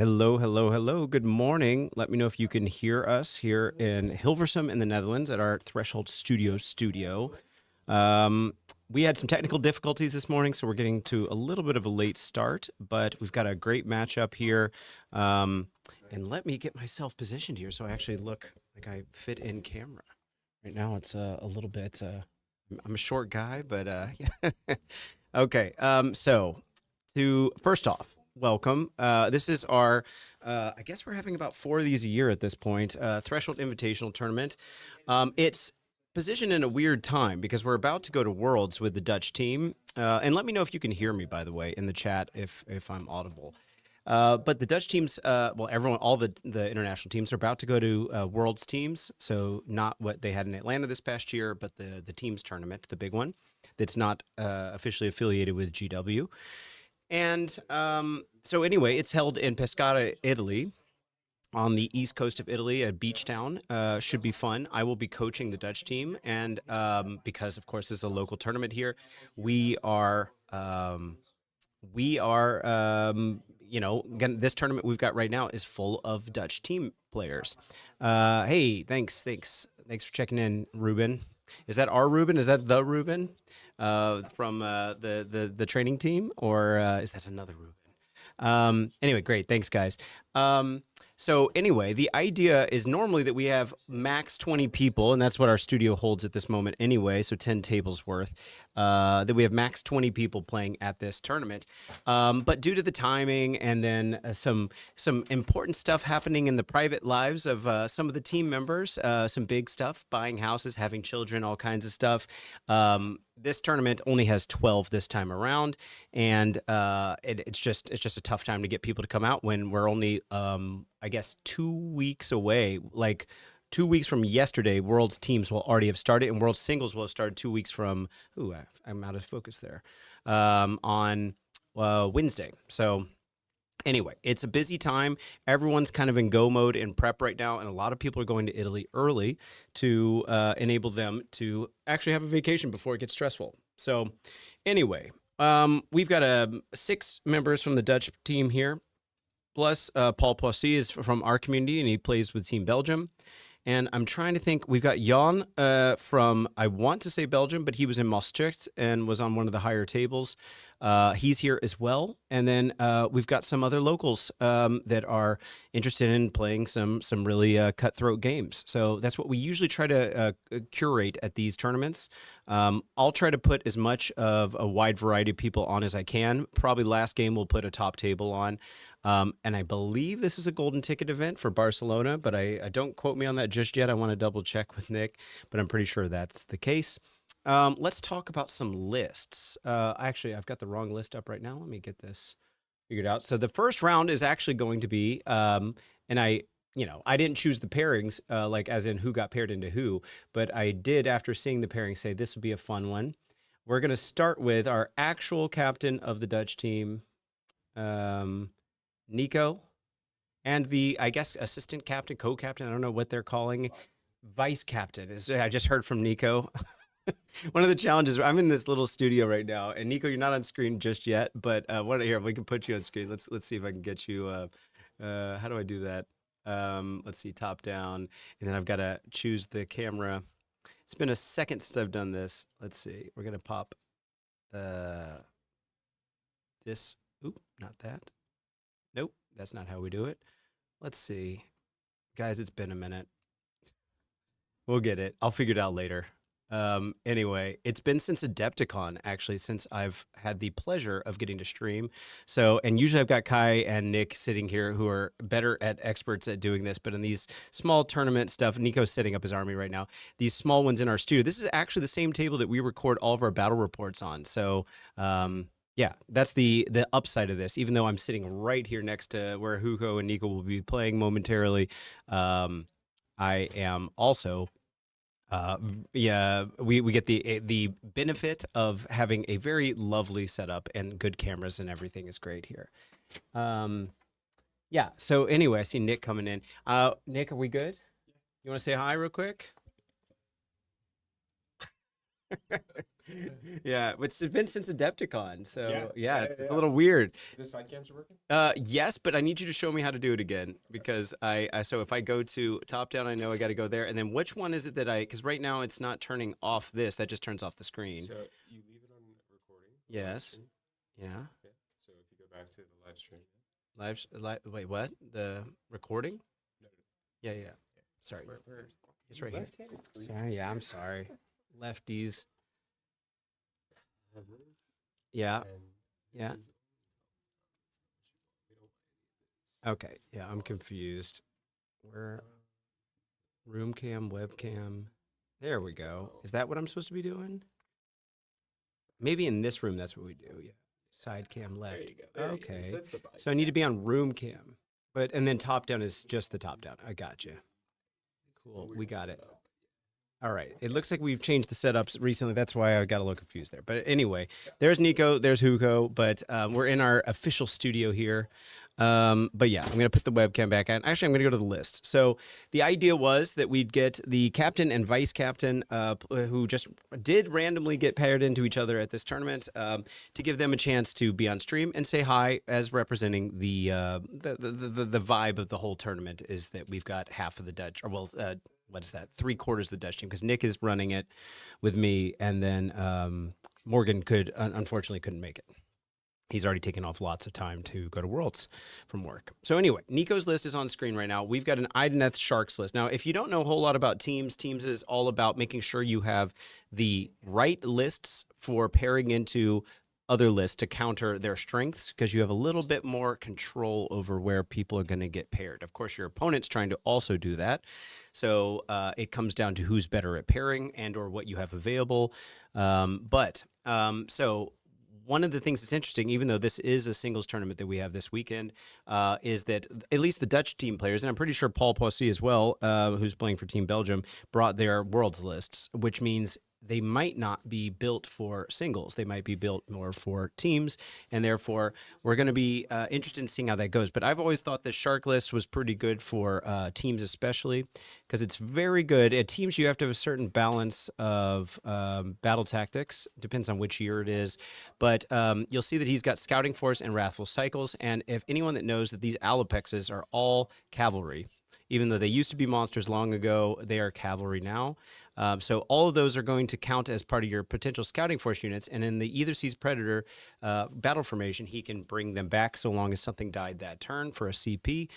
Hello, hello, hello. Good morning. Let me know if you can hear us here in Hilversum in the Netherlands at our Threshold studio. Um, we had some technical difficulties this morning, so we're getting to a little bit of a late start, but we've got a great matchup here. And let me get myself positioned here so I actually look like I fit in camera. Right now, it's a little bit. I'm a short guy, but yeah. Okay. So to first off, welcome. This is our. I guess we're having about 4 of these a year at this point. Threshold Invitational Tournament. It's positioned in a weird time because we're about to go to Worlds with the Dutch team. And let me know if you can hear me, by the way, in the chat if I'm audible. But the Dutch teams, well, everyone, all the international teams are about to go to Worlds teams. So not what they had in Atlanta this past year, but the teams tournament, the big one, that's not officially affiliated with GW. And so anyway, it's held in Pescara, Italy, on the east coast of Italy, a beach town. Should be fun. I will be coaching the Dutch team, and because of course this is a local tournament here, we are. Again, this tournament we've got right now is full of Dutch team players. Hey, thanks for checking in, Ruben. Is that our Ruben? Is that the Ruben from the training team, or is that another Ruben? Anyway, great. Thanks, guys. So anyway, the idea is normally that we have max 20 people, and that's what our studio holds at this moment anyway, so 10 tables worth, that we have max 20 people playing at this tournament. But due to the timing and then some important stuff happening in the private lives of some of the team members, some big stuff, buying houses, having children, all kinds of stuff, this tournament only has 12 this time around, and it's just a tough time to get people to come out when we're only I guess 2 weeks away. Like 2 weeks from yesterday, World's teams will already have started, and World Singles will have started 2 weeks from. Ooh, I'm out of focus there. On Wednesday. So anyway, it's a busy time. Everyone's kind of in go mode in prep right now, and a lot of people are going to Italy early to enable them to actually have a vacation before it gets stressful. So anyway, we've got 6 members from the Dutch team here, plus Paul Poissy is from our community, and he plays with Team Belgium. And I'm trying to think, we've got Jan from, I want to say Belgium, but he was in Maastricht and was on one of the higher tables. He's here as well. And then we've got some other locals that are interested in playing some really cutthroat games. So that's what we usually try to curate at these tournaments. I'll try to put as much of a wide variety of people on as I can. Probably last game we'll put a top table on. And I believe this is a golden ticket event for Barcelona, but I don't quote me on that just yet. I want to double check with Nick, but I'm pretty sure that's the case. Let's talk about some lists. Actually, I've got the wrong list up right now. Let me get this figured out. So the first round is actually going to be, and I didn't choose the pairings, like as in who got paired into who, but I did, after seeing the pairing, say this would be a fun one. We're going to start with our actual captain of the Dutch team, Nico, and the, I guess, assistant captain, co-captain, I don't know what they're calling, vice captain. I just heard from Nico. One of the challenges, I'm in this little studio right now, and Nico, you're not on screen just yet, but here, we can put you on screen. Let's see if I can get you, how do I do that? Let's see, top down, and then I've got to choose the camera. It's been a second since I've done this. Let's see, we're going to pop this, oop, not that. Nope, that's not how we do it. Let's see. Guys, it's been a minute. We'll get it. I'll figure it out later. Anyway, it's been since Adepticon, actually, since I've had the pleasure of getting to stream. So, and usually I've got Kai and Nick sitting here who are better experts at doing this, but in these small tournament stuff, Nico's setting up his army right now. These small ones in our studio, this is actually the same table that we record all of our battle reports on. So, yeah, that's the upside of this. Even though I'm sitting right here next to where Hugo and Nico will be playing momentarily, I am also, we get the benefit of having a very lovely setup, and good cameras and everything is great here. Yeah. So anyway, I see Nick coming in. Nick, are we good? You want to say hi real quick? Yeah, but it's been since Adepticon, so Yeah, it's a yeah. little weird. The side cams are working? Yes, but I need you to show me how to do it again because so if I go to top down, I know I got to go there, and then which one is it that because right now it's not turning off this, that just turns off the screen. So you leave it on recording. Yes. Stream. Yeah. Okay. So if you go back to the live stream. Wait, what? The recording? No, no, Yeah, yeah. Sorry. It's right here. left-handed, please. Yeah, I'm sorry. Lefties. Have this, Yeah. and this Yeah. is- we don't want Okay. Yeah, I'm confused. Where room cam, webcam. There we go. Is that what I'm supposed to be doing? Maybe in this room that's what we do. Yeah. Side cam left. There you go. There you go. Okay. That's the So I need to be on room cam. And then top down is just the top down. I got you. Cool. We got it. All right. It looks like we've changed the setups recently. That's why I got a little confused there. But anyway, there's Nico, there's Hugo, but we're in our official studio here. But yeah, I'm going to put the webcam back on. Actually, I'm going to go to the list. So the idea was that we'd get the captain and vice captain who just did randomly get paired into each other at this tournament to give them a chance to be on stream and say hi as representing the vibe of the whole tournament is that we've got half of the Dutch, or well, what is that? 3/4 of the Dutch team because Nick is running it with me, and then Morgan unfortunately couldn't make it. He's already taken off lots of time to go to Worlds from work. So anyway, Nico's list is on screen right now. We've got an Idoneth Sharks list. Now, if you don't know a whole lot about teams is all about making sure you have the right lists for pairing into other lists to counter their strengths because you have a little bit more control over where people are going to get paired. Of course, your opponent's trying to also do that. So it comes down to who's better at pairing and or what you have available. So one of the things that's interesting, even though this is a singles tournament that we have this weekend, is that at least the Dutch team players, and I'm pretty sure Paul Poissy as well, who's playing for Team Belgium, brought their Worlds lists, which means they might not be built for singles. They might be built more for teams, and therefore we're going to be interested in seeing how that goes. But I've always thought the Shark list was pretty good for teams, especially because it's very good. At teams, you have to have a certain balance of battle tactics. Depends on which year it is. But you'll see that he's got Scouting Force and Wrathful Cycles. And if anyone that knows that these Allopexes are all cavalry, even though they used to be monsters long ago, they are cavalry now. So all of those are going to count as part of your potential Scouting Force units. And in the Ethersea Predator battle formation, he can bring them back so long as something died that turn for a CP.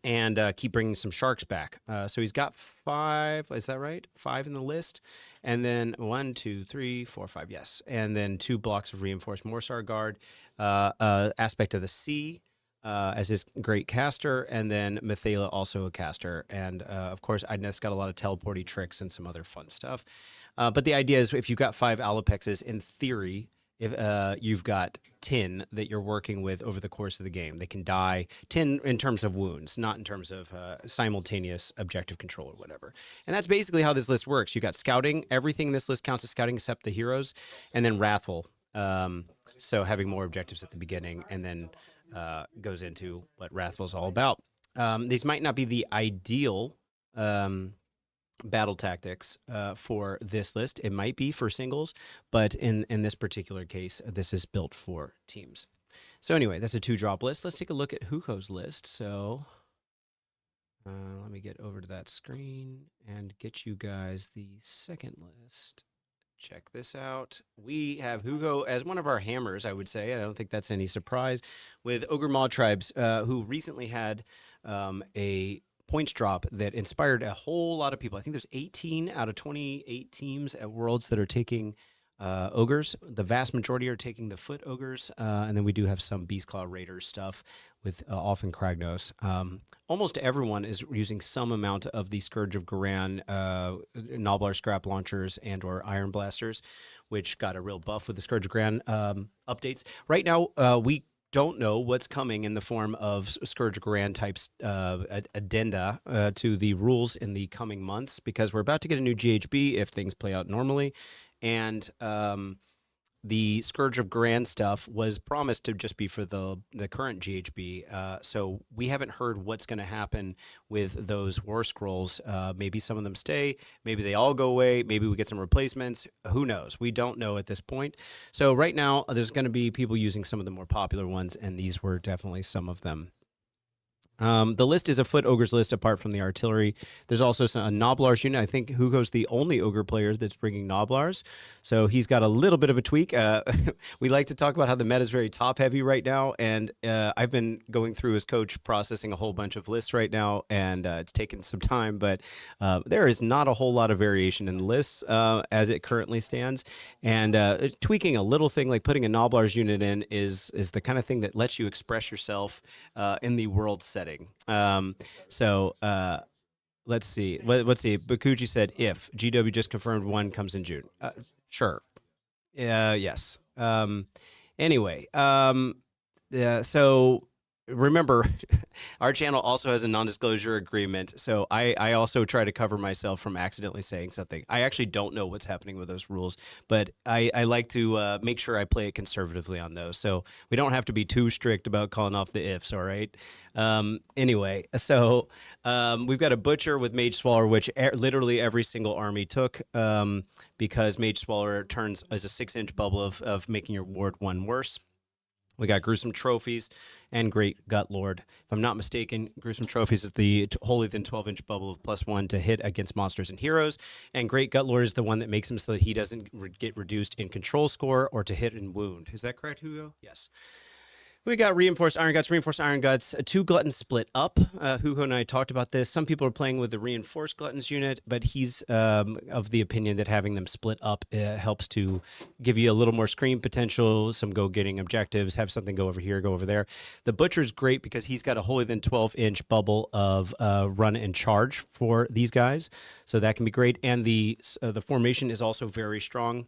And keep bringing some sharks back. So he's got 5, is that right? 5 in the list. And then 1, 2, 3, 4, 5, yes. And then 2 blocks of reinforced Morrsarr guard, aspect of the sea, as his great caster, and then Mathaela also a caster. And of course, Idoneth's got a lot of teleporty tricks and some other fun stuff. But the idea is if you've got 5 Allopexes, in theory, if you've got 10 that you're working with over the course of the game. They can die 10 in terms of wounds, not in terms of simultaneous objective control or whatever. And that's basically how this list works. You got scouting. Everything in this list counts as scouting except the heroes, and then Wrathful. So having more objectives at the beginning, and then goes into what Wrathful's all about. These might not be the ideal battle tactics for this list. It might be for singles, but in this particular case, this is built for teams. So anyway, that's a 2-drop list. Let's take a look at Hugo's list. So let me get over to that screen and get you guys the second list. Check this out. We have Hugo as one of our hammers, I would say. I don't think that's any surprise. With Ogor Mawtribes, who recently had a points drop that inspired a whole lot of people. I think there's 18 out of 28 teams at Worlds that are taking ogres. The vast majority are taking the foot ogres, and then we do have some Beastclaw Raiders stuff with often Kragnos. Almost everyone is using some amount of the Scourge of Garan, Gnoblar Scrap Launchers, and or Iron Blasters, which got a real buff with the Scourge of Garan updates. Right now, we don't know what's coming in the form of Scourge of Garan types addenda to the rules in the coming months, because we're about to get a new GHB if things play out normally. And the Scourge of Grand stuff was promised to just be for the current GHB. So we haven't heard what's going to happen with those War Scrolls. Maybe some of them stay. Maybe they all go away. Maybe we get some replacements. Who knows? We don't know at this point. So right now, there's going to be people using some of the more popular ones, and these were definitely some of them. The list is a foot ogres list apart from the artillery. There's also a Noblars unit. I think Hugo's the only ogre player that's bringing Noblars. So he's got a little bit of a tweak. We like to talk about how the meta is very top heavy right now. And I've been going through as coach processing a whole bunch of lists right now. And it's taken some time. But there is not a whole lot of variation in lists as it currently stands. And tweaking a little thing like putting a Noblars unit in is the kind of thing that lets you express yourself in the world setting. Let's see. Let's see. Bakuji said if GW just confirmed one comes in June. Sure. Yes. Anyway. So remember, our channel also has a non-disclosure agreement, so I also try to cover myself from accidentally saying something. I actually don't know what's happening with those rules, but I like to make sure I play it conservatively on those, so we don't have to be too strict about calling off the ifs, all right? Anyway, so we've got a Butcher with Mage Swallower, which literally every single army took, because Mage Swallower turns as a 6-inch bubble of making your ward 1 worse. We got Gruesome Trophies and Great Gut Lord. If I'm not mistaken, Gruesome Trophies is the Holy Than 12-inch bubble of +1 to hit against monsters and heroes. And Great Gut Lord is the one that makes him so that he doesn't get reduced in control score or to hit and wound. Is that correct, Hugo? Yes. We got Reinforced Iron Guts, 2 Gluttons split up. Hugo and I talked about this. Some people are playing with the Reinforced Gluttons unit, but he's of the opinion that having them split up helps to give you a little more screen potential, some go-getting objectives, have something go over here, go over there. The Butcher's great because he's got a Holy Than 12-inch bubble of run and charge for these guys, so that can be great. And the formation is also very strong,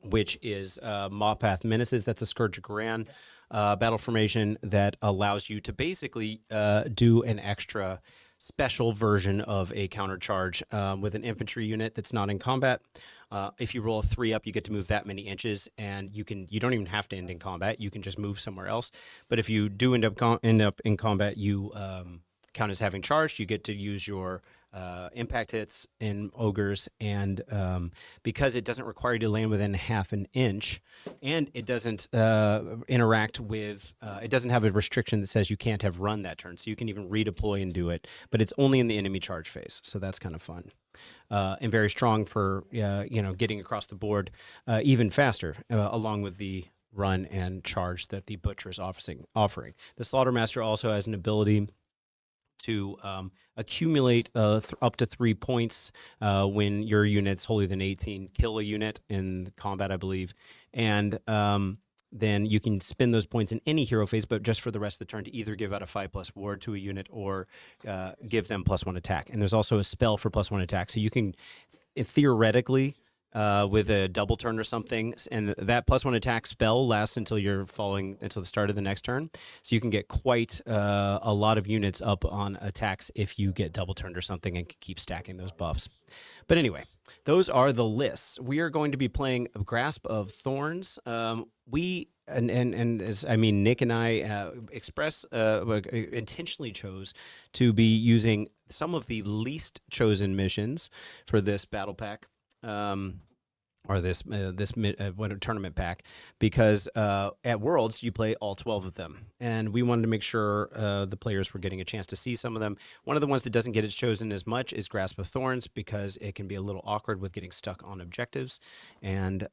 which is Mawpath Menaces. That's a Scourge of Gran battle formation that allows you to basically do an extra special version of a counter charge with an infantry unit that's not in combat. If you roll a 3 up, you get to move that many inches, and you don't even have to end in combat. You can just move somewhere else. But if you do end up in combat, you count as having charged. You get to use your impact hits in ogres, and because it doesn't require you to land within half an inch, and it doesn't interact with, it doesn't have a restriction that says you can't have run that turn, so you can even redeploy and do it, but it's only in the enemy charge phase, so that's kind of fun. And very strong for getting across the board even faster, along with the run and charge that the Butcher is offering. The Slaughtermaster also has an ability to accumulate up to 3 points when your unit's Holy Than 18 kill a unit in combat, I believe. And then you can spend those points in any hero phase, but just for the rest of the turn to either give out a 5+ ward to a unit or give them +1 attack. And there's also a spell for +1 attack. So you can theoretically, with a double turn or something, and that +1 attack spell lasts until you're falling until the start of the next turn. So you can get quite a lot of units up on attacks if you get double turned or something and keep stacking those buffs. But anyway, those are the lists. We are going to be playing Grasp of Thorns. Nick and I intentionally chose to be using some of the least chosen missions for this battle pack. Or this tournament pack, because at Worlds you play all 12 of them, and we wanted to make sure the players were getting a chance to see some of them. One of the ones that doesn't get chosen as much is Grasp of Thorns, because it can be a little awkward with getting stuck on objectives, and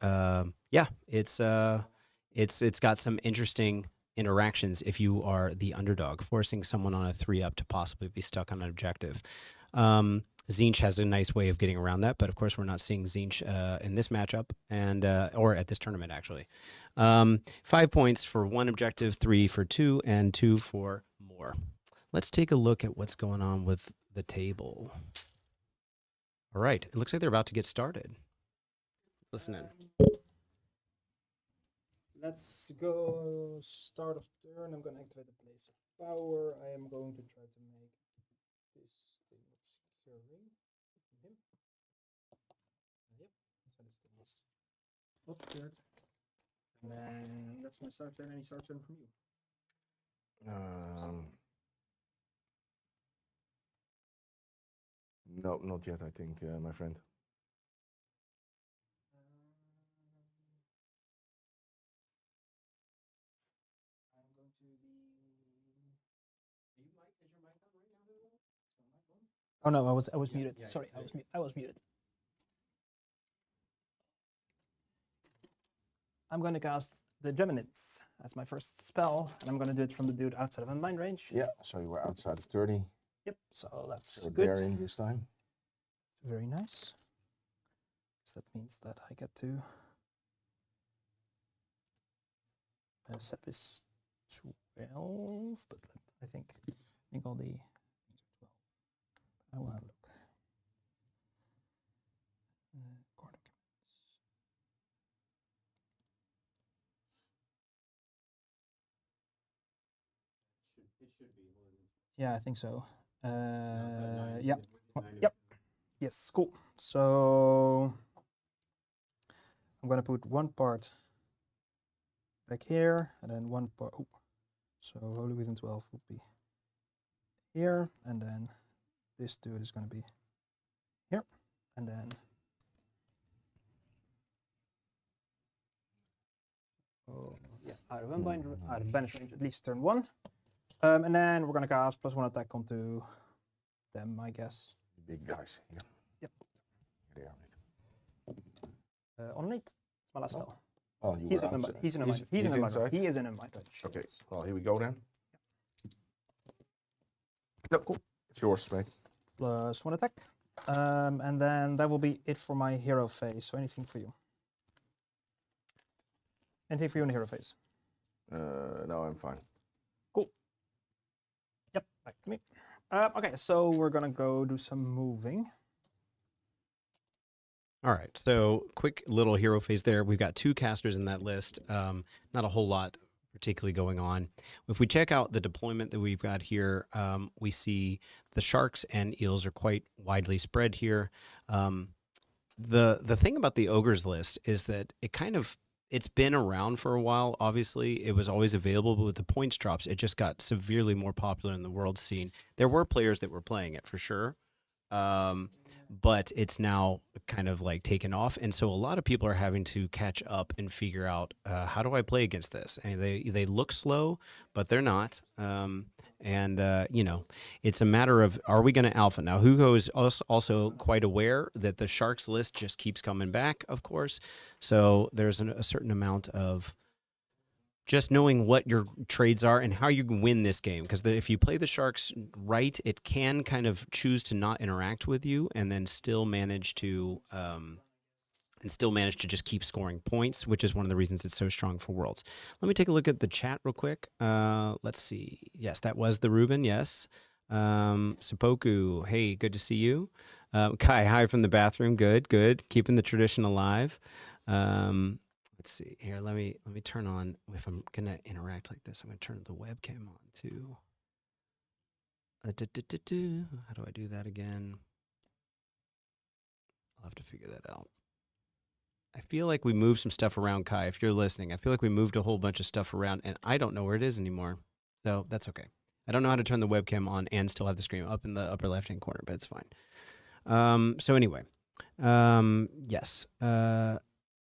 it's got some interesting interactions if you are the underdog, forcing someone on a 3-up to possibly be stuck on an objective. Tzeentch has a nice way of getting around that, but of course we're not seeing Tzeentch in this matchup, and or at this tournament actually. 5 points for 1 objective, 3 for 2, and 2 for more. Let's take a look at what's going on with the table. All right, it looks like they're about to get started. Listen in. Let's go start of turn. I'm going to activate the Place of Power. I am going to try to make this thing obscuring. Yep, so this thing is obscured. And then that's my start turn. Any start turn from you? No, not yet. I think, my friend. I'm going to the. Is your mic on right now? Oh no, I was muted. yeah, Sorry, yeah. I was muted. I'm going to cast the Geminids as my first spell, and I'm going to do it from the dude outside of a mind range. Yeah, so you were outside of 30. Yep. So that's So good. they're in this time. Very nice. So that means that I get to set this 12, but I think all the things are 12. I will have a look. Core documents. It should be. Yeah, I think so. Yep. Yep. Yep. Yes, cool. So I'm gonna put one part back here, and then one part. Oh, so Holy Within 12 will be here, and then this dude is gonna be here, and then. Oh, yeah, out of unbind, out of banish range, at least turn 1. And then we're gonna cast +1 attack onto them, I guess. Big guys here. Yep. They are. On 8. It's my last spell. Oh, you He's were in a outside. he's in a He's- mind. He's in a he's mind. inside? He is in a mind range. Okay, well, here we go then. Yep, cool. It's yours, mate. +1 attack. And then that will be it for my hero phase. So anything for you? Anything for you in the hero phase? No, I'm fine. Cool. Yep, back to me. Okay, so we're gonna go do some moving. All right, so quick little hero phase there. We've got 2 casters in that list. Not a whole lot particularly going on. If we check out the deployment that we've got here, we see the sharks and eels are quite widely spread here. The thing about the ogres list is that it's been around for a while. Obviously, it was always available, but with the points drops, it just got severely more popular in the world scene. There were players that were playing it for sure. But it's now kind of like taken off, and so a lot of people are having to catch up and figure out how do I play against this. And they look slow, but they're not. You know, it's a matter of, are we going to alpha now? Hugo is also quite aware that the sharks list just keeps coming back, of course. So there's a certain amount of just knowing what your trades are and how you can win this game. Because if you play the sharks right, it can kind of choose to not interact with you and then still manage to just keep scoring points, which is one of the reasons it's so strong for Worlds. Let me take a look at the chat real quick. Let's see. Yes, that was the Ruben. Yes. Seppuku, hey, good to see you. Kai, hi from the bathroom. Good, good. Keeping the tradition alive. Let's see here. Let me turn on. If I'm gonna interact like this, I'm gonna turn the webcam on too. How do I do that again? I'll have to figure that out. I feel like we moved some stuff around, Kai. If you're listening, I feel like we moved a whole bunch of stuff around, and I don't know where it is anymore. So that's okay. I don't know how to turn the webcam on and still have the screen up in the upper left-hand corner, but it's fine. So anyway, yes.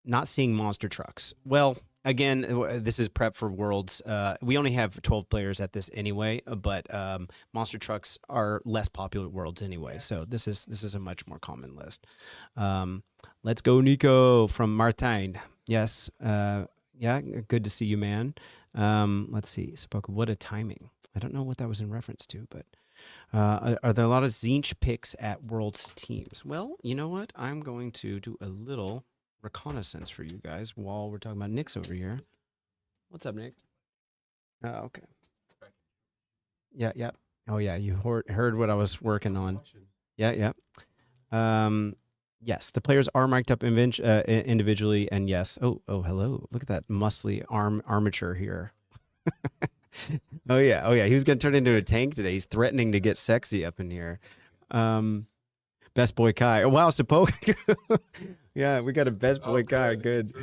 Not seeing monster trucks. Well, again, this is prep for Worlds. We only have 12 players at this anyway, but monster trucks are less popular at Worlds anyway. So this is a much more common list. Let's go, Nico from Martijn. Yes, yeah, good to see you, man. Let's see, Spoke. What a timing. I don't know what that was in reference to, but are there a lot of Tzeentch picks at Worlds teams? Well, you know what? I'm going to do a little reconnaissance for you guys while we're talking about Nick's over here. What's up, Nick? Oh, okay. Yeah, yeah. Oh, yeah. You heard what I was working on. Yeah, yeah. Yes, the players are mic'd up individually, and yes. Oh, hello. Look at that muscly armature here. Oh yeah. He was gonna turn into a tank today. He's threatening to get sexy up in here. Best boy Kai. Oh wow, Spoke. Yeah, we got a best boy Kai. Good.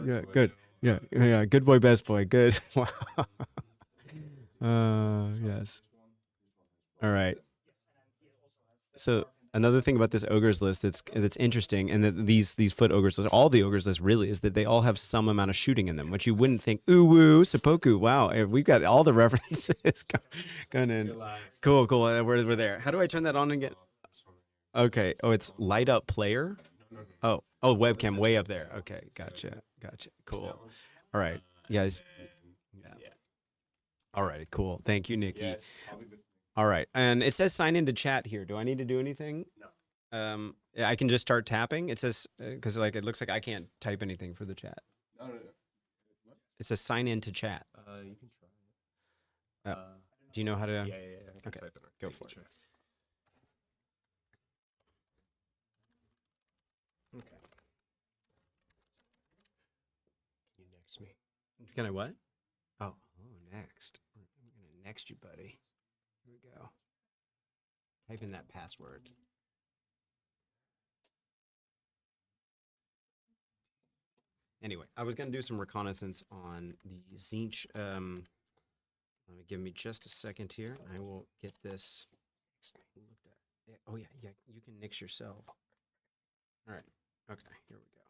Yeah, good. Yeah. Good boy, best boy. Good. Wow. Yes. All right. So another thing about this ogres list that's interesting, and that these foot ogres list, all the ogres list really, is that they all have some amount of shooting in them, which you wouldn't think. Ooh woo, seppuku. Wow, we've got all the references going in. Cool. We're there. How do I turn that on again? Okay. Oh, it's light up player. Oh, webcam way up there. Okay, gotcha. Cool. All right, you guys. Yeah. All right, cool. Thank you, Nikki. All right, and it says sign into chat here. Do I need to do anything? No. Yeah, I can just start tapping. It says because like it looks like I can't type anything for the chat. No. It says sign into chat. You can try. Do you know how to? Yeah. Okay, go for it. Okay. Can you next me? Can I what? Oh, next. I'm gonna next you, buddy. Here we go. Type in that password. Anyway, I was gonna do some reconnaissance on the Tzeentch. Give me just a second here. I will get this looked at. Oh yeah, you can nix yourself. All right. Okay, here we go.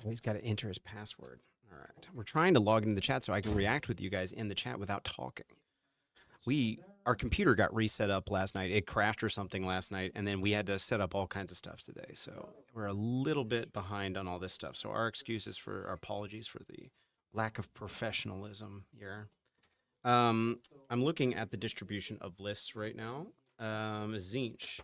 He's got to enter his password. All right. We're trying to log into the chat so I can react with you guys in the chat without talking. Our computer got reset up last night. It crashed or something last night, and then we had to set up all kinds of stuff today. So we're a little bit behind on all this stuff. So our apologies for the lack of professionalism here. I'm looking at the distribution of lists right now. Tzeentch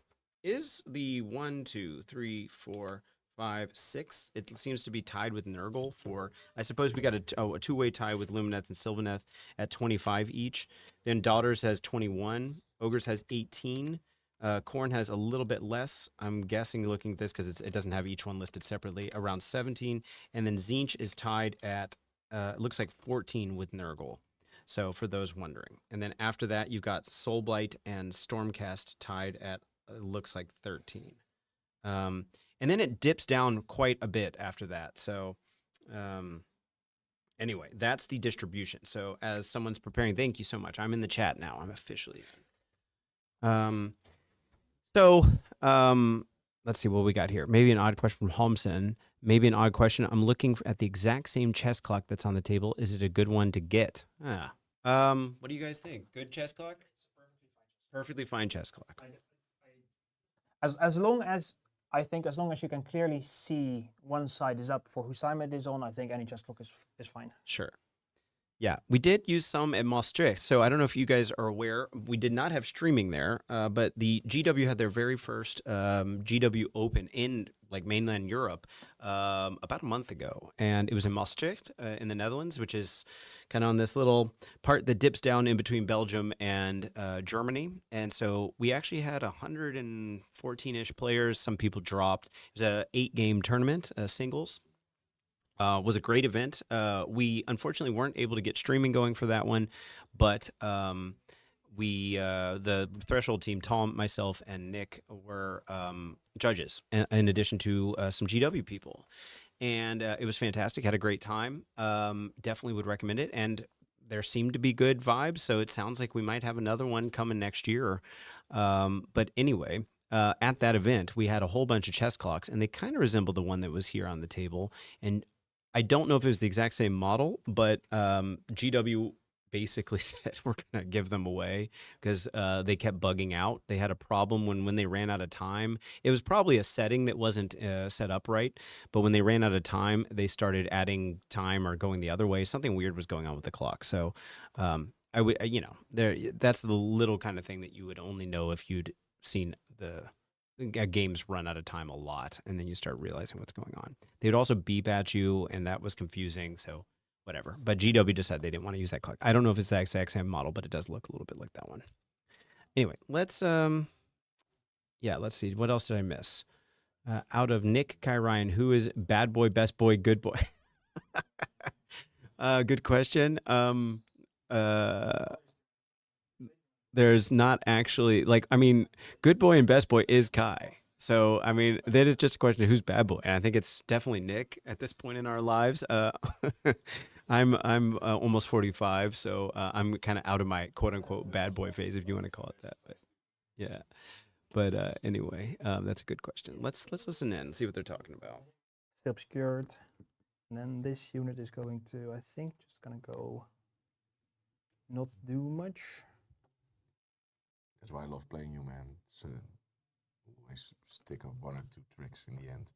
is the 1, 2, 3, 4, 5, 6. It seems to be tied with Nurgle for, I suppose we got a two-way tie with Lumineth and Sylvaneth at 25 each. Then Daughters has 21. Ogres has 18. Khorne has a little bit less. I'm guessing looking at this because it doesn't have each one listed separately, around 17. And then Tzeentch is tied at, it looks like 14 with Nurgle. So for those wondering. And then after that, you've got Soulblight and Stormcast tied at, looks like 13. And then it dips down quite a bit after that. So anyway, that's the distribution. So as someone's preparing, thank you so much. I'm in the chat now. I'm officially. Let's see what we got here. Maybe an odd question from Holmson. Maybe an odd question. I'm looking at the exact same chess clock that's on the table. Is it a good one to get? What do you guys think? Good chess clock? Perfectly fine chess clock. As long as you can clearly see one side is up for whose time it is on, I think any chess clock is fine. Sure. Yeah, we did use some at Maastricht. So I don't know if you guys are aware, we did not have streaming there, but the GW had their very first GW Open in like mainland Europe about a month ago. And it was in Maastricht in the Netherlands, which is kind of on this little part that dips down in between Belgium and Germany. And so we actually had 114-ish players. Some people dropped. It was a 8-game tournament, singles. Was a great event. We unfortunately weren't able to get streaming going for that one, but the Threshold team, Tom, myself, and Nick were judges in addition to some GW people, and it was fantastic. Had a great time. Definitely would recommend it, and there seemed to be good vibes. So it sounds like we might have another one coming next year. But anyway. At that event, we had a whole bunch of chess clocks, and they kind of resembled the one that was here on the table. And I don't know if it was the exact same model, but GW basically said we're going to give them away because they kept bugging out. They had a problem when they ran out of time. It was probably a setting that wasn't set up right, but when they ran out of time, they started adding time or going the other way. Something weird was going on with the clock. So I would, that's the little kind of thing that you would only know if you'd seen the games run out of time a lot, and then you start realizing what's going on. They would also beep at you, and that was confusing, so whatever. But GW decided they didn't want to use that clock. I don't know if it's the exact same model, but it does look a little bit like that one. Anyway, let's see. What else did I miss? Out of Nick Kyrian, who is bad boy, best boy, good boy? Good question. There's not actually, good boy and best boy is Kai. So I mean, then it's just a question of who's bad boy, and I think it's definitely Nick at this point in our lives. I'm almost 45, so I'm kind of out of my quote unquote bad boy phase, if you want to call it that. But yeah, but anyway, that's a good question. Let's listen in and see what they're talking about. Still obscured. And then this unit is going to, I think, just gonna go not do much. That's why I love playing you, man. It's always stick up 1 or 2 tricks in the end.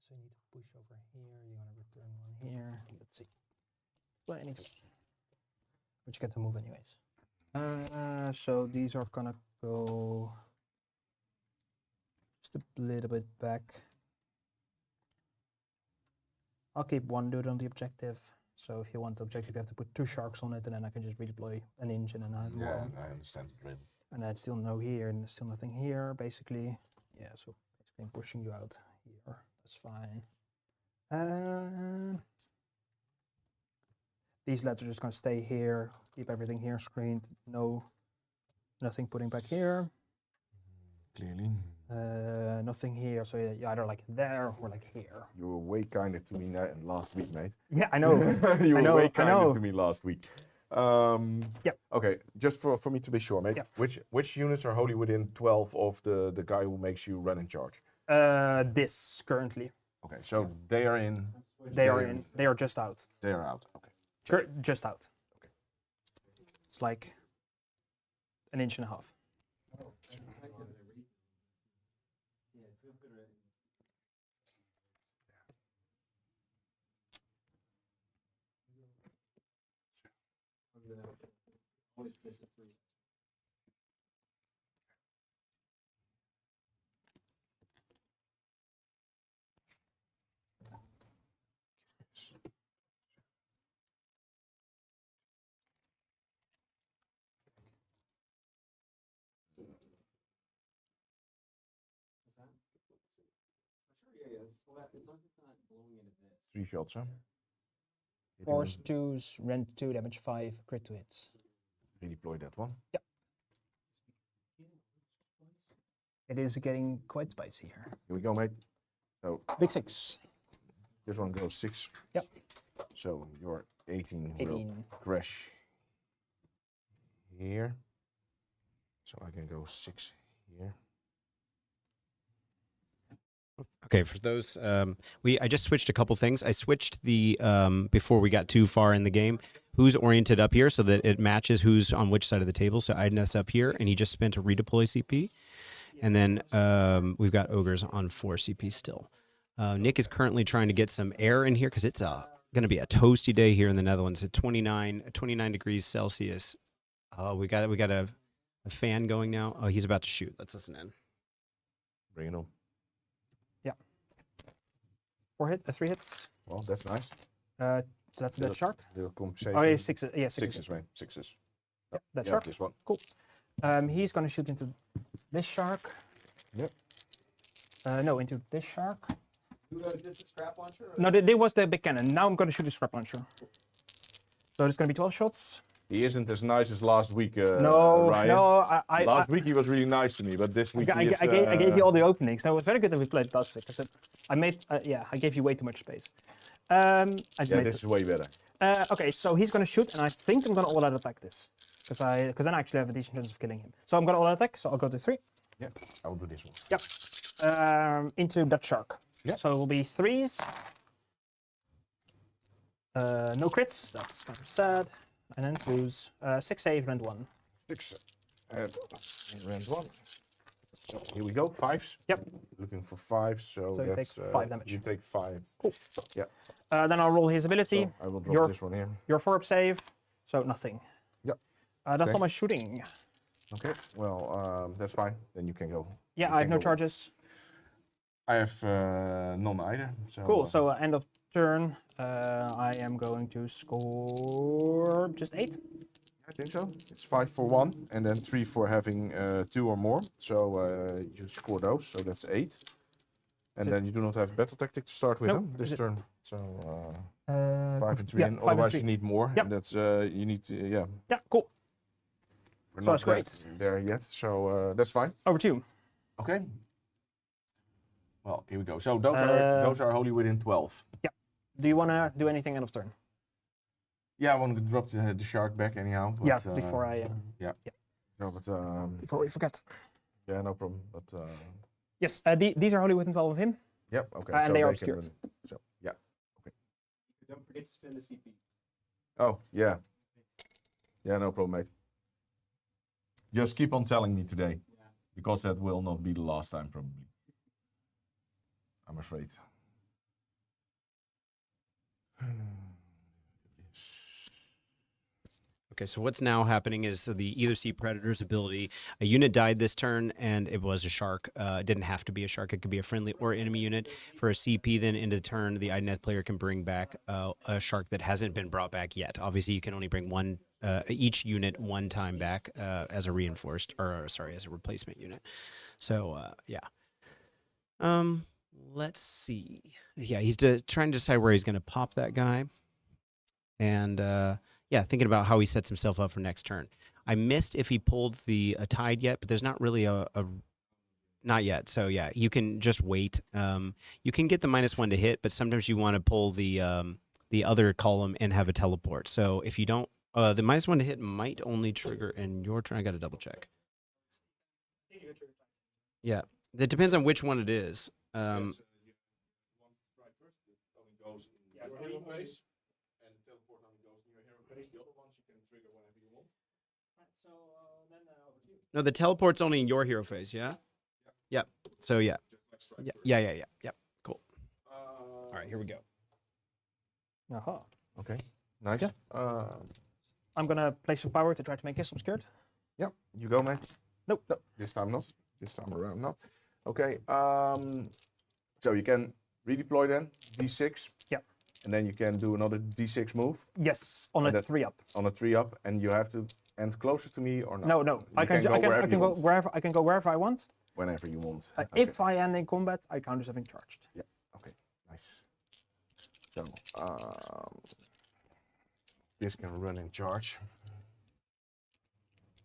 So you need to push over here. You're gonna return one here. Let's see. Well, I need to. But you get to move anyways. So these are gonna go just a little bit back. I'll keep one dude on the objective. So if you want the objective, you have to put 2 sharks on it, and then I can just redeploy an inch, and then I have Yeah, one. I understand the drill. And I still no here, and there's still nothing here, basically. Yeah, so basically I'm pushing you out here. That's fine. These lads are just gonna stay here, keep everything here screened. Nothing putting back here. Clearly. Nothing here, so you're either like there or like here. You were way kinder to me last week, mate. Yeah, I know. You were way I kinder know. to me last week. Yep. Okay, just for me to be sure, mate. Yep. Which units are wholly within 12 of the guy who makes you run in charge? This currently. Okay, so they are in. They are in. They are just out. They are out. Okay. Just out. Okay. It's like an inch and a half. Three shots, huh? Force 2s, rend 2, damage 5, crit 2 hits. Redeploy that one. Yep. It is getting quite spicy here. Here we go, mate. So Big 6. this one goes 6. Yep. So your 18 will 18. crash here. So I can go 6 here. Okay, for those, I just switched a couple things. I switched the before we got too far in the game, who's oriented up here so that it matches who's on which side of the table. So Idoneth's up here, and he just spent a redeploy CP, and then we've got Ogres on 4 CP still. Nick is currently trying to get some air in here because it's going to be a toasty day here in the Netherlands at 29 degrees Celsius. Oh, we got a fan going now. Oh, he's about to shoot. Let's listen in. Bring it on. 3 hits. Well, that's nice. So that's the shark. The compensation. Oh, yeah, 6. Yeah, 6. 6s, man. 6s. Yep, that Yeah, shark. this one. Cool. He's gonna shoot into this shark. Yep. No, into this shark. Just a scrap launcher? No, there was the big cannon. Now I'm gonna shoot the scrap launcher. So there's gonna be 12 shots. He isn't as nice as last week, No, Ryan. no. Last week he was really nice to me, but this week I gave you all the openings. That was very good that we played last week. I gave you way too much space. This is way better. Okay, so he's gonna shoot, and I think I'm gonna all-out attack this, because then I actually have a decent chance of killing him. So I'm gonna all-out attack. So I'll go to 3. Yeah, I'll do this one. Yep. Into that shark. Yeah. So it will be 3s. No crits. That's kind of sad. And then 2s. 6 save, rend 1. 6 and round 1. So here we go. 5s. Yep. Looking for 5s. So So you that's take 5 damage. You take 5. Cool. Yeah. Then I'll roll his ability. So I will drop Your- this one here. Your 4-up save. So nothing. Yep. That's Okay. all my shooting. Okay. Well, that's fine. Then you can go. Yeah, You I have can no go. charges. I have none either. So Cool. So end of turn, I am going to score just 8. I think so. It's 5 for 1, and then 3 for having 2 or more. So you score those. So that's 8. And then you do not have battle tactic to start with Nope. this turn. So 5 and 3, yeah, and 5 and otherwise 3. you need more. Yep. And that's you need to, yeah. Yeah, cool. We're So not that's great. there yet, so that's fine. Over to you. Okay. Well, here we go. So those are wholly within 12. Do you want to do anything end of turn? Yeah, I want to drop the shark back anyhow. But, Yeah, before I... No, but before we forget. yeah, no problem. But Yes, these are wholly within 12 of him. yep, okay. And so they are can obscured. run. So yeah. Don't forget to spend the CP. Oh yeah. Yeah, no problem, mate. Just keep on telling me today, because that will not be the last time probably. I'm afraid. Okay, so what's now happening is the Ethersea Predator's ability. A unit died this turn, and it was a shark. It didn't have to be a shark. It could be a friendly or enemy unit. For a CP, then into the turn, the Idoneth player can bring back a shark that hasn't been brought back yet. Obviously, you can only bring one each unit one time back as a reinforced, or sorry, as a replacement unit. So yeah. Let's see. Yeah, he's trying to decide where he's going to pop that guy, and yeah, thinking about how he sets himself up for next turn. I missed if he pulled the tide yet, but there's not really a not yet. So yeah, you can just wait. You can get the -1 to hit, but sometimes you want to pull the other column and have a teleport. So if you don't, the -1 to hit might only trigger in your turn. I got to double check. Yeah, it depends on which one it is. No, the teleport's only in your hero phase, yeah? Yep. So yeah. Yeah. Cool. All right, here we go. Aha. Okay, nice. Yeah. I'm gonna place some power to try to make this obscured. Yeah, you go, mate. Nope. No, this time not. This time around not. Okay. So you can redeploy then D6. Yeah. And then you can do another D6 move Yes, on a 3-up. on a 3-up, and you have to end closer to me or not. No, You I can go want. wherever I can go wherever I want. Whenever you want. Okay. If I am in combat, I count as having charged. Yeah. Okay. Nice. So this can run in charge.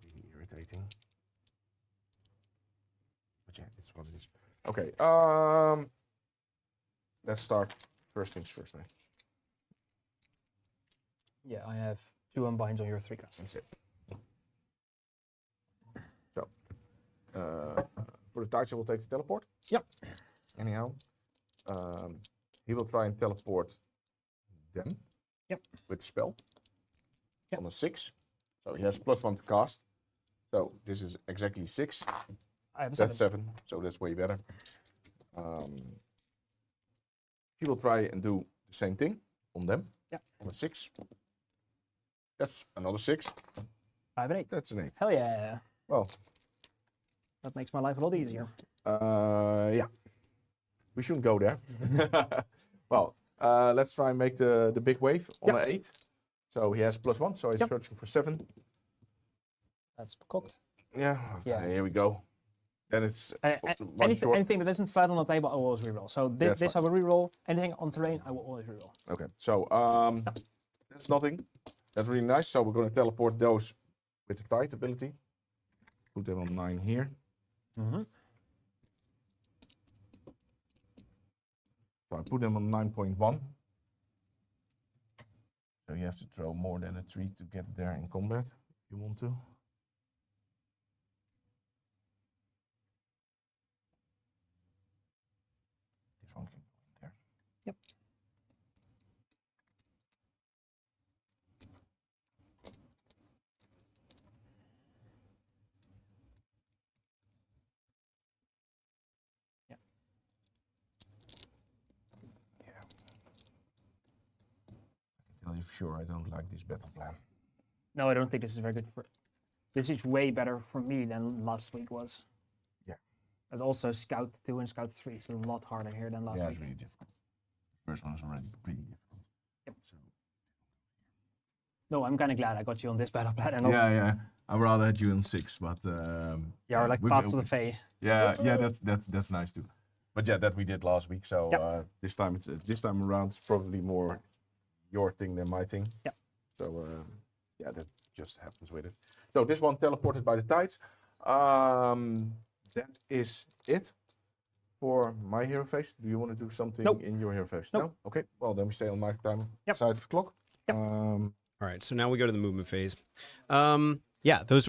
Really irritating. But yeah, it's what it is. Okay. Let's start. First things first, mate. Yeah, I have 2 unbinds on your 3 casts. That's it. So, for the Tides, I will take the teleport. Yep. Anyhow, he will try and teleport them. Yep. With the spell. Yep. On a 6. So he has +1 to cast. So this is exactly 6. I have a 7. That's 7. So that's way better. He will try and do the same thing on them. Yeah. On a 6. That's another 6. I have an 8. That's an 8. Hell yeah. Well, That makes my life a lot easier. yeah. We shouldn't go there. Well, let's try and make the big wave on an 8. So he has +1, so he's searching for 7. That's cocked. Yeah. Yeah. Here we go. Then it's one short. Anything that isn't flat on the table, I will always reroll. So this I will reroll. Anything on terrain, I will always reroll. Okay. So that's nothing. That's really nice. So we're going to teleport those with the Tide ability. Put them on 9 here. Mm-hmm. So I put them on 9.1. So you have to throw more than a 3 to get there in combat, if you want to. This one can go in there. Yep. Tell you for sure I don't like this battle plan. No, I don't think this is very good for. This is way better for me than last week was. Yeah. There's also Scout 2 and Scout 3, so a lot harder here than last Yeah, week. it's really difficult. The first one is already pretty difficult. Yep. So. No, I'm kind of glad I got you on this battle plan. And Yeah. I'd rather had you in 6, but yeah, or like Path to the Fae. Yeah, that's nice too. But yeah, that we did last week. So Yep. this time around, it's probably more your thing than my thing. Yep. So yeah, that just happens with it. So this one teleported by the tides. That is it for my hero phase. Do you want to do something Nope. in your hero phase? Nope. No. Okay. Well, then we stay on my time Yep. side of the clock. Yep. All right, so now we go to the movement phase. Yeah, those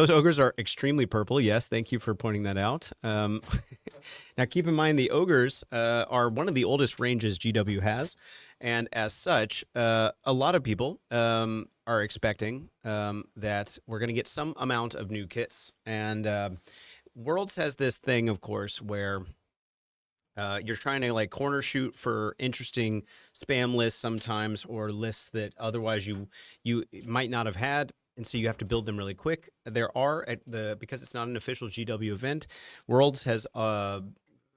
ogres are extremely purple. Yes, thank you for pointing that out. Now, keep in mind the ogres are one of the oldest ranges GW has, and as such, a lot of people are expecting that we're going to get some amount of new kits. And Worlds has this thing, of course, where you're trying to like corner shoot for interesting spam lists sometimes, or lists that otherwise you might not have had, and so you have to build them really quick. There are because it's not an official GW event, Worlds has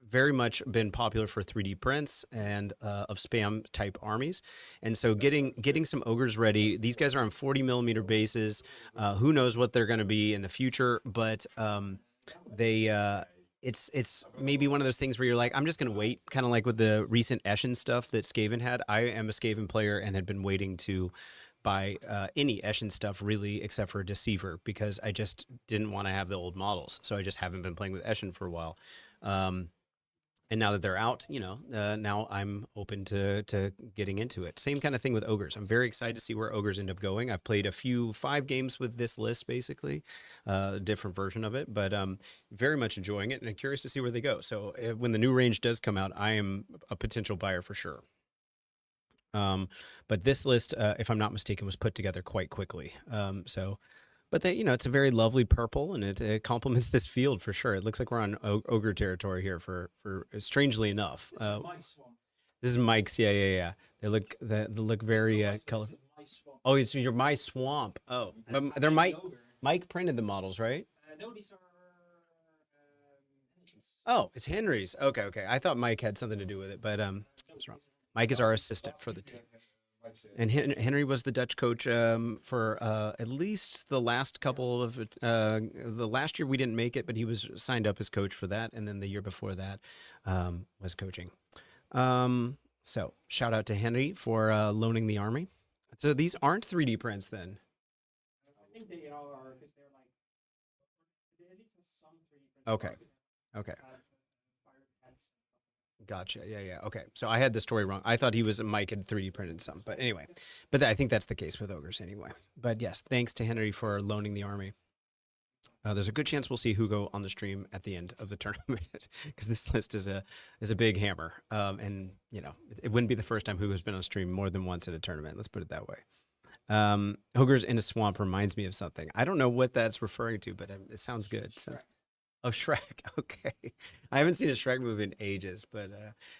very much been popular for 3D prints and of spam type armies, and so getting some ogres ready. These guys are on 40 millimeter bases. Who knows what they're going to be in the future, but it's maybe one of those things where you're like, I'm just going to wait, kind of like with the recent Eshin stuff that Skaven had. I am a Skaven player and had been waiting to buy any Eshin stuff really, except for Deceiver, because I just didn't want to have the old models. So I just haven't been playing with Eshin for a while. And now that they're out, now I'm open to getting into it. Same kind of thing with ogres. I'm very excited to see where ogres end up going. I've played 5 games with this list, basically, a different version of it, but very much enjoying it, and I'm curious to see where they go. So when the new range does come out, I am a potential buyer for sure. But this list, if I'm not mistaken, was put together quite quickly. But it's a very lovely purple, and it complements this field for sure. It looks like we're on ogre territory here for strangely enough. This is Mike's. Yeah. They look very colorful. Oh, it's my swamp. Oh, but they're Mike printed the models, right? No, these are Oh, it's Henry's. Okay. I thought Mike had something to do with it, but I was wrong. Mike is our assistant for the team. And Henry was the Dutch coach for at least the last couple of the last year we didn't make it, but he was signed up as coach for that, and then the year before that was coaching. So shout out to Henry for loaning the army. So these aren't 3D prints then. I think they are, because they're like, they at least have some 3D prints. Okay. Gotcha. Yeah. Okay. So I had the story wrong. I thought Mike had 3D printed some, but anyway. But I think that's the case with ogres anyway. But yes, thanks to Henry for loaning the army. There's a good chance we'll see Hugo on the stream at the end of the tournament, because this list is a big hammer. And it wouldn't be the first time Hugo's been on stream more than once at a tournament. Let's put it that way. Ogres in a swamp reminds me of something. I don't know what that's referring to, but it sounds good. Oh, Shrek. Okay. I haven't seen a Shrek movie in ages, but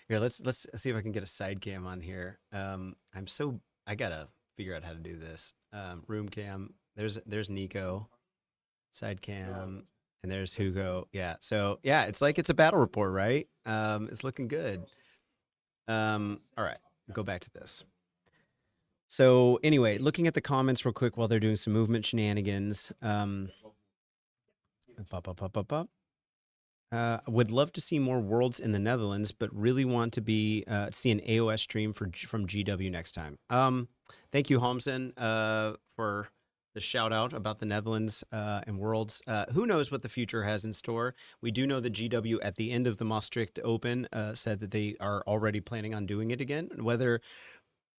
here, let's see if I can get a side cam on here. I gotta figure out how to do this. Room cam. There's Nico. Side cam, and there's Hugo. Yeah. So yeah, it's like it's a battle report, right? It's looking good. All right, go back to this. So anyway, looking at the comments real quick while they're doing some movement shenanigans. Would love to see more Worlds in the Netherlands, but really want to see an AOS stream from GW next time. Thank you, Homsen, for the shout out about the Netherlands and Worlds. Who knows what the future has in store? We do know that GW at the end of the Maastricht Open said that they are already planning on doing it again. Whether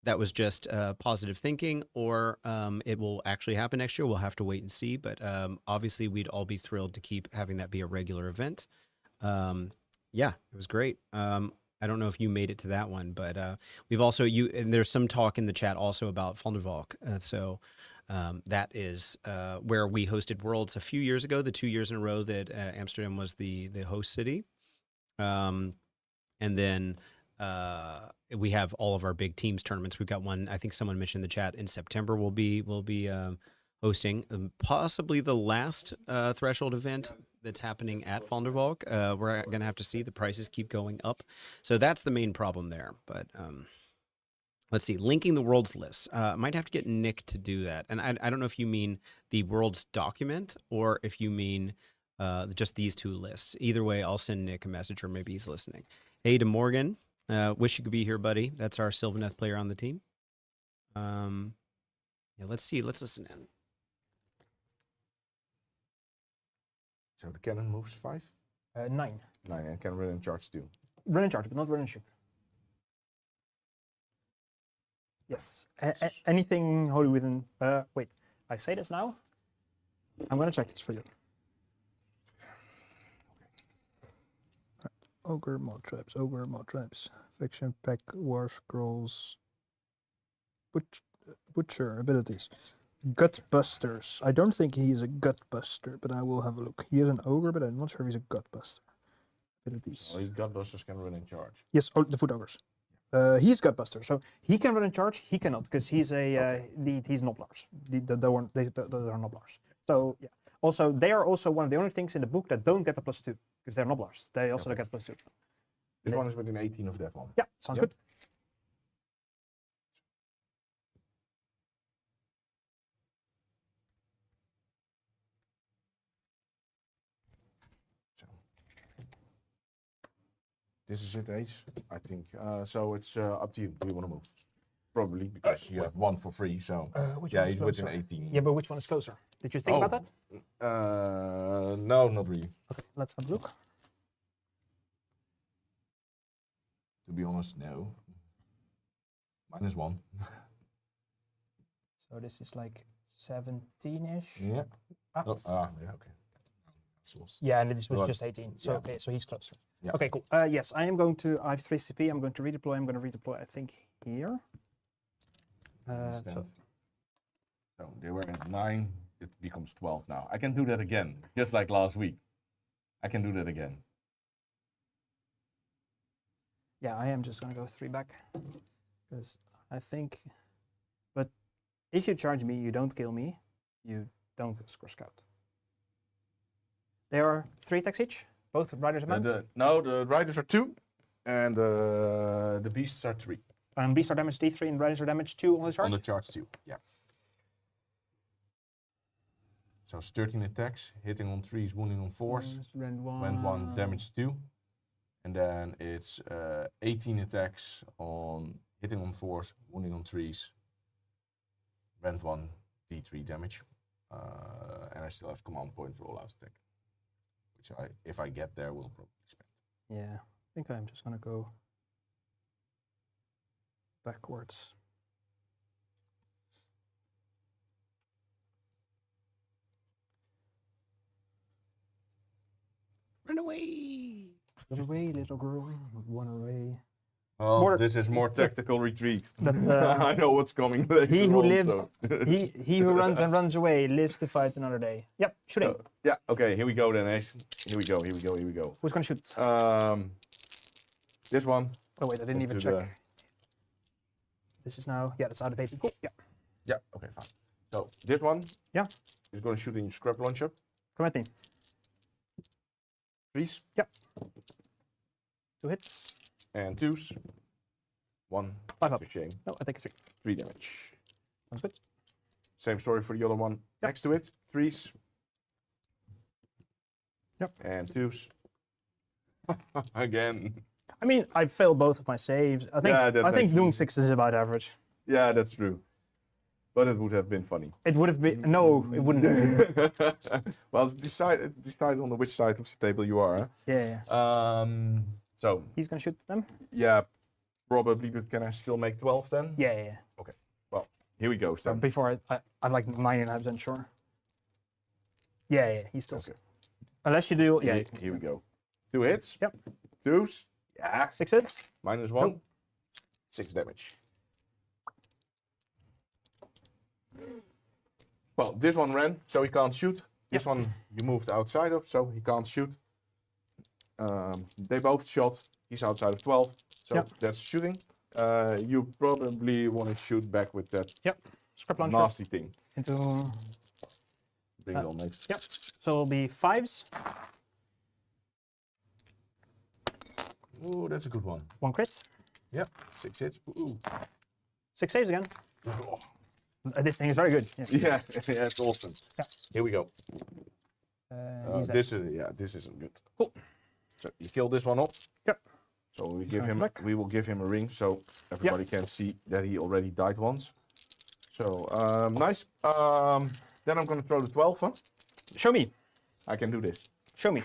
that was just positive thinking or it will actually happen next year, we'll have to wait and see. But obviously, we'd all be thrilled to keep having that be a regular event. Yeah, it was great. I don't know if you made it to that one, but we've also and there's some talk in the chat also about Van der Valk. So that is where we hosted Worlds a few years ago, the 2 years in a row that Amsterdam was the host city. And then we have all of our big teams tournaments. We've got one, I think someone mentioned in the chat, in September we'll be hosting possibly the last Threshold event that's happening at Van der Valk. We're going to have to see. The prices keep going up. So that's the main problem there. But let's see. Linking the Worlds list. Might have to get Nick to do that. And I don't know if you mean the Worlds document or if you mean just these two lists. Either way, I'll send Nick a message, or maybe he's listening. Hey to Morgan, wish you could be here, buddy. That's our Sylvaneth player on the team. Yeah, let's see. Let's listen in. So the cannon moves 5? 9. 9, and can run in charge too. Run and charge, but not run and shoot. Yes. Anything holy within... wait, I say this now? I'm going to check this for you. Ogre, Mawtribes. Fiction, Pack, War Scrolls... Butcher, abilities. Gutbusters. I don't think he is a Gutbuster, but I will have a look. He is an Ogre, but I'm not sure if he's a Gutbuster. Abilities. Well, Gutbusters can run in charge. Yes, the Foot Ogres. He's Gutbuster, so he can run in charge. He cannot, because he's he's Noblars. They are Noblars. So yeah. Also, they are also one of the only things in the book that don't get the +2, because they're Noblars. They also don't get +2. This one is within 18 of that one. Yeah, sounds good. This is it, Ace, I think. So it's up to you. Do you want to move? Probably, because you have 1 for free, so... yeah, he's within 18. Yeah, but which one is closer? Did you think about that? No, not really. Okay, let's have a look. To be honest, no. -1. So this is like 17-ish? Yeah. Yeah, okay. It's lost. Yeah, and this was Right. just 18. So Yeah. okay, so he's closer. Yeah. Okay, cool. Yes, I have 3 CP. I'm going to redeploy. I'm going to redeploy, I think, here. Understand. So they were at 9, it becomes 12 now. I can do that again, just like last week. I can do that again. Yeah, I am just going to go 3 back. Because I think... But if you charge me, you don't kill me. You don't score scout. They are 3 attacks each? Both riders and mounts? No, the riders are 2, and the beasts are 3. Beasts are damage D3 and riders are damage 2 on the charge? On the charge 2, yeah. So it's 13 attacks, hitting on 3s, wounding on 4s. Rend 1. Rend 1, damage 2. And then it's 18 attacks on hitting on 4s, wounding on 3s. Rend 1, D3 damage. And I still have command point for all out attack. Which if I get there, will probably spend. Yeah, I think I'm just going to go backwards. Run away! Run away, little girl. Run away. Oh, this is more tactical retreat. But, I know what's coming later. He who on, lives, so. he who runs and runs away lives to fight another day. Yep, shooting. Yeah, okay, here we go then, Ace. Here we go. Who's going to shoot? This one. Oh wait, I didn't even check. This is now, yeah, that's out of date. Cool, yeah. Yeah, okay, fine. So, this one. Yeah. Is going to shoot in your scrap launcher. Come at me. Freeze. Yep. 2 hits. And 2s. 1. 5 up. It's a shame. No, I take 3. 3 damage. Sounds good. Same story for the other one. Yep. Next to it, 3s. Yep. And 2s. Again. I mean, I failed both of my saves. I think doing 6 is about average. Yeah, that's true. But it would have been funny. It would have been, no, it wouldn't have been. Well, it's decide on which side of the table you are. Huh? Yeah. So. He's going to shoot them? Yeah, probably, but can I still make 12 then? Yeah. Okay, well, here we go, Stan. Before, I'm like 99% sure. Yeah, he's still... Okay. Unless you do, yeah. Here we go. 2 hits. Yep. 2s. Yeah. 6 hits. -1. Nope. 6 damage. Well, this one ran, so he can't shoot. This one you moved outside of, so he can't shoot. They both shot. He's outside of 12, so that's shooting. You probably want to shoot back with that Scrap launcher. nasty thing. Into... Bring it on, mate. Yep. So it'll be 5s. Ooh, that's a good one. 1 crit. Yep, 6 hits. Ooh. 6 saves again. Oh. This thing is very good. Yeah, yeah, it's awesome. Yeah. Here we go. He's dead. This isn't good. Cool. So you kill this one off. Yep. So we Back. will give him a ring so everybody can see that he already died once. So nice. Then I'm gonna throw the 12. Huh? Show me. I can do this. Show me.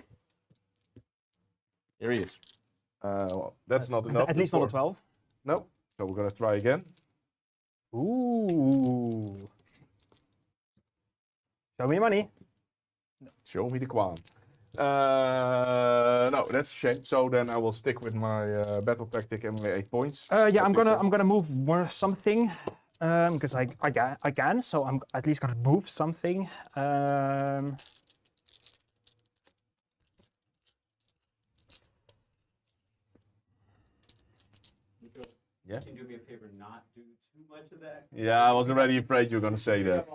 Here he is. That's not enough. At least not a 12. No. So we're gonna try again. Ooh. Show me money. Show me the Quan. No, that's a shame. So then I will stick with my battle tactic and my 8 points. Yeah, I'm gonna move more something because I can. So I'm at least gonna move something. Yeah. Can you do me a favor, not do too much of that? Yeah, I was already afraid you were gonna say that.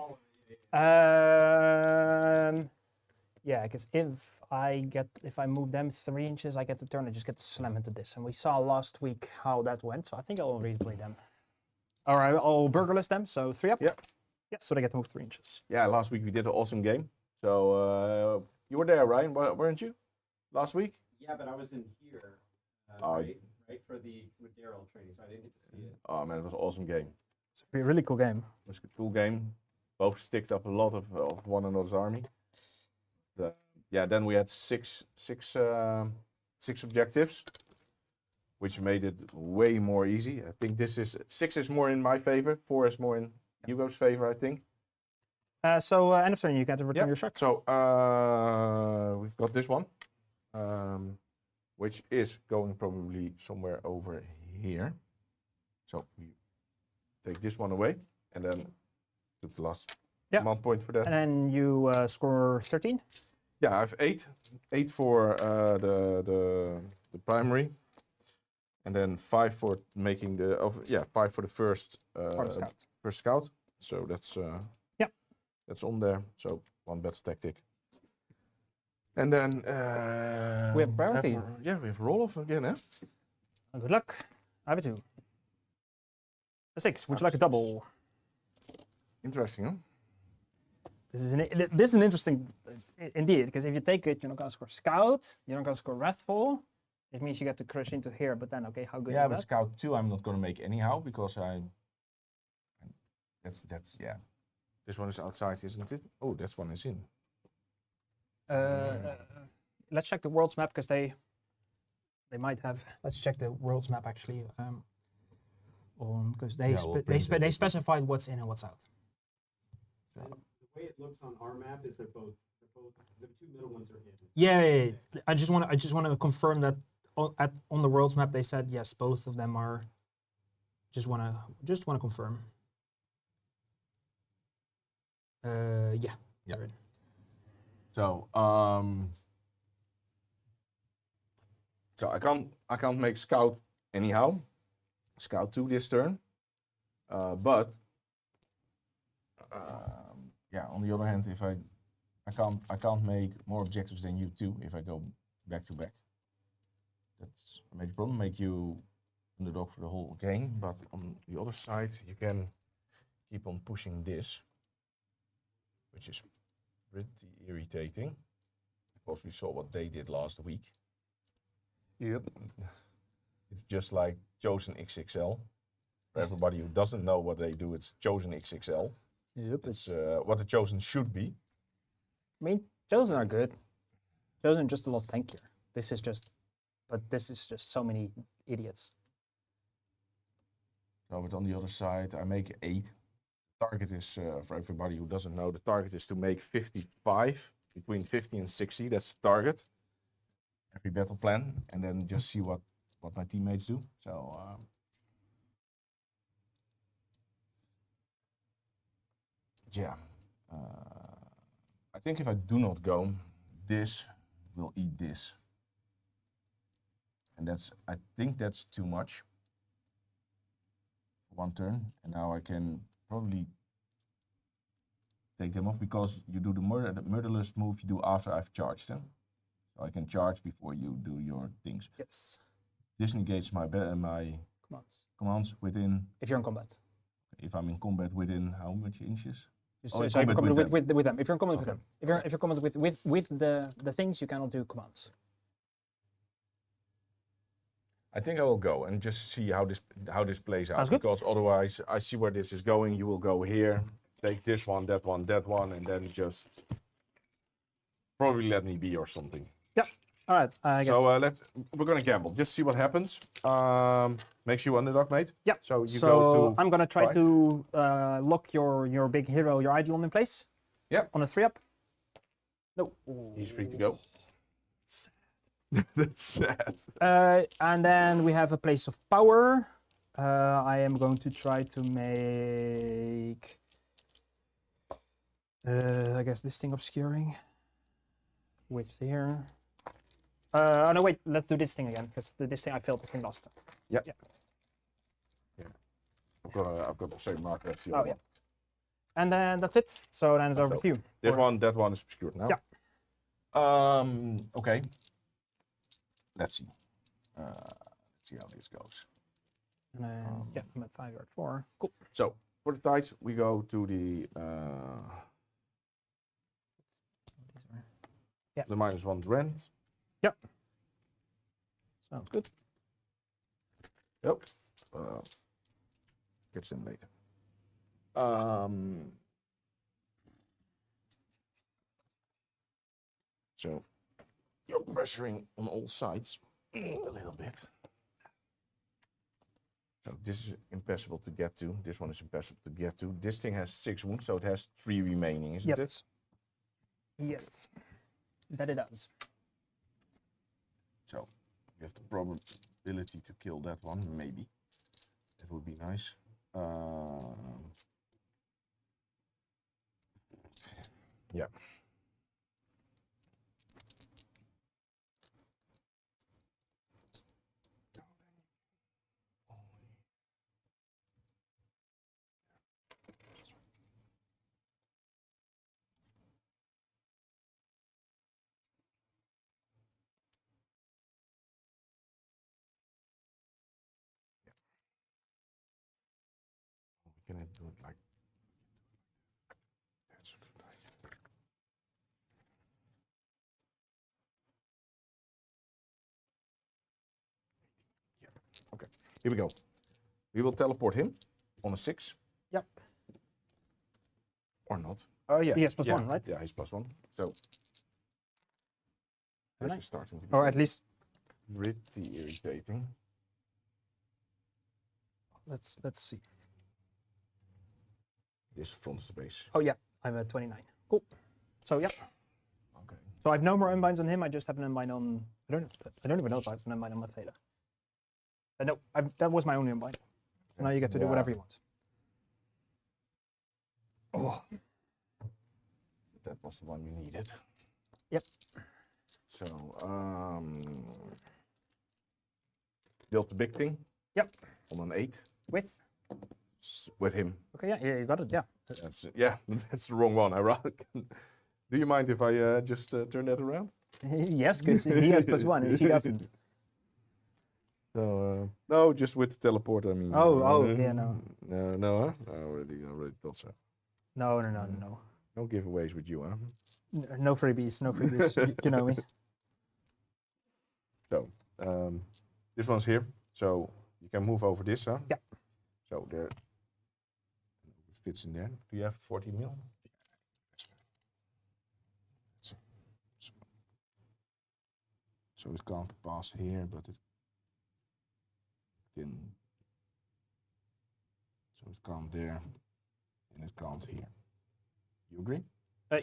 Yeah, because if I move them 3 inches, I get the turn. I just get to slam into this, and we saw last week how that went. So I think I'll replay them. All right, I'll burgerless them. So 3 up. Yep. Yeah, so they get to move 3 inches. Yeah, last week we did an awesome game. So you were there, Ryan, weren't you? Last week? Yeah, but I was in here, Oh. right for the with Daryl training, so I didn't get to see it. Oh man, it was an awesome game. It's a really cool game. It was a cool game. Both sticked up a lot of one another's army. Yeah, then we had six objectives, which made it way more easy. I think 6 is more in my favor, 4 is more in Hugo's favor, I think. So end of turn, you get to return Yeah. your shark. So we've got this one, which is going probably somewhere over here. So we take this one away, and then that's the last command point for that. And then you score 13. Yeah, I have 8. 8 for the primary, and then 5 for making 5 for the first scout. So that's that's on there. So 1 battle tactic. And then we have priority. We have roll off again, eh? Good luck. I have a 2. A 6. Would you like a double? Interesting, huh? This is an interesting, indeed, because if you take it, you're not gonna score scout. You're not gonna score wrathful. It means you get to crush into here. But then, okay, how good Yeah, is but that? scout 2 I'm not gonna make anyhow because that's yeah. This one is outside, isn't it? Oh, this one is in. Let's check the world's map because they might have. Let's check the world's map actually. Because they specified what's in and what's out. The way it looks on our map is they're both the 2 middle ones are in. Yeah. I just want to confirm that on the world's map they said yes, both of them are. Just want to confirm. Yeah. So so I can't make scout anyhow. Scout 2 this turn, but on the other hand, if I can't make more objectives than you 2 if I go back to back. That's a major problem. Make you underdog for the whole game, but on the other side you can keep on pushing this, which is pretty irritating because we saw what they did last week. Yep. It's just like Chosen XXL. For everybody who doesn't know what they do, it's Chosen XXL. Yep. It's what the Chosen should be. I mean, Chosen are good. Chosen just a lot tankier. This is just so many idiots. So, but on the other side, I make 8. Target is, for everybody who doesn't know, the target is to make 55, between 50 and 60. That's the target. Every battle plan, and then just see what my teammates do. So, I think if I do not go, this will eat this. And I think that's too much. 1 turn, and now I can probably take them off because you do the murderless move you do after I've charged them. So I can charge before you do your things. Yes. This negates my commands within. If you're in combat. If I'm in combat within how much inches? Just, Oh, in so if you're combat combat with with them, if you're in combat with Okay. them, if you're combat with the things, you cannot do commands. I think I will go and just see how this plays out. Sounds good. Because otherwise, I see where this is going. You will go here, take this one, that one, that one, and then just probably let me be or something. Yeah. All right. I get So we're gonna gamble. Just see what happens. Makes you underdog, mate. Yeah. So you so go to. I'm gonna try 5. to lock your big hero, your Eidolon, in place. Yeah. On a 3-up. No. He's free to go. That's sad. And then we have a place of power. I am going to try to make. I guess this thing obscuring. With here. Oh no! Wait. Let's do this thing again because this thing I failed this thing last time. Yeah. Yeah. I've got the same marker as the Oh other yeah. one. And then that's it. So then it's over to you. This Or- one, that one is obscured now. Yeah. Okay. Let's see. Let's see how this goes. And then, yeah, I'm at 5, you're at 4. Cool. So for the dice, we go to the Yeah. the -1 rent. Yep. Sounds good. Yep. Gets in later. So you're pressuring on all sides a little bit. So this is impossible to get to. This one is impossible to get to. This thing has 6 wounds, so it has 3 remaining, isn't it? Yes. Yes. That it does. So you have the probability to kill that one, maybe. That would be nice. Yeah. Can I do it like that's right. Yeah. Okay. Here we go. We will teleport him on a 6. Yep. Or not. Oh yeah. He has +1, Yeah. right? Yeah, he's +1. So this is starting to be Or at least pretty irritating. let's see. This front space. Oh yeah, I'm at 29. Cool. So yeah. Okay. So I have no more unbinds on him. I just have an unbind on. I don't even know if I have an unbind on Mathaela. No, that was my only unbind. So now you get to do whatever you want. Oh. That was the one you needed. Yep. So, build the big thing. Yep. On an 8. With. With him. Okay. Yeah. You got it. Yeah. That's that's the wrong one. Do you mind if I just turn that around? Yes, because he has +1 and she doesn't. So no, just with the teleport. I mean. Yeah, no. No, huh? I already thought so. No. No giveaways with you, huh? No freebies. No freebies. You know me. So this one's here, so you can move over this, huh? Yeah. So there it fits in there. Do you have 40 mil? So it can't pass here, but it can. So it can't there, and it can't here. You agree?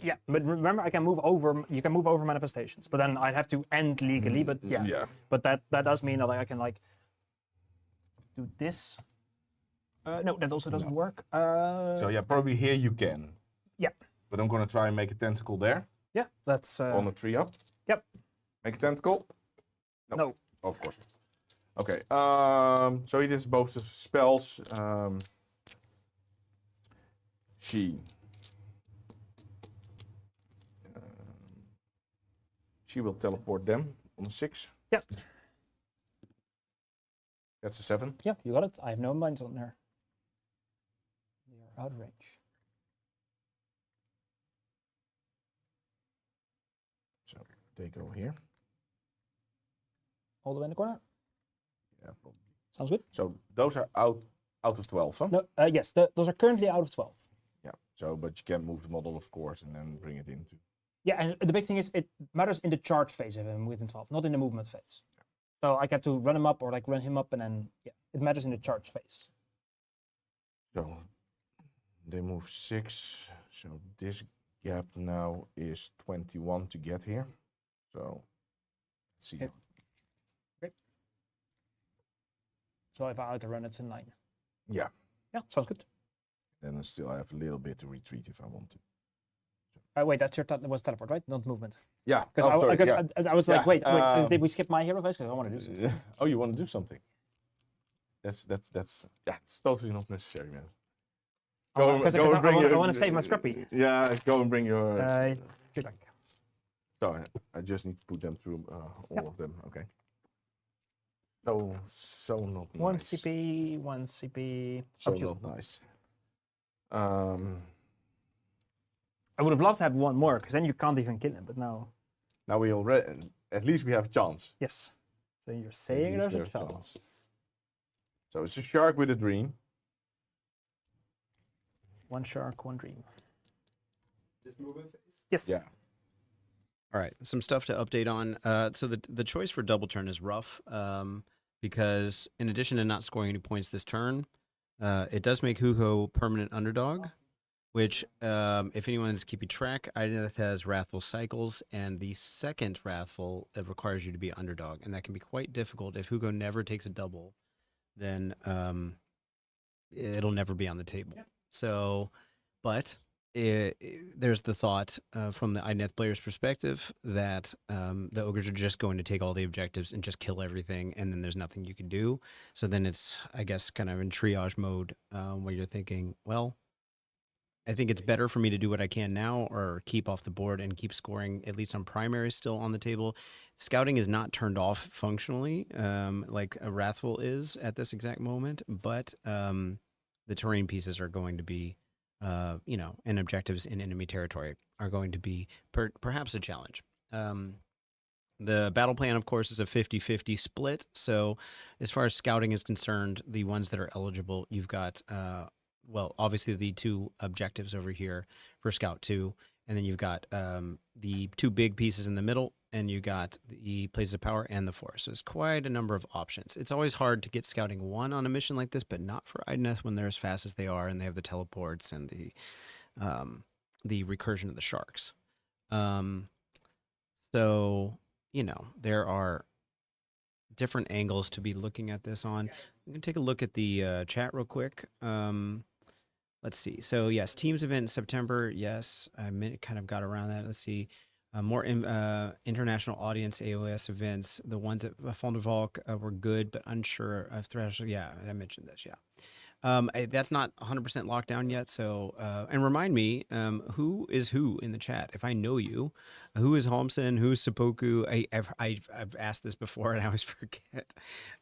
Yeah, but remember, I can move over. You can move over manifestations, but then I have to end legally. But yeah, Yeah. But that does mean that I can like do this. No, that also doesn't work. So yeah, probably here you can. Yeah. But I'm gonna try and make a tentacle there Yeah, that's. on a 3-up. Yep. Make a tentacle. No. Of course. Okay. So he does both the spells. She will teleport them on a 6. Yep. That's a 7. Yeah, you got it. I have no minds on there. They are out of range. they go here. All the way in the corner. Yeah, probably. Sounds good. So those are out of 12, huh? No, yes, those are currently out of 12. Yeah. So, but you can move the model, of course, and then bring it into. Yeah, and the big thing is it matters in the charge phase of him within 12, not in the movement phase. So I get to run him up or like run him up, and then yeah, it matters in the charge phase. So they move 6. So this gap now is 21 to get here. So let's see. Okay. Great. So if I outrun, it's a 9. Yeah. Yeah, sounds good. Then I still have a little bit to retreat if I want to. Wait, that's your was teleport, right? Not movement. Yeah. Because I was like, Yeah, wait, did we skip my hero phase? Because I want to do something. Oh, you want to do something? That's yeah, it's totally not necessary, man. Because I want to save my scrappy. Yeah, go and bring your. Good luck. So I just need to put them through all of them. Okay. So not nice. 1 CP, 1 CP. So not nice. I would have loved to have one more, because then you can't even kill him. But now. Now we already, at least we have a chance. Yes. So you're saying there's a we have chance. So it's a shark with a dream. 1 shark, 1 dream. This movement phase? Yes. Yeah. All right, some stuff to update on. So the choice for double turn is rough because in addition to not scoring any points this turn, it does make Hugo permanent underdog, which if anyone's keeping track, Idoneth has Wrathful cycles, and the second Wrathful requires you to be underdog, and that can be quite difficult. If Hugo never takes a double, then it'll never be on the table. So, but there's the thought from the Idoneth player's perspective that the ogres are just going to take all the objectives and just kill everything, and then there's nothing you can do. So then it's, I guess, kind of in triage mode where you're thinking, well, I think it's better for me to do what I can now or keep off the board and keep scoring, at least on primaries, still on the table. Scouting is not turned off functionally like a Wrathful is at this exact moment, but the terrain pieces are going to be and objectives in enemy territory are going to be perhaps a challenge. The battle plan, of course, is a 50-50 split. So as far as scouting is concerned, the ones that are eligible, you've got, obviously the 2 objectives over here for Scout 2. And then you've got the 2 big pieces in the middle, and you got the places of power and the force. So it's quite a number of options. It's always hard to get scouting 1 on a mission like this, but not for Idoneth when they're as fast as they are, and they have the teleports and the recursion of the sharks. So there are different angles to be looking at this on. I'm gonna take a look at the chat real quick. Let's see. So yes, Teams event in September. Yes, I kind of got around that. Let's see. More international audience AOS events. The ones at Fondervalk were good, but unsure of Thresh. Yeah, I mentioned this. Yeah. That's not 100% locked down yet. So, and remind me, who is who in the chat? If I know you, who is Holmson? Who's Seppuku? I've asked this before and I always forget.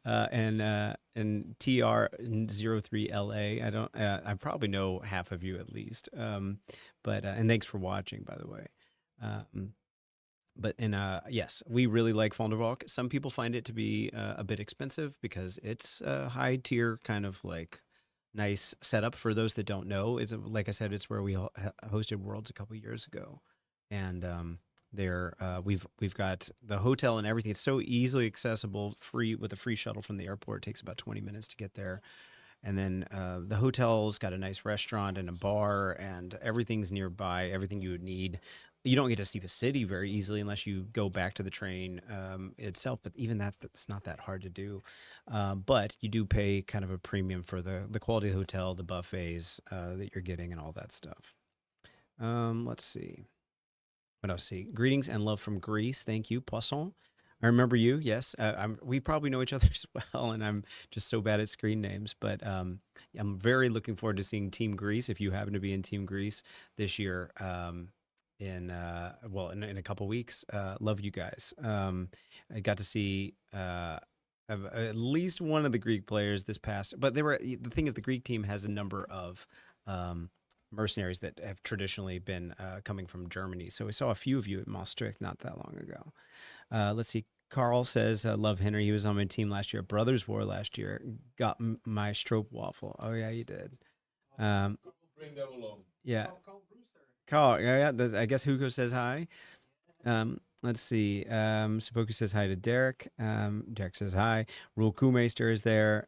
And TR03LA. I probably know half of you at least. But and thanks for watching, by the way. Yes, we really like Fondervalk. Some people find it to be a bit expensive because it's a high tier kind of like nice setup. For those that don't know, it's like I said, it's where we hosted Worlds a couple years ago, and we've got the hotel and everything. It's so easily accessible, free with a free shuttle from the airport. It takes about 20 minutes to get there. And then the hotel's got a nice restaurant and a bar, and everything's nearby, everything you would need. You don't get to see the city very easily unless you go back to the train itself, but even that's not that hard to do. But you do pay kind of a premium for the quality of the hotel, the buffets that you're getting, and all that stuff. Let's see. What else? See, greetings and love from Greece. Thank you, Poisson. I remember you. Yes, we probably know each other as well, and I'm just so bad at screen names. But I'm very looking forward to seeing Team Greece. If you happen to be in Team Greece this year, in a couple weeks. Love you guys. I got to see at least one of the Greek players this past. But the thing is, the Greek team has a number of mercenaries that have traditionally been coming from Germany. So we saw a few of you at Maastricht not that long ago. Let's see. Carl says, I love Henry. He was on my team last year. Brothers War last year. Got my stroopwafel. Oh, yeah, you did. Bring them along. Yeah. Carl, yeah. I guess Hugo says hi. Let's see. Sapoku says hi to Derek. Derek says hi. Rule Kumeister is there.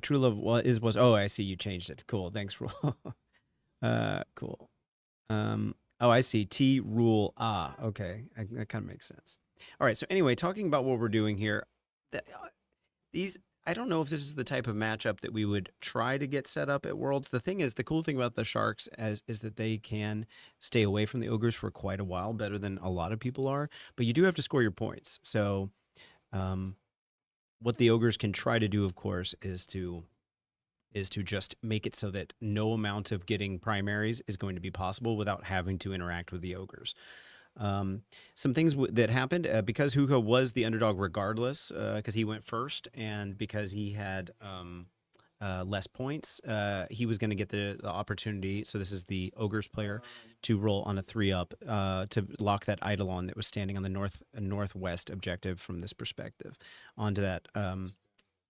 True Love was. Oh, I see. You changed it. Cool. Thanks, Rule. Cool. Oh, I see. T Rule. Okay. That kind of makes sense. All right. So anyway, talking about what we're doing here, these. I don't know if this is the type of matchup that we would try to get set up at Worlds. The thing is, the cool thing about the Sharks is that they can stay away from the Ogres for quite a while, better than a lot of people are. But you do have to score your points. So what the Ogres can try to do, of course, is to just make it so that no amount of getting primaries is going to be possible without having to interact with the Ogres. Some things that happened because Hugo was the underdog regardless, because he went first and because he had less points, he was going to get the opportunity. So this is the Ogres player to roll on a 3-up to lock that Eidolon that was standing on the northwest objective from this perspective onto that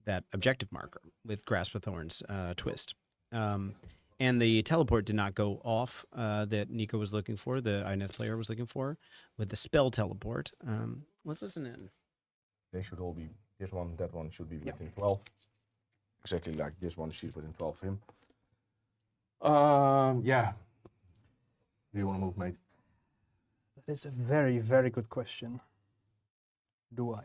that objective marker with Grasp of Thorns twist. And the teleport did not go off that Nico was looking for, the Idoneth player was looking for, with the spell teleport. Let's listen in. They should all be, this one, that one should be within 12. Exactly like this one should within 12 of him. Yeah. Do you want to move, mate? That is a very, very good question. Do I?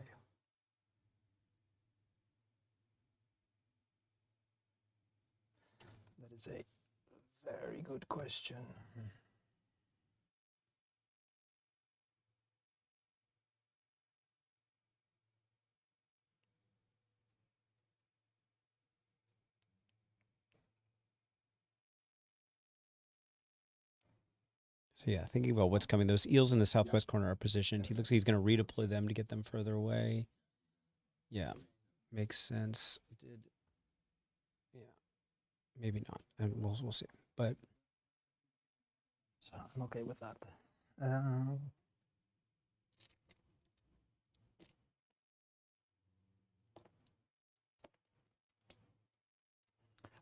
That is a very good question. So yeah, thinking about what's coming. Those eels in the southwest corner are positioned. He looks like he's going to redeploy them to get them further away. Yeah, makes sense. Yeah, maybe not, and we'll see. But So I'm okay with that. I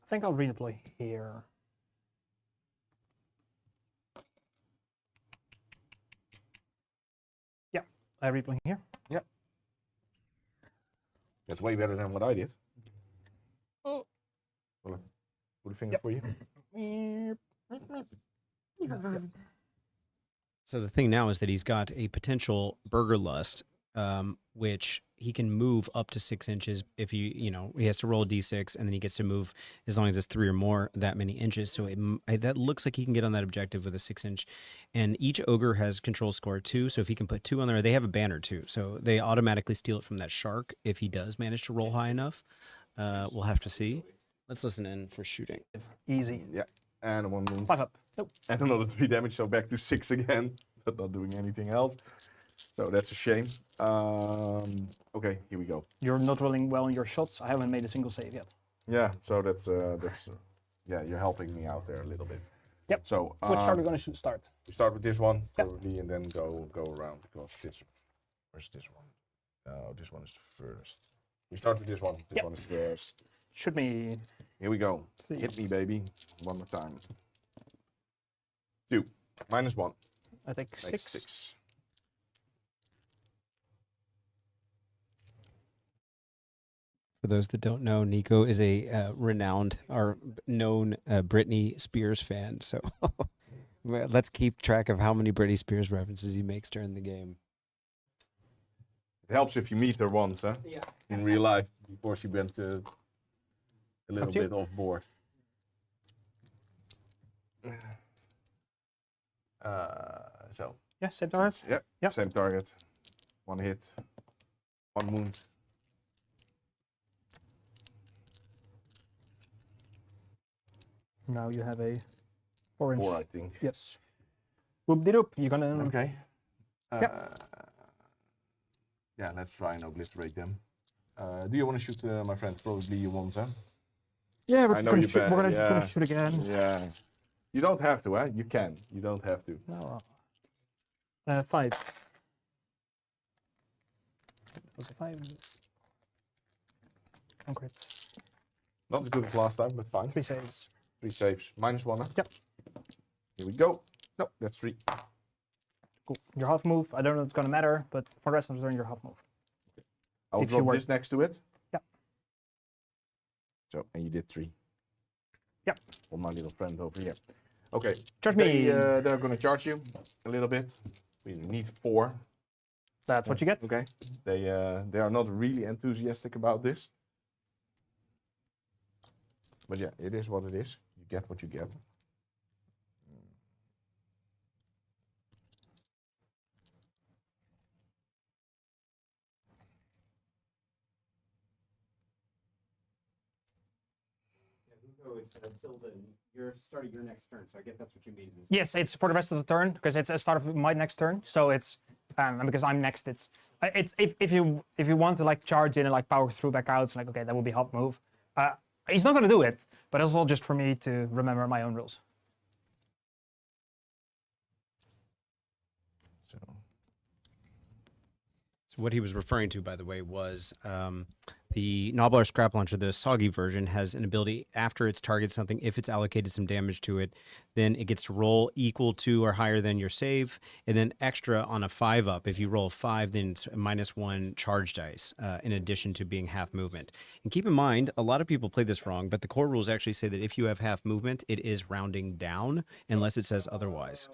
think I'll redeploy here. Yeah, I redeploy here. Yeah. That's way better than what I did. Oh. Well, put a finger for you. so the thing now is that he's got a potential Burger Lust, which he can move up to 6 inches if he has to roll a d6 and then he gets to move as long as it's 3 or more that many inches. So that looks like he can get on that objective with a 6-inch. And each ogre has control score 2. So if he can put 2 on there, they have a banner too. So they automatically steal it from that shark if he does manage to roll high enough. We'll have to see. Let's listen in for shooting. Easy. Yeah. And one move. 5 up. Nope. And another 3 damage, so back to 6 again, but not doing anything else. So that's a shame. Okay, here we go. You're not rolling well on your shots. I haven't made a single save yet. Yeah, so that's yeah, you're helping me out there a little bit. Yep. So Which are we going to start? we start with this one Yep. probably, and then go around because this. Where's this one? Oh, this one is the first. We start with this one. This Yep. one is first. Should be. Here we go. See. Hit me, baby. One more time. 2. -1. I think Makes 6. 6. For those that don't know, Nico is a renowned or known Britney Spears fan. So let's keep track of how many Britney Spears references he makes during the game. It helps if you meet her once, huh? Yeah. In real life, before she went a little Up to you. bit off board. So, Yeah, same target. yeah, Yep. same target. 1 hit, 1 wound. Now you have a 4-inch. 4, I think. Yes. Whoop de doop. You're gonna. Okay. Yep. Yeah, let's try and obliterate them. Do you want to shoot, my friend? Probably you want, huh? Yeah, we're I know gonna you shoot. bet, We're gonna yeah. shoot again. Yeah. You don't have to, huh? You can. You don't have to. No. 5. That was a 5. Concrete. Not as good as last time, but fine. 3 saves. 3 saves. -1. Huh? Yep. Here we go. No, that's 3. Cool. Your half move, I don't know if it's gonna matter, but for the rest of the turn, your half move. I'll If you drop were- this next to it. Yep. So, and you did 3. Yep. On my little friend over here. Okay. Charge me. They're gonna charge you a little bit. We need 4. That's what you get. Okay. They are not really enthusiastic about this. But yeah, it is what it is. You get what you get. It's until your start of your next turn, so I guess that's what you mean. Yes, it's for the rest of the turn because it's a start of my next turn. So it's and because I'm next, it's if you want to like charge in and like power through back out, it's like okay, that would be half move. He's not gonna do it, but it's all just for me to remember my own rules. So what he was referring to, by the way, was the Nobbler Scrap Launcher, the soggy version, has an ability after it's targeted something, if it's allocated some damage to it, then it gets to roll equal to or higher than your save, and then extra on a 5-up. If you roll a 5, then it's a -1 charge dice, in addition to being half movement. And keep in mind, a lot of people play this wrong, but the core rules actually say that if you have half movement, it is rounding down unless it says otherwise.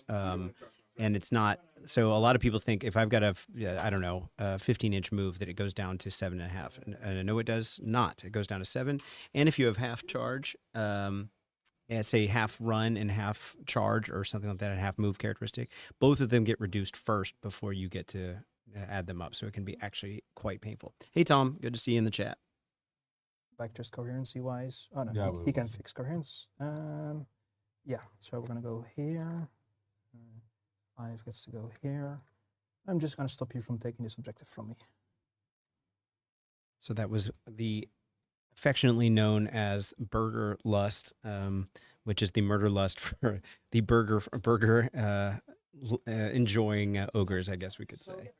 And it's not, so a lot of people think if I've got a 15-inch move that it goes down to 7.5. And I know it does not. It goes down to 7. And if you have half charge, say half run and half charge or something like that, a half move characteristic, both of them get reduced first before you get to add them up. So it can be actually quite painful. Hey, Tom, good to see you in the chat. Back just coherency wise. Oh no, Yeah, he can fix coherence. Yeah, so we're gonna go here. 5 gets to go here. I'm just gonna stop you from taking this objective from me. So that was the affectionately known as burger lust, which is the murder lust for the burger enjoying ogres, I guess we could say.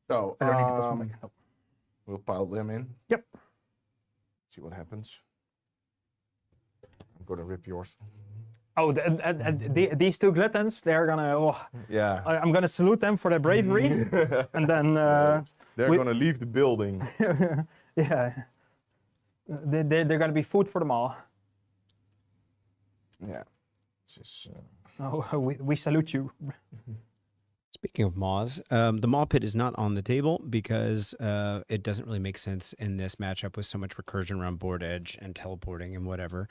So, I don't need to put them back. No. we'll pile them in. Yep. See what happens. I'm gonna rip yours. Oh, these 2 gluttons, they're gonna. Oh, Yeah. I'm gonna salute them for their bravery, and then. They're gonna leave the building. Yeah. They're gonna be food for them all. Yeah. This is, Oh, we salute you. Speaking of maws, the maw pit is not on the table because it doesn't really make sense in this matchup with so much recursion around board edge and teleporting and whatever.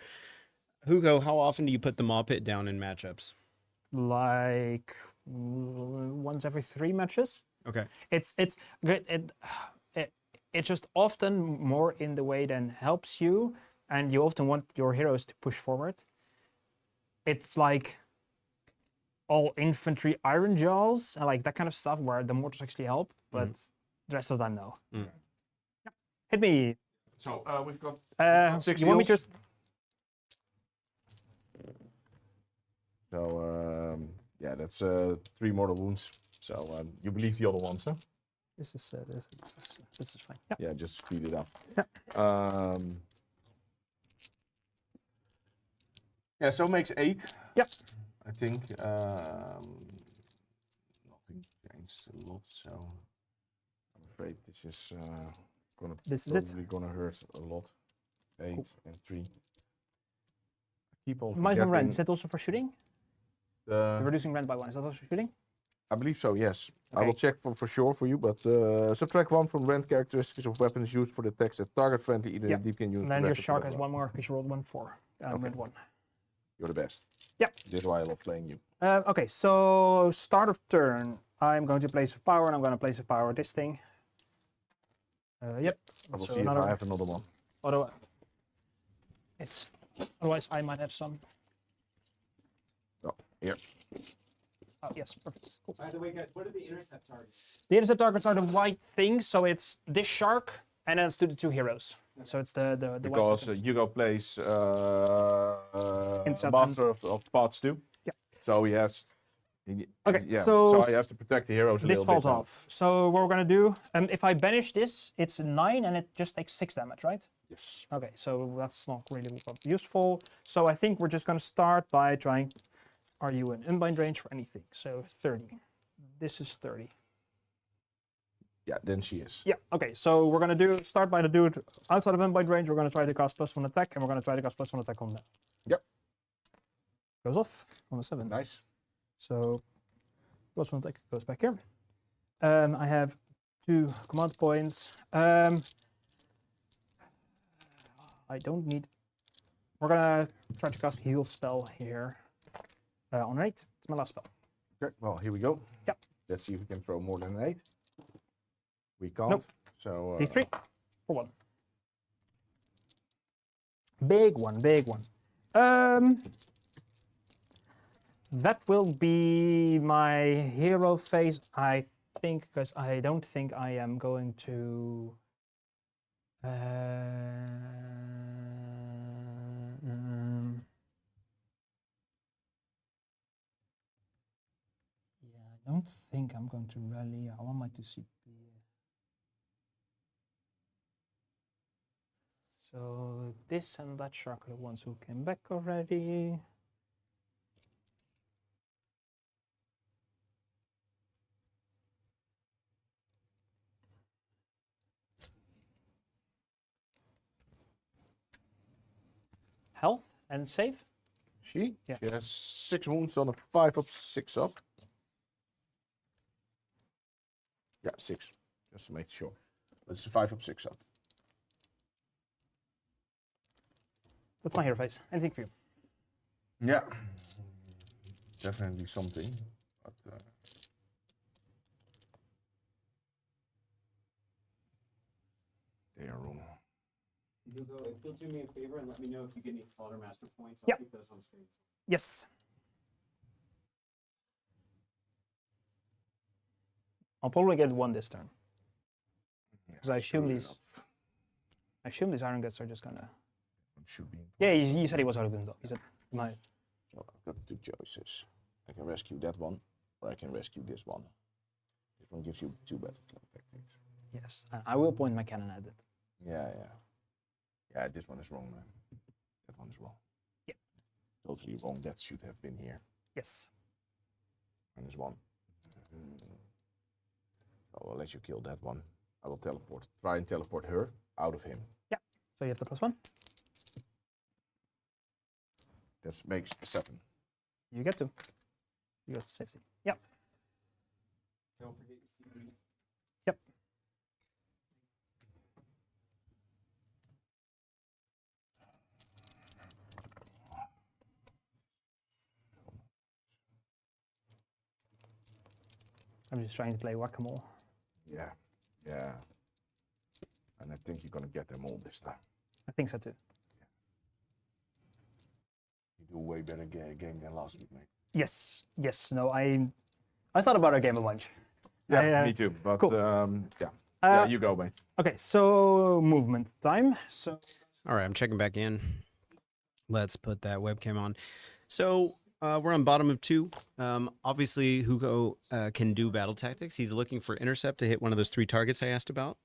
Hugo, how often do you put the maw pit down in matchups? Like once every 3 matches. Okay. It's good. It's just often more in the way than helps you, and you often want your heroes to push forward. It's like all infantry iron jaws and like that kind of stuff where the mortars actually help, but the rest of them no. Mm. Yeah. Hit me. so we've got 6 You want me heals. just? So yeah, that's 3 mortal wounds. So you believe the other ones, huh? This is fine. Yeah. Yeah, just speed it up. Yeah. Yeah, so makes 8. Yep. I think nothing changed a lot, so I'm afraid this is gonna probably gonna hurt a lot. 8 and 3. Keep on Minus 1 rend. forgetting Is that also for shooting? You're reducing rend by 1. Is that also shooting? I believe so, yes. I Okay. will check for sure for you, but subtract 1 from rend characteristics of weapons used for the attacks that target friendly Idoneth Deepkin units. And then your shark has 1 more because you rolled 1 4. Rend 1. You're the best. Yep. This is why I love playing you. Okay, so start of turn. I'm going to place of power, and I'm going to place of power this thing. Yep. I will So see if I have another one. Otherwise, I might have some. Oh, here. Oh, yes, perfect. Cool. By the way, guys, what are the intercept targets? The intercept targets are the white things, so it's this shark, and then it's to the 2 heroes. So it's the white Because tokens. Hugo plays Inside Master of Parts too. Yeah. So he has. Okay, Yeah. so So I have to protect the heroes a This little falls bit. now. off. So what we're gonna do, if I banish this, it's 9 and it just takes 6 damage, right? Yes. Okay, so that's not really useful. So I think we're just gonna start by trying. Are you in unbind range for anything? So 30. This is 30. Yeah. Then she is. Yeah. Okay. So we're gonna start by the dude outside of unbind range. We're gonna try to cast +1 attack, and we're gonna try to cast +1 attack on that. Yep. Goes off on a 7. Nice. So +1 attack goes back here. I have 2 command points. I don't need. We're gonna try to cast heal spell here. On 8. It's my last spell. Okay. Well, here we go. Yep. Let's see if we can throw more than an 8. We can't. Nope. So. D3 for 1. Big one, big one. That will be my hero phase, I think, because I don't think I am going to. Yeah, I don't think I'm going to rally. I want my 2 CP. So this and that shark are the ones who came back already. Health and save? She? Yeah. She has 6 wounds on a 5 up, 6 up. Yeah, 6. Just to make sure. It's a 5 up, 6 up. That's my hero phase. Anything for you? Yeah. Definitely something. But, they are wrong. Hugo, if you'll do me a favor and let me know if you get any Slaughtermaster points, I'll Yep. keep those on screen. Yes. I'll probably get 1 this turn. Because I assume these iron guts are just gonna. Should be. Yeah, you said he was out of window. He said my. So I've got 2 choices. I can rescue that one, or I can rescue this one. This one gives you 2 battle tactics. Yes, and I will point my cannon at it. Yeah, yeah. Yeah, this one is wrong, man. That one is wrong. Yeah. Totally wrong. That should have been here. Yes. Minus 1. So I'll let you kill that one. I will teleport. Try and teleport her out of him. Yeah. So you have the +1. That makes 7. You get 2. You got safety. Yep. Don't forget your CP. Yep. I'm just trying to play whack-a-mole. Yeah, yeah. And I think you're gonna get them all this time. I think so too. You do a way better game than last week, mate. Yes. Yes. No. I thought about our game a bunch. Yeah, me too. But cool. yeah. Yeah, you go, mate. Okay. So movement time. So All right, I'm checking back in. Let's put that webcam on. So we're on bottom of 2. Obviously, Hugo can do battle tactics. He's looking for intercept to hit one of those 3 targets I asked about.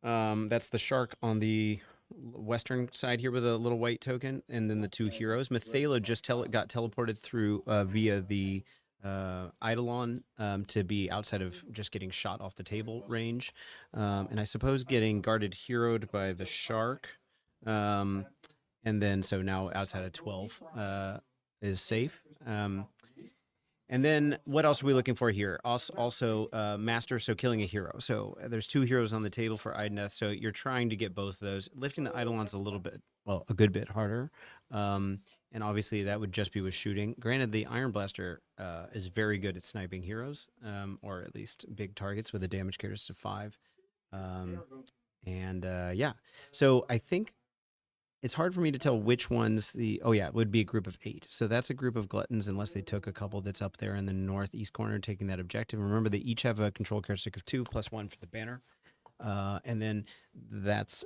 That's the shark on the western side here with a little white token, and then the 2 heroes. Mathaela just got teleported through via the Eidolon to be outside of just getting shot off the table range. And I suppose getting guarded heroed by the shark. And then so now outside of 12 is safe. And then what else are we looking for here? Also master, so killing a hero. So there's 2 heroes on the table for Idoneth, so you're trying to get both of those. Lifting the Eidolon's a little bit, well, a good bit harder. And obviously that would just be with shooting. Granted, the Iron Blaster is very good at sniping heroes, or at least big targets with a damage characteristic of 5. Yeah, so I think it's hard for me to tell which ones it would be a group of 8. So that's a group of gluttons, unless they took a couple that's up there in the northeast corner taking that objective. Remember, they each have a control characteristic of 2 +1 for the banner. And then that's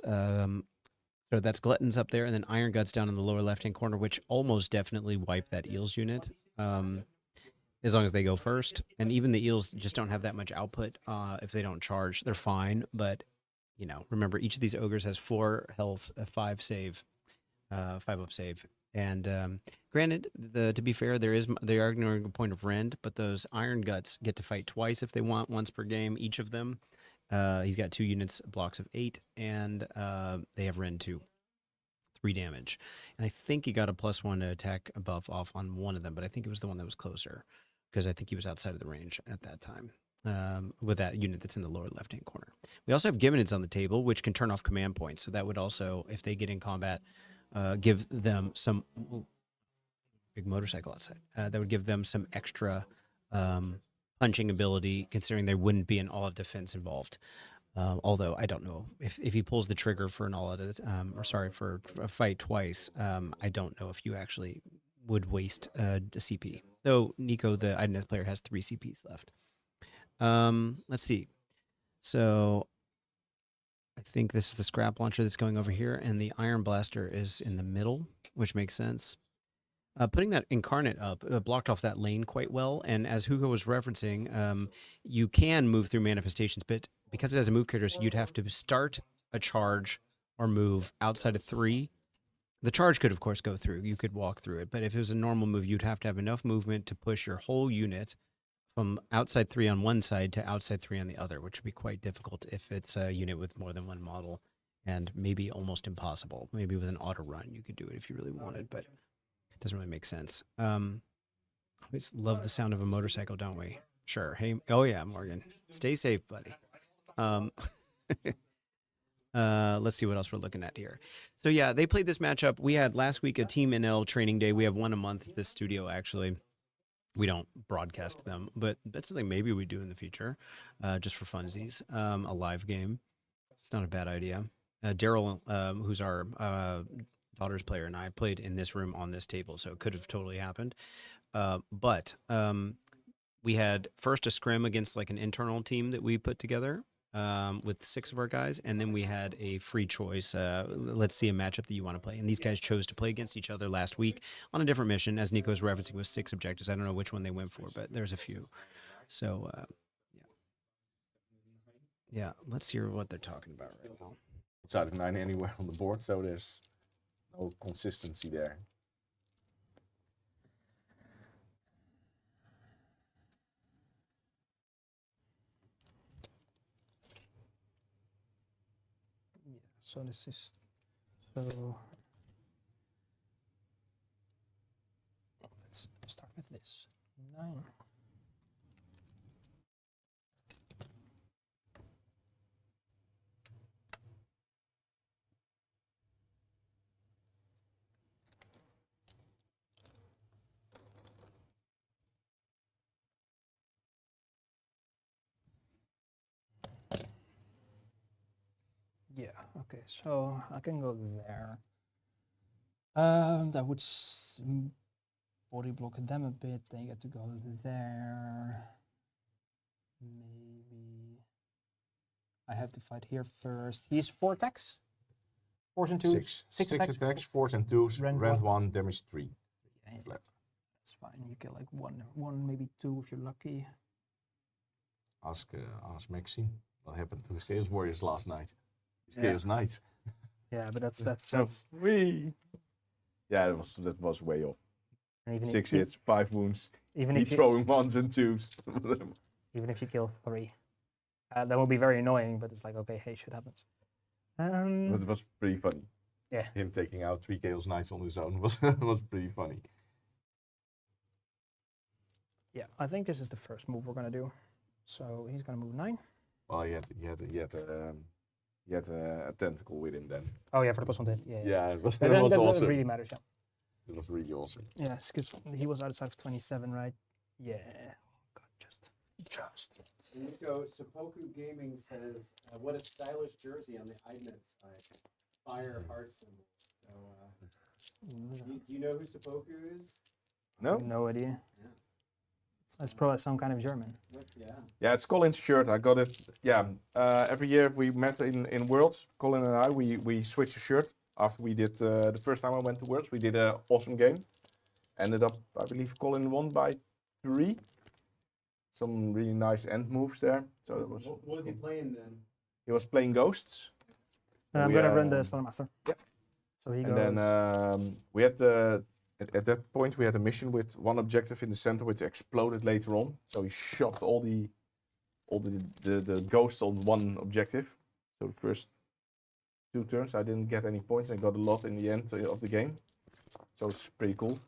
So that's Gluttons up there, and then Iron Guts down in the lower left-hand corner, which almost definitely wipe that Eels unit, as long as they go first. And even the Eels just don't have that much output if they don't charge. They're fine, but, you know, remember, each of these Ogres has 4 health, 5 save, 5 up save. And granted, to be fair, they are ignoring a point of rend, but those Iron Guts get to fight twice if they want, once per game, each of them. He's got 2 units, blocks of 8, and they have rend 2, 3 damage. And I think he got a +1 to attack buff off on one of them, but I think it was the one that was closer, because I think he was outside of the range at that time. With that unit that's in the lower left-hand corner. We also have Giminids on the table, which can turn off command points. So that would also, if they get in combat, give them some big motorcycle outside. That would give them some extra punching ability, considering there wouldn't be an all-out defense involved. Although I don't know if he pulls the trigger for an all-out, for a fight twice. I don't know if you actually would waste a CP. Though Nico, the Idoneth player, has 3 CPs left. Let's see. So I think this is the scrap launcher that's going over here, and the Iron Blaster is in the middle, which makes sense. Putting that Incarnate up blocked off that lane quite well, and as Hugo was referencing, you can move through manifestations, but because it has a move character, so you'd have to start a charge or move outside of 3. The charge could, of course, go through. You could walk through it, but if it was a normal move, you'd have to have enough movement to push your whole unit from outside 3 on one side to outside 3 on the other, which would be quite difficult if it's a unit with more than one model, and maybe almost impossible. Maybe with an auto run, you could do it if you really wanted, but it doesn't really make sense. Always love the sound of a motorcycle, don't we? Sure. Hey, oh yeah, Morgan. Stay safe, buddy. Let's see what else we're looking at here. So yeah, they played this matchup. We had last week a Team NL training day. We have one a month at this studio, actually. We don't broadcast them, but that's something maybe we do in the future, just for funsies. A live game. It's not a bad idea. Daryl, who's our daughter's player, and I played in this room on this table, so it could have totally happened. But we had first a scrim against like an internal team that we put together with 6 of our guys, and then we had a free choice. Let's see a matchup that you want to play. And these guys chose to play against each other last week on a different mission, as Nico was referencing, with 6 objectives. I don't know which one they went for, but there's a few. So, yeah, let's hear what they're talking about right now. It's out of 9 anywhere on the board, so there's no consistency there. So this is let's start with this 9. Yeah, okay, so I can go there. That would body block them a bit, then you get to go there. Maybe I have to fight here first. He's 4 attacks? 4s and 2s? 6 attacks, 4s and 2s, rend 1, damage 3. Yeah, that's fine. You get like one, maybe 2 if you're lucky. Ask Maxine what happened to his Chaos Warriors last night. Chaos Knights. Yeah, but that's we. Yeah, that was way off. Even 6 hits, 5 wounds. Even Keep if you, throwing 1s and 2s. even if you kill 3, that will be very annoying. But it's like, okay, hey, shit happens. But it was pretty funny. Yeah. Him taking out 3 Chaos Knights on his own was pretty funny. Yeah, I think this is the first move we're gonna do. So he's gonna move 9. Well, he had a tentacle with him then. Oh yeah, for the +1 hit. Yeah. Yeah, it was, But it was that awesome. really matters. Yeah. It was really awesome. Yeah, because he was outside of 27, right? Yeah. God, just. Nico Seppuku Gaming says, "What a stylish jersey on the Idoneth side, fire heart symbol." So, do you know who Seppuku is? No? No idea. Yeah. It's probably some kind of German. Yeah. Yeah, it's Colin's shirt. I got it. Yeah, every year we met in Worlds. Colin and I, we switch a shirt. after we did the first time I went to Worlds, we did an awesome game. Ended up, I believe, Colin won by 3. Some really nice end moves there. So it was. What was he playing then? He was playing Ghosts. I'm We, gonna run the Slaughter Master. yeah. So he And goes. then we had at that point we had a mission with one objective in the center which exploded later on. So he shot all the ghosts on one objective. So the first 2 turns I didn't get any points. I got a lot in the end of the game. So it's pretty cool.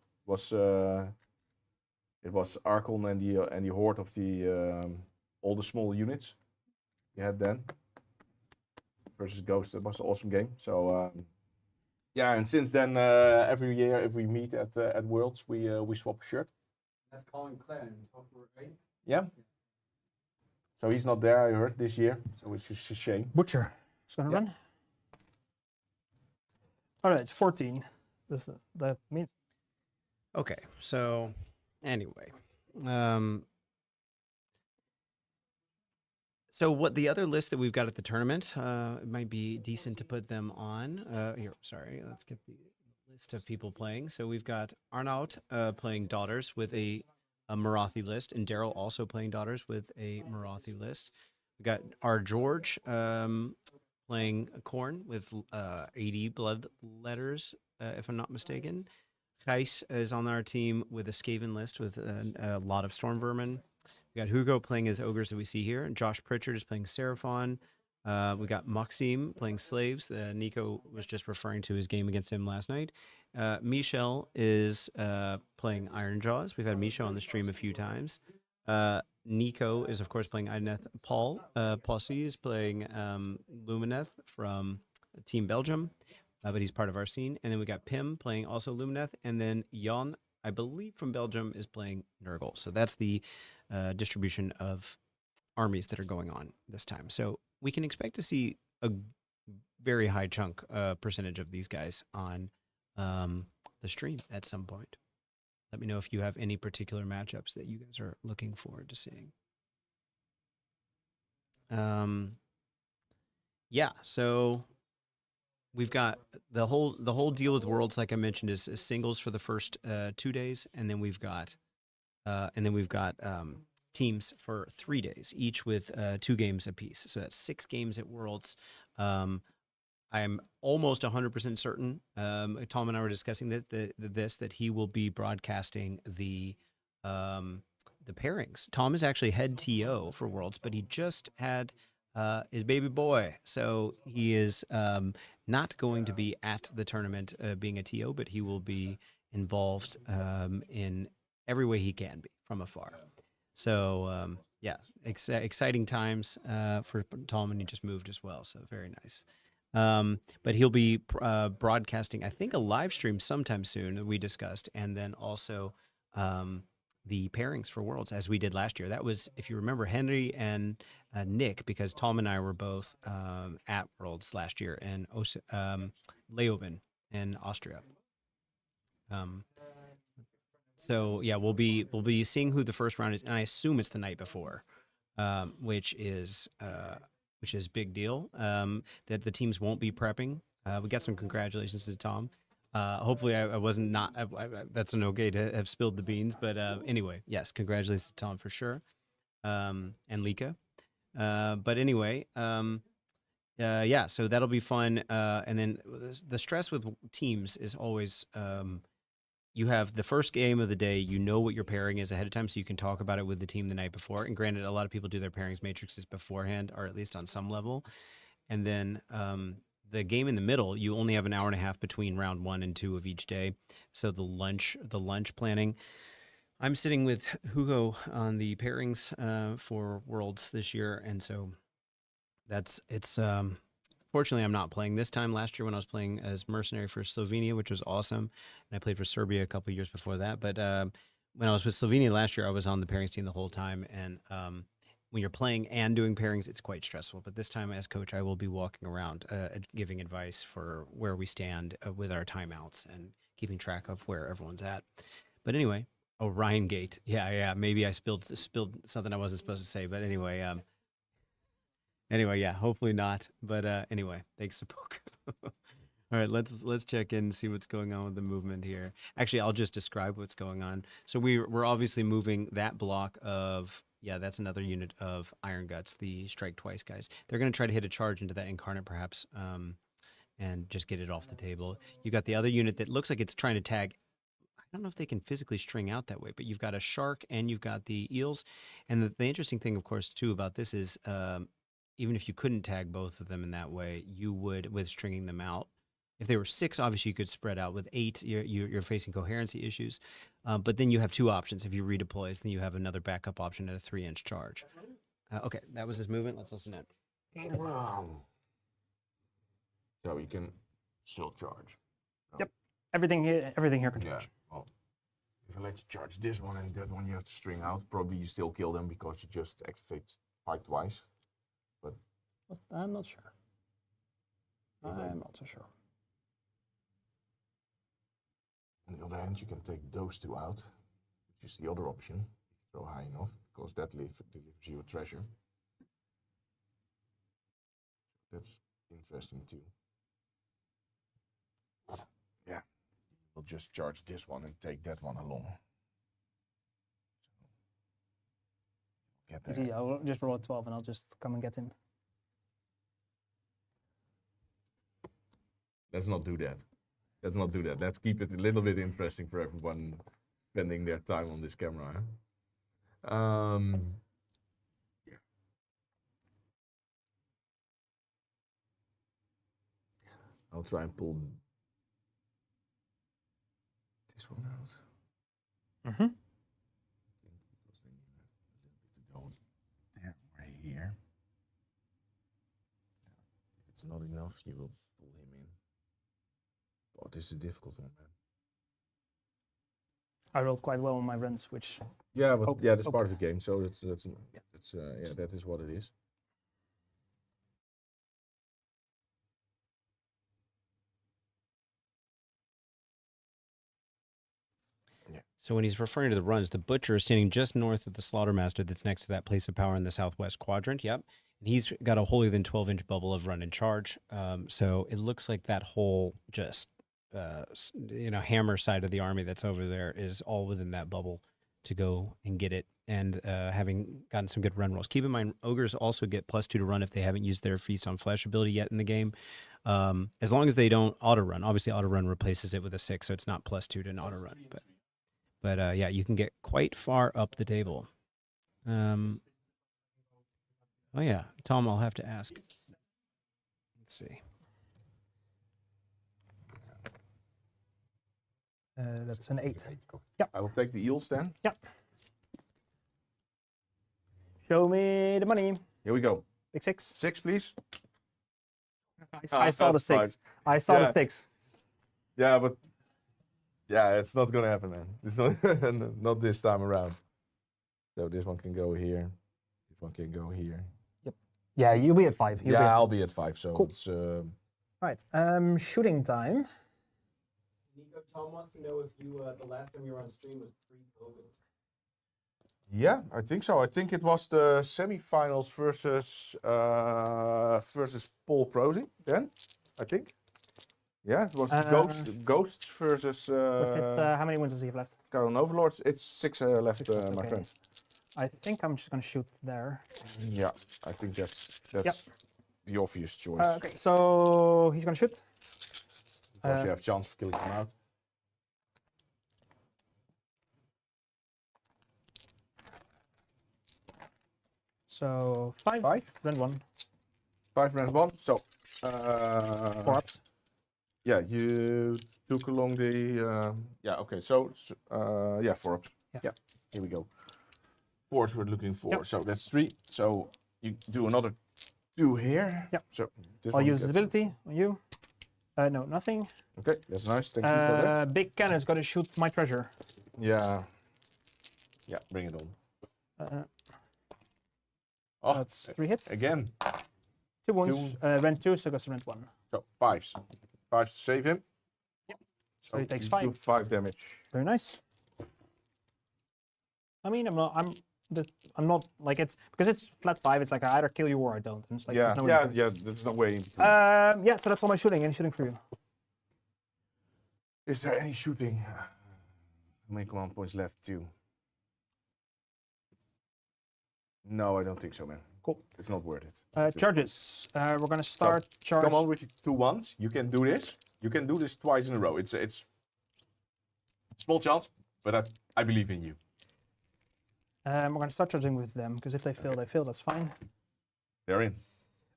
It was Archon and the horde of the all the small units we had then versus Ghost. It was an awesome game. So yeah, and since then every year if we meet at Worlds we swap a shirt. That's Colin Clan, right? Yeah. So he's not there, I heard, this year. So it's just a shame. Butcher. It's gonna run. All right, 14. That means. Okay, so anyway, so what the other list that we've got at the tournament, it might be decent to put them on. Here, sorry, let's get the list of people playing. So we've got Arnaut playing Daughters with a Morathi list, and Daryl also playing Daughters with a Morathi list. We got our George playing Khorne with 80 blood letters, if I'm not mistaken. Gijs is on our team with a Skaven list with a lot of Storm Vermin. We got Hugo playing as Ogres that we see here. And Josh Pritchard is playing Seraphon. We got Maxime playing Slaves. Nico was just referring to his game against him last night. Michel is playing Ironjaws. We've had Michel on the stream a few times. Nico is, of course, playing Idoneth. Paul Posse is playing Lumineth from Team Belgium. But he's part of our scene. And then we got Pim playing also Lumineth. And then Jan, I believe from Belgium, is playing Nurgle. So that's the distribution of armies that are going on this time. So we can expect to see a very high chunk percentage of these guys on the stream at some point. Let me know if you have any particular matchups that you guys are looking forward to seeing. Yeah, so we've got the whole deal with Worlds, like I mentioned, is singles for the first 2 days, and then we've got teams for 3 days, each with 2 games apiece. So that's 6 games at Worlds. I'm almost 100% certain. Tom and I were discussing that he will be broadcasting the pairings. Tom is actually head TO for Worlds, but he just had his baby boy, so he is not going to be at the tournament being a TO, but he will be involved in every way he can be from afar. So yeah, exciting times for Tom, and he just moved as well, so very nice. But he'll be broadcasting, I think, a live stream sometime soon that we discussed, and then also the pairings for Worlds as we did last year. That was, if you remember, Henry and Nick, because Tom and I were both at Worlds last year in Leoben in Austria. So yeah, we'll be seeing who the first round is, and I assume it's the night before, which is big deal. That the teams won't be prepping. We got some congratulations to Tom. Hopefully I wasn't not. That's an okay to have spilled the beans, but anyway, yes, congratulations to Tom for sure, and Lika. But anyway, yeah, so that'll be fun. And then the stress with teams is always you have the first game of the day, you know what your pairing is ahead of time, so you can talk about it with the team the night before. And granted, a lot of people do their pairings matrices beforehand, or at least on some level. And then the game in the middle, you only have an hour and a half between round 1 and 2 of each day. So the lunch planning. I'm sitting with Hugo on the pairings for Worlds this year, and so it's fortunately, I'm not playing this time. Last year when I was playing as mercenary for Slovenia, which was awesome, and I played for Serbia a couple years before that. But when I was with Slovenia last year, I was on the pairings team the whole time. And when you're playing and doing pairings, it's quite stressful. But this time as coach, I will be walking around giving advice for where we stand with our timeouts and keeping track of where everyone's at. But anyway, Ryan Gate. Yeah. Maybe I spilled something I wasn't supposed to say. But anyway, yeah, hopefully not. But anyway, thanks to Poke. All right, let's check in and see what's going on with the movement here. Actually, I'll just describe what's going on. So we're obviously moving that block of, yeah, that's another unit of Iron Guts, the strike twice guys. They're going to try to hit a charge into that incarnate perhaps, and just get it off the table. You got the other unit that looks like it's trying to tag. I don't know if they can physically string out that way, but you've got a shark and you've got the eels. And the interesting thing, of course, too, about this is even if you couldn't tag both of them in that way, you would with stringing them out. If they were 6, obviously you could spread out. With 8, you're facing coherency issues. But then you have 2 options. If you redeploys, then you have another backup option at a 3-inch charge. Okay, that was his movement. Let's listen in. So you can still charge. Yep. Everything here can Yeah. charge. Well, if I let you charge this one and that one, you have to string out. Probably you still kill them because you just activate fight twice. But I'm not sure. I'm not so sure. On the other hand, you can take those 2 out, which is the other option. If you throw high enough, because that delivers you a treasure. That's interesting too. Yeah, we'll just charge this one and take that one along. So, get there. Easy, I'll just roll a 12 and I'll just come and get him. Let's not do that. Let's not do that. Let's keep it a little bit interesting for everyone spending their time on this camera. Huh? Yeah. I'll try and pull this one out. Mm-hmm. Because then you have a little bit to go there or here. If it's not enough, you will pull him in. Oh, this is a difficult one, man. I rolled quite well on my runs, which Yeah, but Hope- yeah, that's hope- part of the game. So it's yeah, that is what it is. So when he's referring to the runs, the butcher is standing just north of the slaughtermaster that's next to that place of power in the southwest quadrant. Yep. And he's got a holier than 12-inch bubble of run and charge. So it looks like that whole just, hammer side of the army that's over there is all within that bubble to go and get it. And having gotten some good run rolls. Keep in mind, ogres also get +2 to run if they haven't used their Feast on Flesh ability yet in the game. As long as they don't auto run. Obviously, auto run replaces it with a 6, so it's not +2 to an auto run. But yeah, you can get quite far up the table. Oh yeah, Tom, I'll have to ask. Let's see. that's an 8. Yep. I will take the eels then. Show me the money. Here we go. Big 6. 6, please. I saw the That's fine. 6. I saw Yeah. the 6. Yeah, but yeah, it's not gonna happen, man. It's not not this time around. So this one can go here. This one can go here. Yeah, you'll be at 5. You'll be Yeah, at I'll be at 5. So Cool. it's Right. Shooting time. Nico, Tom wants to know if you the last time you were on stream was pre-COVID. yeah, I think so. I think it was the semifinals versus Paul Prosy then. I think. Yeah, it was Ghosts versus What's his, how many wins does he have left? Caron Overlords. It's 6 left, 6 left, my okay. friend. I think I'm just going to shoot there. Yeah, I think that's the obvious choice. Okay, so he's going to shoot. Because you have chance of killing him out. So 5. 5? Run 1. 5 round 1. So 4 ups. yeah, you took along the yeah. Okay, so yeah, 4 ups. Yeah. Yeah, here we go. 4s we're looking for. Yep. So that's 3. So you do another 2 here. Yep. So this I'll one use his gets- ability on you. No, nothing. Okay, that's nice. Thank you for that. Big cannon's got to shoot my treasure. Yeah. Yeah, bring it on. Oh, That's 3 hits. again. 2 wounds. Rend 2, so goes to rend 1. So 5s. 5s to save him. So he takes you do 5. 5 damage. Very nice. I mean, I'm not like it's because it's flat 5. It's like I either kill you or I don't. And it's like Yeah, there's no yeah, in between. yeah. There's no way in between. Yeah, so that's all my shooting. Any shooting for you? Is there any shooting? How many command points left? 2. No, I don't think so, man. Cool. It's not worth it. Charges. We're gonna start charge. Come on with your 2 ones. You can do this. You can do this twice in a row. It's small chance, but I believe in you. We're gonna start charging with them because if they fail, they fail. That's fine. They're in.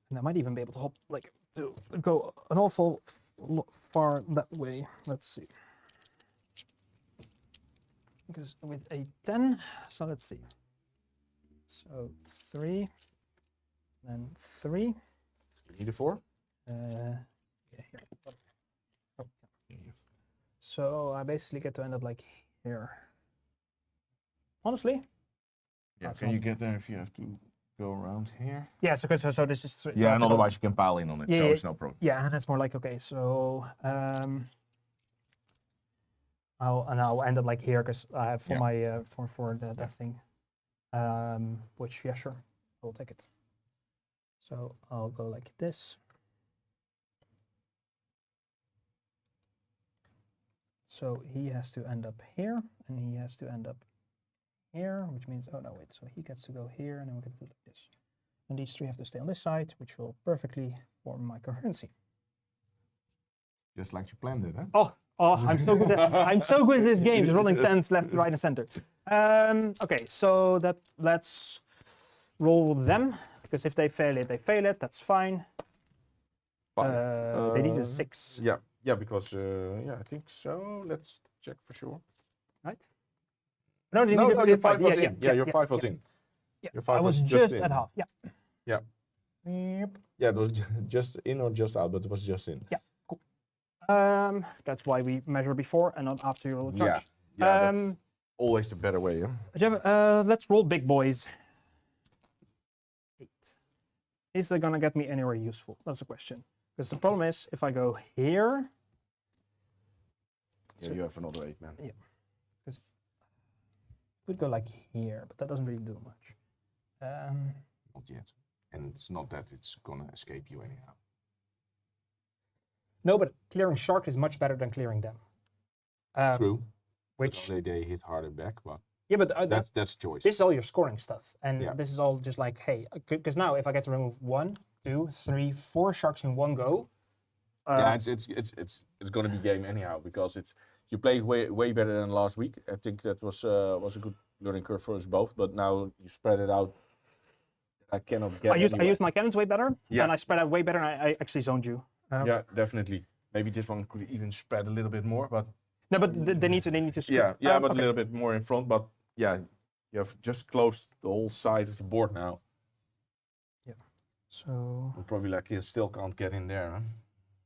And I might even be able to hop like to go an awful far that way. Let's see. Because with a 10, so let's see. So 3, then 3. You need a 4? Yeah, here. Oh, yeah. So I basically get to end up like here. Honestly. Yeah. That's Can you not- get there if you have to go around here? Yeah. So this is. Yeah, and otherwise you can pile in on it, Yeah, so yeah. it's no problem. Yeah, and that's more like okay. So I'll end up like here because I have for Yeah. my for that thing. Which yeah, sure, I will take it. So I'll go like this. So he has to end up here, and he has to end up here, which means oh no wait, so he gets to go here, and then we get to do like this. And these 3 have to stay on this side, which will perfectly form my coherency. Just like you planned it, huh? Oh, I'm so good at I'm so good at this game. Just rolling 10s left, right, and center. Okay, so let's roll them because if they fail it, they fail it. That's fine. They need a 6, Yeah, because yeah, I think so. Let's check for sure. right? No, they No, need no, a your 5. 5 was in. Yeah, your 5 was in. Yeah. Your 5 I was was just in. at half. Yeah. Yeah. Yep. Yeah, it was just in or just out, but it was just in. Yeah. Cool. That's why we measure before and not after you roll a charge. Yeah, that's always the better way, yeah? Let's roll big boys. 8. Is that gonna get me anywhere useful? That's the question. Because the problem is, if I go here, Yeah, you have another 8, man. could go like here, but that doesn't really do much. Not yet. And it's not that it's gonna escape you anyhow. No, but clearing sharks is much better than clearing them. True. Which They hit harder back, but yeah, but that's choice. this is all your scoring stuff, and Yeah. this is all just like hey, because now if I get to remove 1, 2, 3, 4 sharks in one go. Yeah, it's gonna be game anyhow because you played way better than last week. I think that was a good learning curve for us both. But now you spread it out. I cannot get. I used my cannons way better, Yeah. and I spread out way better, and I actually zoned you. Yeah, definitely. Maybe this one could even spread a little bit more, but No, but they need to. yeah, but okay. a little bit more in front. But yeah, you have just closed the whole side of the board now. So And probably like you still can't get in there.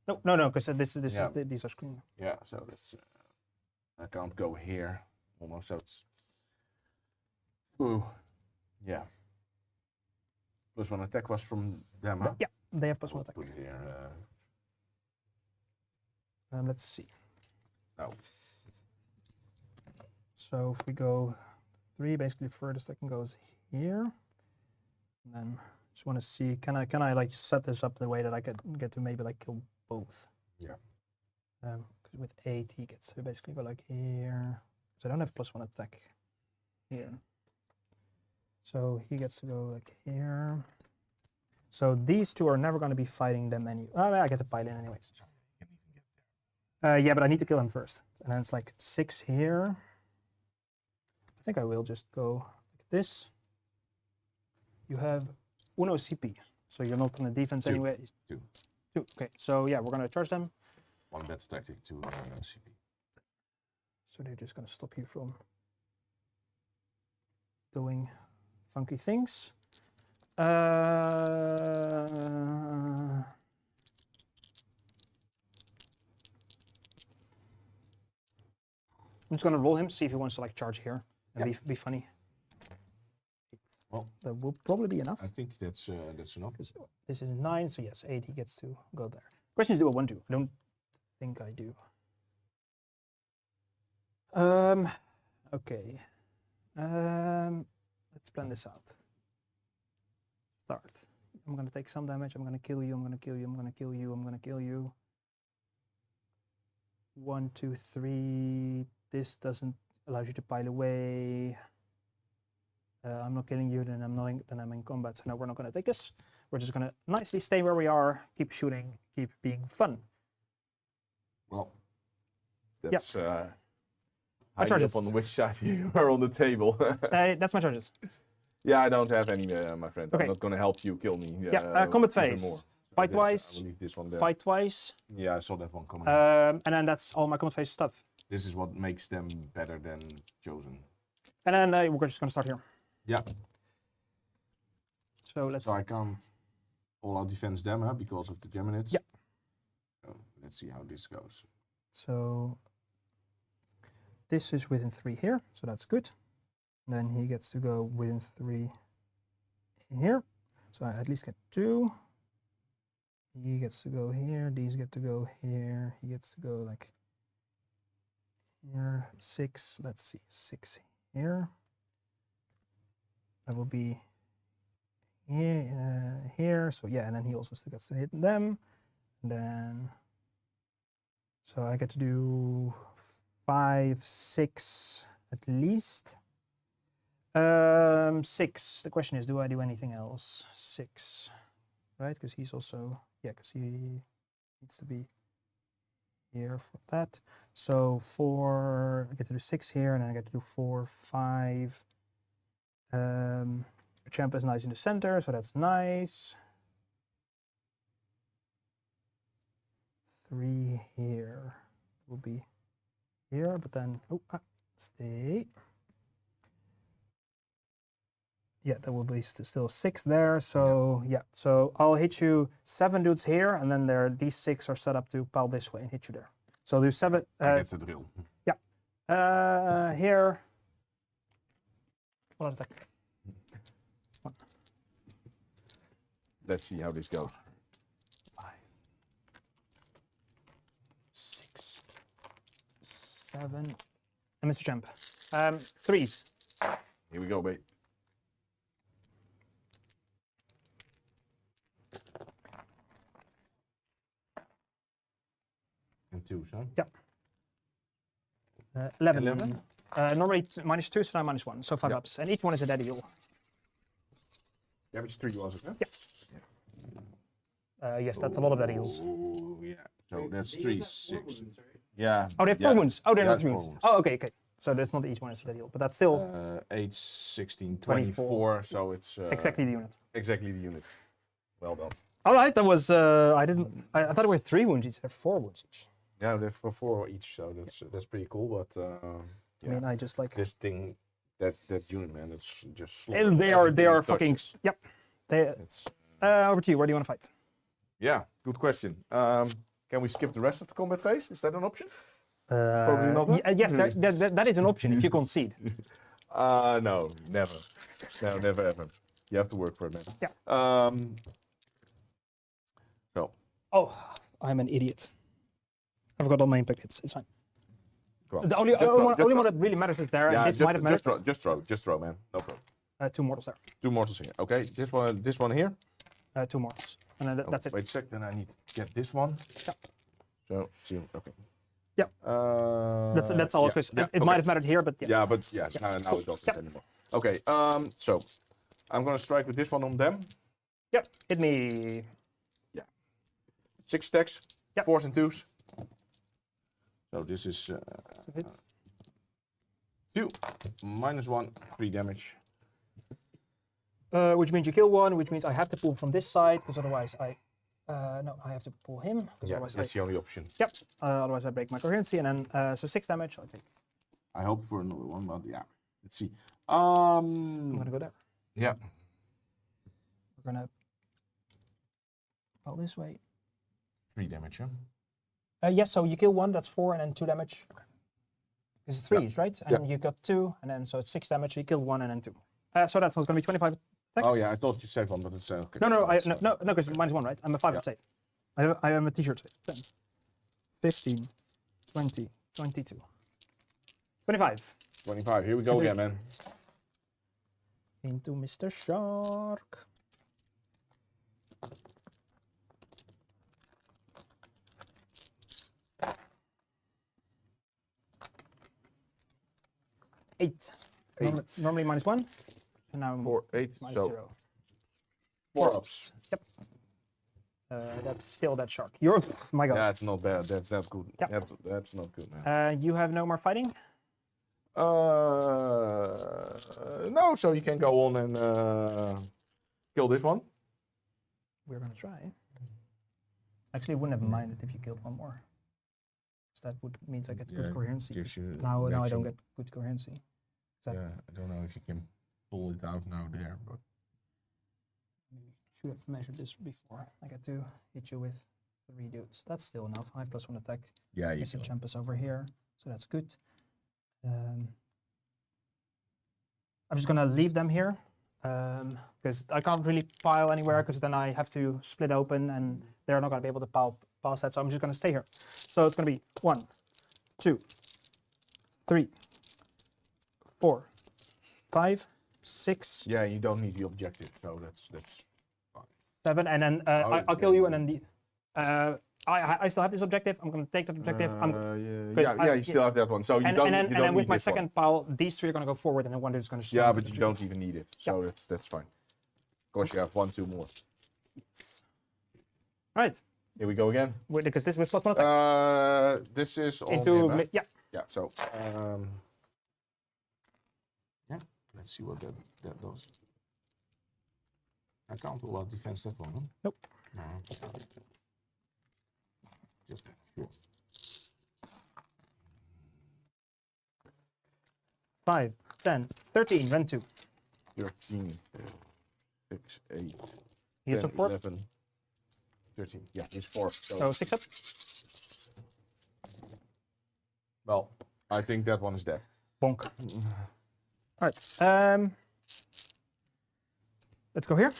Huh? no, because Yeah. these are screen. Yeah, so that's I can't go here almost. So it's ooh, yeah. +1 attack was from them, huh? Yeah, they have +1 We'll attack. put it here. Let's see. No. So if we go 3, basically furthest I can go is here. And then just want to see, can I like set this up the way that I get to maybe like kill both? Yeah. Because with 8 he gets to basically go like here. So I don't have +1 attack here. So he gets to go like here. So these 2 are never going to be fighting them I get to pile in anyways. Yeah, but I need to kill him first. And then it's like 6 here. I think I will just go like this. You have 1 CP, so you're not on the defense 2. anyway. 2. 2. Okay, so yeah, we're gonna charge them. 1 better tactic, 2 CP. So they're just gonna stop you from doing funky things. I'm just gonna roll him, see if he wants to like charge here and be funny. Well, That will probably be enough. I think that's enough. This is 9, so yes, 8. He gets to go there. Question is, do I want to? I don't think I do. Okay. Let's plan this out. Start. I'm gonna take some damage. I'm gonna kill you. I'm gonna kill you. I'm gonna kill you. I'm gonna kill you. 1, 2, 3. This doesn't allow you to pile away. I'm not killing you, then I'm in combat. So no, we're not going to take this. We're just going to nicely stay where we are, keep shooting, keep being fun. Well, that's high charges. up on which side you are on the table. That's my charges. Yeah, I don't have any, my friend. Okay. I'm not going to help you kill me. Combat even phase. more. Fight This, I twice. will leave this one there. Fight twice. Yeah, I saw that one coming. And then that's all my combat phase stuff. This is what makes them better than Chosen. And then we're just going to start here. Yeah. So let's. So I can't all-out defense them, huh, because of the Geminids. Yeah. So let's see how this goes. So this is within 3 here, so that's good. Then he gets to go within 3 here, so I at least get 2. He gets to go here, these get to go here, he gets to go like here, 6, let's see, 6 here. That will be here, so yeah, and then he also still gets to hit them. And then, so I get to do 5, 6 at least. 6, the question is, do I do anything else? 6, right, because he's also, yeah, because he needs to be here for that. So 4, I get to do 6 here, and then I get to do 4, 5. Champ is nice in the center, so that's nice. 3 here will be here, but then, stay. Yeah, that will be still 6 there, so yeah. So I'll hit you 7 dudes here, and then these 6 are set up to pile this way and hit you there. So I'll do 7. That's the drill. Yeah. Here. One attack. 1. Let's see how this goes. 5, 6, 7. And Mr. Champ. 3s. Here we go, babe. And 2, huh? Yeah. 11. 11? Normally -2, so now -1. So 5 ups. And each one is a dead deal. Damage 3 was it, huh? Yeah. Yes, that's a lot of dead deals. Oh, yeah. So that's 3, 6. Yeah. Oh, they have 4 wounds. Oh, they're Yeah, not 3 4 wounds. wounds. Oh, okay, okay. So that's not each one is a dead deal, but that's still 8, 16, 24. So it's exactly the unit. exactly the unit. Well done. All right, that was. I thought there were 3 wounds each. They're 4 wounds each. Yeah, they're for 4 each, so that's pretty cool. But I mean, I just like this thing, that unit, man, it's just. And they are fucking. Yep. It's, Over to you. Where do you want to fight? yeah, good question. Can we skip the rest of the combat phase? Is that an option? Probably not. Huh? Yes, that is an option if you concede. No, never. No, never ever. You have to work for it, man. Yeah. So. Oh, I'm an idiot. I forgot all my impact hits. It's fine. Go on. The only one that really matters is there, Yeah, and this might have mattered. just throw, man. No problem. 2 mortals there. 2 mortals here. Okay, this one here. 2 mortals, and then that's it. Wait a sec, then I need to get this one. Yeah. So, 2, okay. Yeah. That's all. Because it might have mattered here, but yeah. Yeah, but now it doesn't anymore. Okay. So I'm gonna strike with this one on them. Yep. Hit me. 6 stacks. Yep. 4s and 2s. So this is 2 -1, 3 damage. Which means you kill one, which means I have to pull from this side, because otherwise I have to pull him. Yeah, Otherwise that's the only option. Yep. Otherwise I break my coherency, and then so 6 damage. I'll take. I hope for another one, but yeah. Let's see. I'm gonna go there. Yeah. We're gonna pull this way. 3 damage, huh? Yes. So you kill one, that's 4, and then 2 damage. Okay. Because it's 3s, right? And you got 2, and then so it's 6 damage. So you killed 1, and then 2. So that's gonna be 25. Oh yeah, I thought you said 1, but it's okay. No, because -1, right? I'm a 5 save. I am a t-shirt save. 10, 15, 20, 22, 25. 25. Here we go again, man. Into Mr. Shark. 8. Eight. Normally -1, and now 4, 8. minus So 0. 4 ups. Yep. That's still that shark. You're, my god. That's not bad. That's not good. Yep. That's not good, man. You have no more fighting? No, so you can go on and kill this one. We're gonna try. Actually, I wouldn't have minded if you killed one more. Because that would means I get good coherency. Now I don't get good coherency. Yeah, I don't know if you can pull it out now there, but Should have measured this before. I get to hit you with 3 dudes. That's still enough. 5 + 1 attack. yeah, you Missing can. champ is over here, so that's good. I'm just gonna leave them here because I can't really pile anywhere because then I have to split open and they're not gonna be able to pile past that. So I'm just gonna stay here. So it's gonna be 1, 2, 3, 4, 5, 6, Yeah, you don't need the objective, so that's 7, and then I'll kill you, and then the I still have this objective. I'm gonna take that objective. you still have that one. So you And don't. then, you and don't then with need my this one. second pile, these 3 are gonna go forward, and then one is gonna. Yeah, but you don't even need it. So that's fine. Of course, you have 1, 2 more. Right, Here we go again. because this was +1 attack. This is on Into him, huh? yeah. Yeah. So yeah. Let's see what that does. I can't all out defense that one. Huh? Nope. No. Just sure. 5, 10, 13, run 2. 13, 6, 8, Here's 10, the 4. 11, 13. Yeah, he's 4. So 6 up. Well, I think that one is dead. Bonk. All right. Let's go here.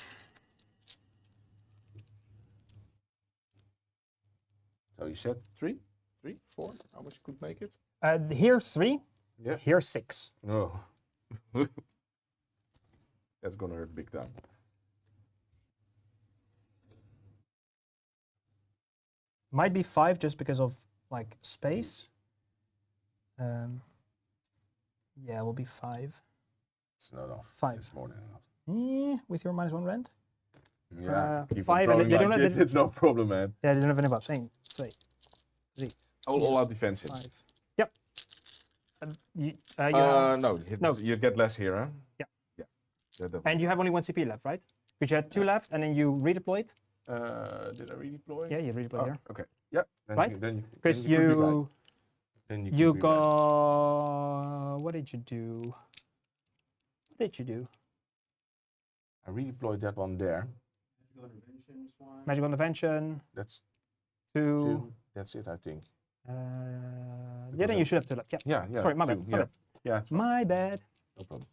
So you said 3, 4. How much you could make it? Here 3. Yeah. Here 6. Oh. That's gonna hurt big time. Might be 5 just because of like space. Yeah, it will be 5. It's not enough. 5. It's more than enough. With your -1 rend. Yeah, keep on 5 and throwing they don't like have this, it's no problem, man. Yeah, they don't have any buffs. 1, 2, 3, All out defensive. 5. Yep. You No, you get less here, huh? Yeah. Yeah. and you have only 1 CP left, right? Because you had 2 left, and then you redeployed. Did I redeploy? Yeah, you redeployed here. Okay. Yeah. Then Right? Then Because could be right. Then you could be right. got. What did you do? What did you do? I redeployed that one there. Magical Intervention. That's 2. 2. That's it, I think. Yeah, then you should have 2 left. Yeah. Yeah. Sorry, my 2, bad. My Yeah. bad. Yeah. My bad. No problem.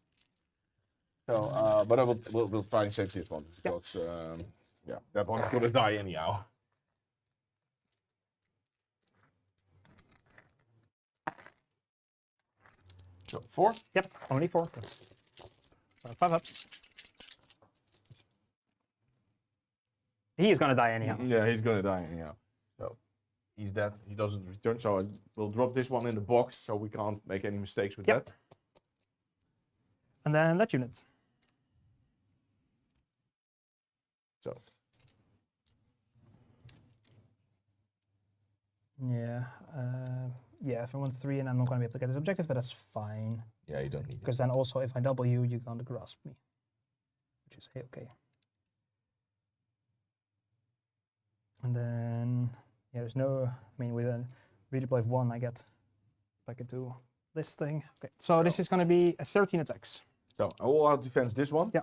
So, but we'll try and save this one because yeah, that one's gonna die anyhow. So 4. Yep, only 4. So 5 ups. He is gonna die anyhow. Yeah, he's gonna die anyhow. So he's dead. He doesn't return. So I will drop this one in the box so we can't make any mistakes with Yep. that. And then that unit. So Yeah. Yeah, if I want 3 and I'm not gonna be able to get this objective, but that's fine. yeah, you don't need it. Because then also if I double you, you can't grasp me. Which is okay. And then yeah, there's no I mean with a redeploy of 1 I get back into this thing. Okay. So this is gonna be a 13 attacks. So I will out defense this one. Yeah.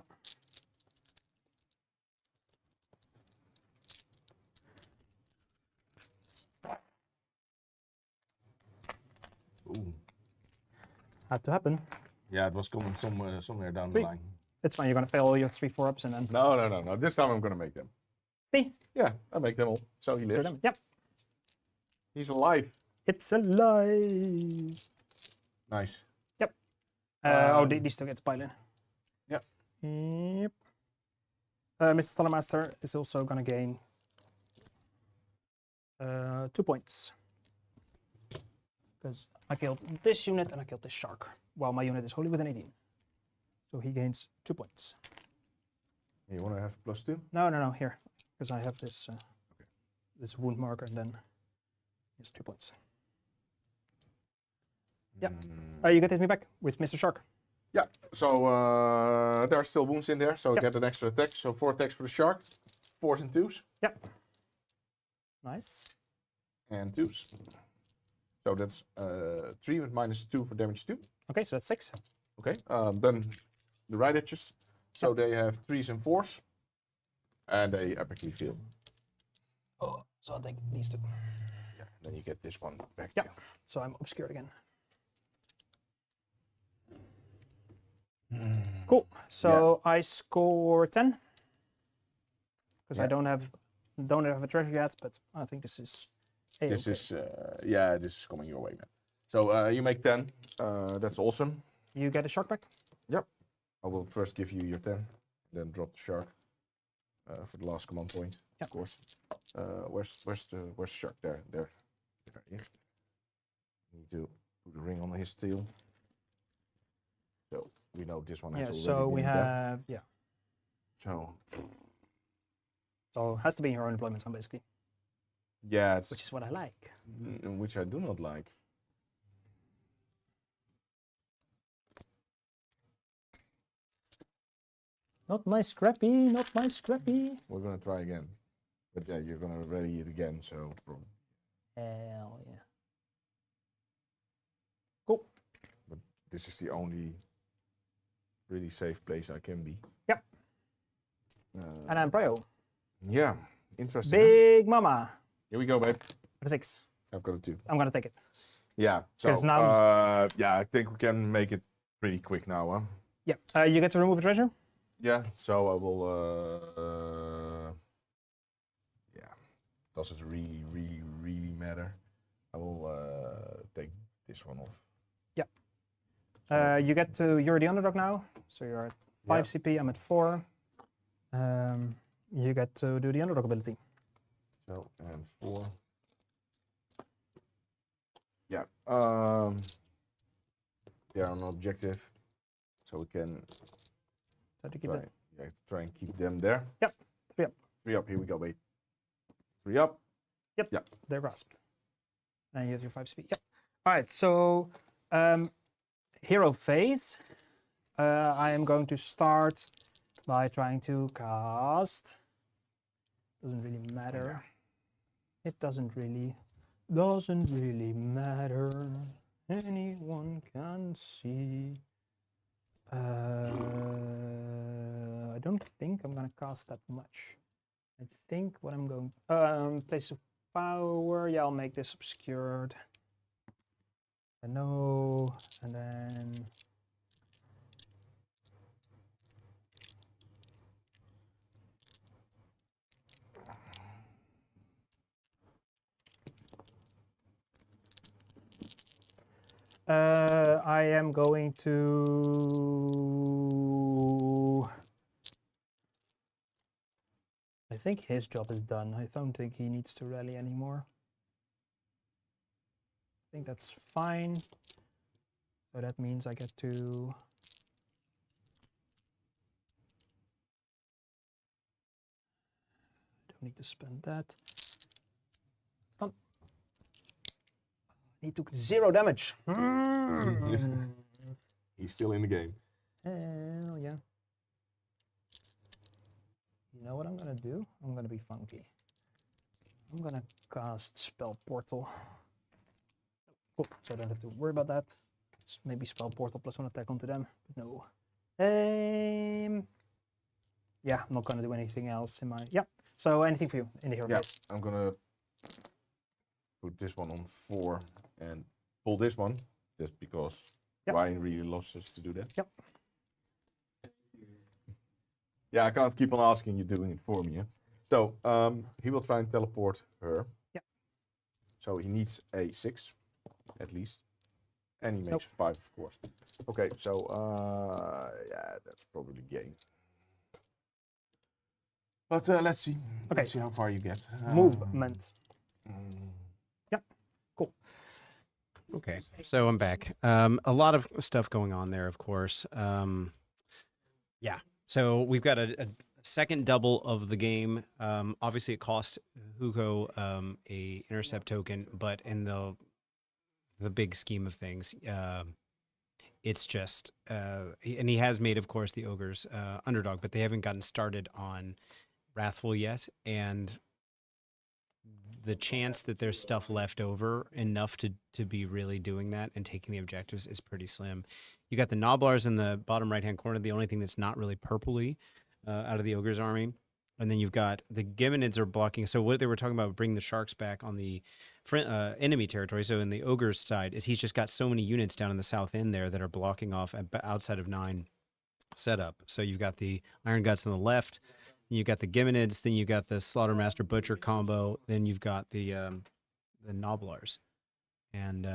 Ooh. Had to happen. Yeah, it was coming somewhere down 3. the line. It's fine, you're gonna fail all your 3 4-ups and then No. This time I'm gonna make them. see. Yeah, I make them all. So he Throw lives. them. Yep. He's alive. It's alive. Nice. Yep. These still get to pile in. Yep. Yep. Mr. Stallermaster is also gonna gain 2 points. Because I killed this unit and I killed this shark, while my unit is wholly within 18. So he gains 2 points. You want to have +2? No, here. Because I have this this wound marker, and then it's 2 points. Yeah. You get hit me back with Mr. Shark. Yeah, so there are still wounds in there, so get an extra attack. So 4 attacks for the shark, 4s and 2s. Yeah. Nice. And 2s. So that's 3 with -2 for damage 2. Okay, so that's 6. Okay, then the right edges. So they have 3s and 4s. And they epically fail. Oh, so I'll take these 2. Yeah, then you get this one back. Yeah, so I'm obscured again. Cool. So I score 10. Because I don't have a treasure yet, but I think this is This is this is coming your way, man. So you make 10. That's awesome. You get a shark back? Yep. I will first give you your 10, then drop the shark for the last command point. Yep. Of course. Where's the shark? There. Need to put a ring on his tail. So we know this one has already so we been dead. have So So it has to be in your own employment zone, basically. yeah, it's Which is what I like. which I do not like. Not my Scrappy, not my Scrappy. We're gonna try again. But yeah, you're gonna ready it again, so probably. Hell yeah. Cool. But this is the only really safe place I can be. Yep. And I'm Prio. Yeah, interesting. huh? Big Mama. Here we go, babe. For 6. I've got a 2. I'm gonna take it. Yeah. So 'Cause now- yeah, I think we can make it pretty quick now, huh? Yeah. You get to remove a treasure? Yeah. So I will. Yeah. Does it really matter? I will take this one off. You get to, you're the underdog now. So you're at 5 Yeah. CP, I'm at 4. You get to do the underdog ability. So and 4. Yeah. They are on objective, so we can So to keep try, it. try and keep them there. Yep. 3 up. 3 up. Here we go, babe. 3 up. Yep. Yeah. They're grasped. And you have your 5 CP. Yep. All right. So hero phase. I am going to start by trying to cast. Doesn't really matter. It doesn't really matter. Anyone can see. I don't think I'm gonna cast that much. I think what I'm going place of power. Yeah, I'll make this obscured. I know, and then I am going to. I think his job is done. I don't think he needs to rally anymore. I think that's fine. So that means I get to. I don't need to spend that. Fun. He took 0 damage. He's still in the game. Hell yeah. You know what I'm gonna do? I'm gonna be funky. I'm gonna cast Spell Portal. Cool, so I don't have to worry about that. Maybe Spell Portal plus 1 attack onto them, but no. Yeah, I'm not gonna do anything else in my. Yeah. So anything for you in the hero Yeah, phase? I'm gonna put this one on 4 and pull this one, just because Yep. Ryan really loves us to do that. Yep. Yeah, I can't keep on asking you doing it for me. Huh? So he will try and teleport her. Yep. So he needs a 6, at least. And he makes Nope. a 5, of course. Okay, so yeah, that's probably game. But let's see. Okay. Let's see how far you get. Movement. mm, Cool. Okay, so I'm back. A lot of stuff going on there, of course. Yeah, so we've got a second double of the game. Obviously, it cost Hugo a intercept token, but in the big scheme of things, it's just and he has made, of course, the ogres underdog, but they haven't gotten started on Wrathful yet, and the chance that there's stuff left over enough to be really doing that and taking the objectives is pretty slim. You got the Noblars in the bottom right hand corner, the only thing that's not really purpley out of the ogre's army. And then you've got the Giminids are blocking. So what they were talking about bringing the sharks back on the enemy territory. So in the ogre's side is he's just got so many units down in the south end there that are blocking off outside of 9 setup. So you've got the Iron Guts on the left. You've got the Giminids, then you've got the Slaughtermaster Butcher combo, then you've got the Noblars, and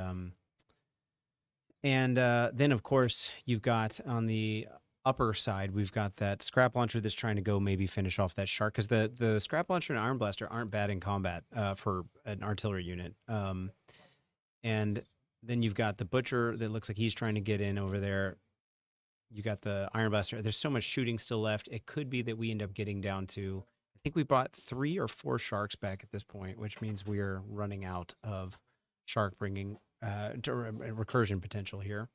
then of course you've got on the upper side we've got that Scrap Launcher that's trying to go maybe finish off that shark, because the Scrap Launcher and Iron Blaster aren't bad in combat for an artillery unit, and then you've got the Butcher that looks like he's trying to get in over there. You got the Iron Blaster. There's so much shooting still left. It could be that we end up getting down to, I think we brought 3 or 4 sharks back at this point, which means we are running out of shark bringing recursion potential here.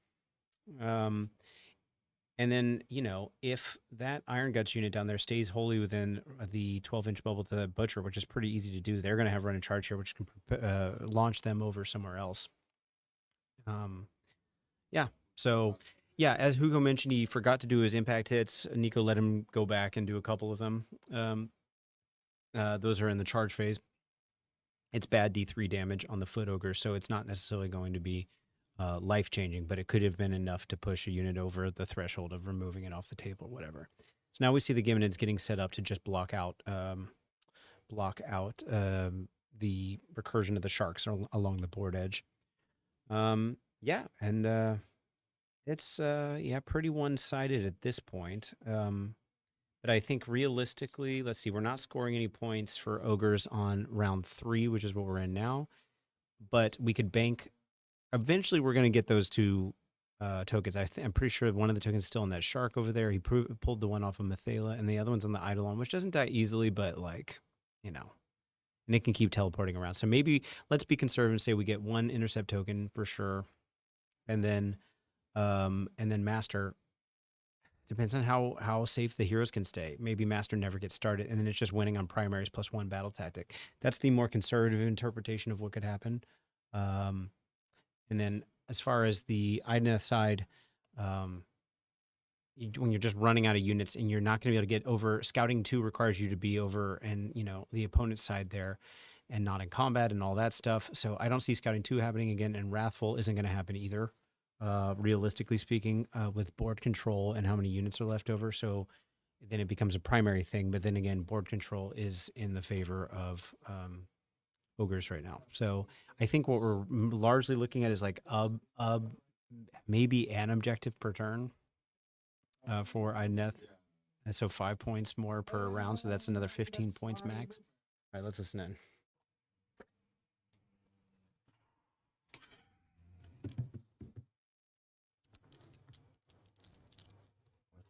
And then, if that Iron Guts unit down there stays wholly within the 12-inch bubble to the Butcher, which is pretty easy to do, they're going to have run and charge here, which can launch them over somewhere else. Yeah, so... Yeah, as Hugo mentioned, he forgot to do his impact hits. Nico let him go back and do a couple of them. Those are in the charge phase. It's bad D3 damage on the Foot Ogre, so it's not necessarily going to be life-changing, but it could have been enough to push a unit over the threshold of removing it off the table or whatever. So now we see the Giminids getting set up to just block out the recursion of the sharks along the board edge. Yeah, and... it's pretty one-sided at this point. But I think realistically, let's see, we're not scoring any points for ogres on round 3, which is what we're in now. But we could bank. Eventually, we're going to get those 2 tokens. I'm pretty sure one of the tokens is still on that shark over there. He pulled the one off of Mathaela, and the other one's on the Eidolon, which doesn't die easily, but and it can keep teleporting around. So maybe let's be conservative and say we get 1 intercept token for sure, and then Master, depends on how safe the heroes can stay. Maybe Master never gets started, and then it's just winning on primaries plus 1 battle tactic. That's the more conservative interpretation of what could happen. And then as far as the Idoneth side, when you're just running out of units and you're not going to be able to get over, Scouting 2 requires you to be over and the opponent's side there and not in combat and all that stuff. So I don't see Scouting 2 happening again, and Wrathful isn't going to happen either. Realistically speaking, with board control and how many units are left over. So then it becomes a primary thing. But then again, board control is in the favor of ogres right now. So I think what we're largely looking at is maybe an objective per turn for Idoneth. And so 5 points more per round. So that's another 15 points max. All right, let's listen in.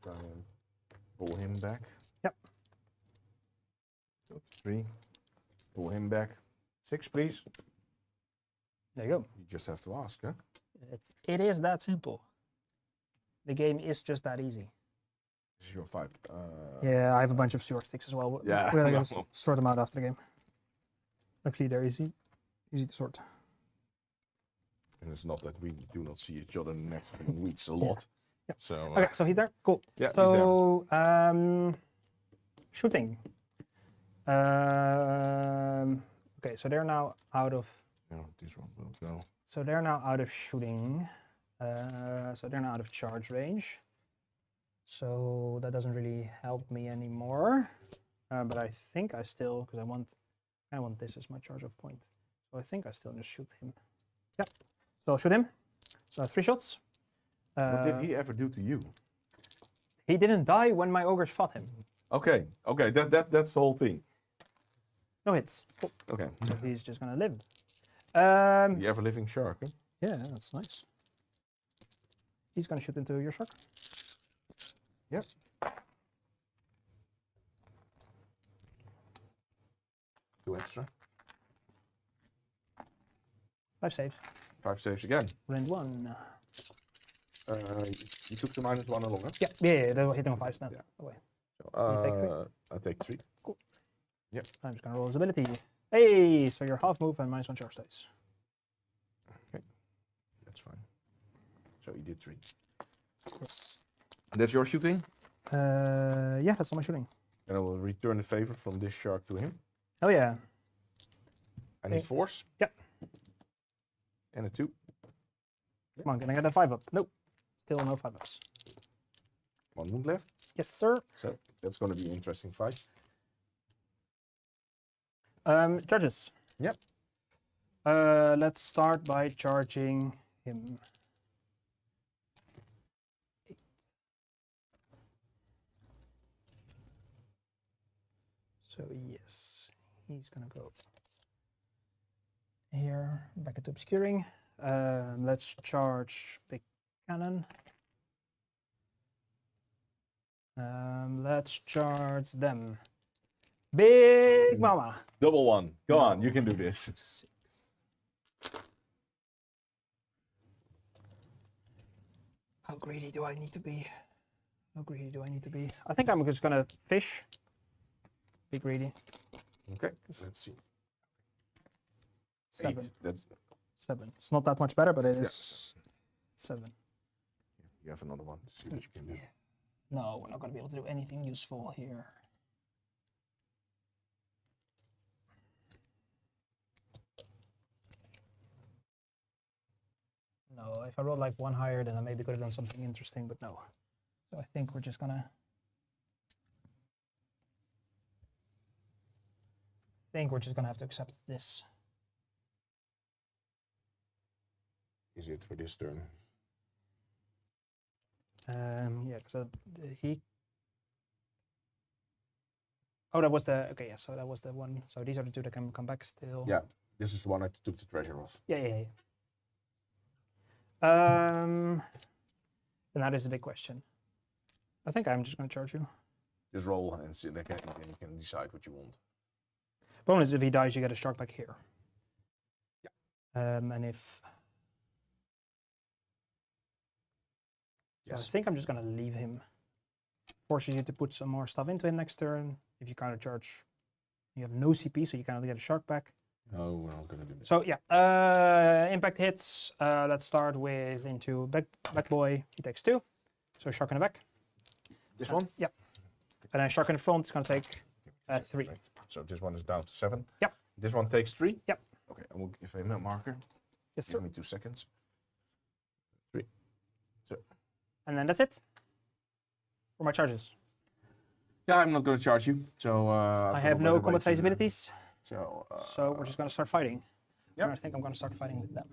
Try and pull him back. Yep. 3. Pull him back. 6, please. There you go. You just have to ask, huh? It is that simple. The game is just that easy. This is your 5. Yeah, I have a bunch of short sticks as well. Yeah. We're going to sort them out after the game. Luckily, they're easy to sort. And it's not that we do not see each other in the next weeks a lot. Yep. So Okay, so he's there. Cool. Yeah, so shooting. Okay, so they're now out of. no, this one will go. So they're now out of shooting. So they're now out of charge range. So that doesn't really help me anymore. But I think I still, because I want this as my charge off point. So I think I still just shoot him. Yep. So I'll shoot him. So 3 shots. What did he ever do to you? He didn't die when my ogres fought him. Okay, that's the whole thing. No hits. Cool. Okay. So he's just gonna live. The ever living shark, huh? Yeah, that's nice. He's gonna shoot into your shark. Yep. 2 extra. 5 saves. 5 saves again. Round 1. You took the -1 along, huh? Yeah, they were hitting on 5 now. Yeah. Away. So, You take 3? I take 3. Cool. Yep. I'm just gonna roll his ability. Hey, so you're half move and -1 charge dice. Okay, that's fine. So you did 3. Yes. And that's your shooting? Yeah, that's all my shooting. And I will return the favor from this shark to him. Oh yeah. I need Okay. force. Yep. And a 2. Come on, can I get a 5 up? Nope. Still no 5 ups. 1 wound left. Yes, sir. So that's going to be an interesting fight. Charges. Yep. Let's start by charging him. 8. So yes, he's gonna go here, back into obscuring. Let's charge big cannon. Let's charge them. Big mama. Double 1. Go on, you can do this. 6. How greedy do I need to be? How greedy do I need to be? I think I'm just gonna fish. Be greedy. Okay, let's see. 7. 8. That's 7. It's not that much better, but it is 7. you have another one. See what you can do. No, we're not gonna be able to do anything useful here. No, if I rolled like 1 higher, then I maybe could have done something interesting, but no. So I think we're just gonna. Have to accept this. Is it for this turn? Yeah, because he. Oh, that was the okay. Yeah, so that was the one. So these are the 2 that can come back still. Yeah, this is the one I took the treasure off. Yeah. And that is a big question. I think I'm just going to charge you. Just roll and see. Then you can decide what you want. Bonus, if he dies, you get a shark back here. Yeah. And if... So Yes. I think I'm just going to leave him. Forces you to put some more stuff into him next turn. If you counter charge, you have no CP, so you cannot get a shark back. No, we're not gonna do this. So yeah, impact hits. Let's start with into back boy. He takes 2. So shark in the back. This one? Yeah. And then shark in the front is going to take 3. Right. So this one is down to 7. Yep. This one takes 3. Yep. Okay, I will give him a marker. Yes, sir. Give me 2 seconds. 3. So. And then that's it for my charges. Yeah, I'm not gonna charge you. So I have no combat phase abilities, So so we're just going to start fighting. Yep. And I think I'm going to start fighting with them.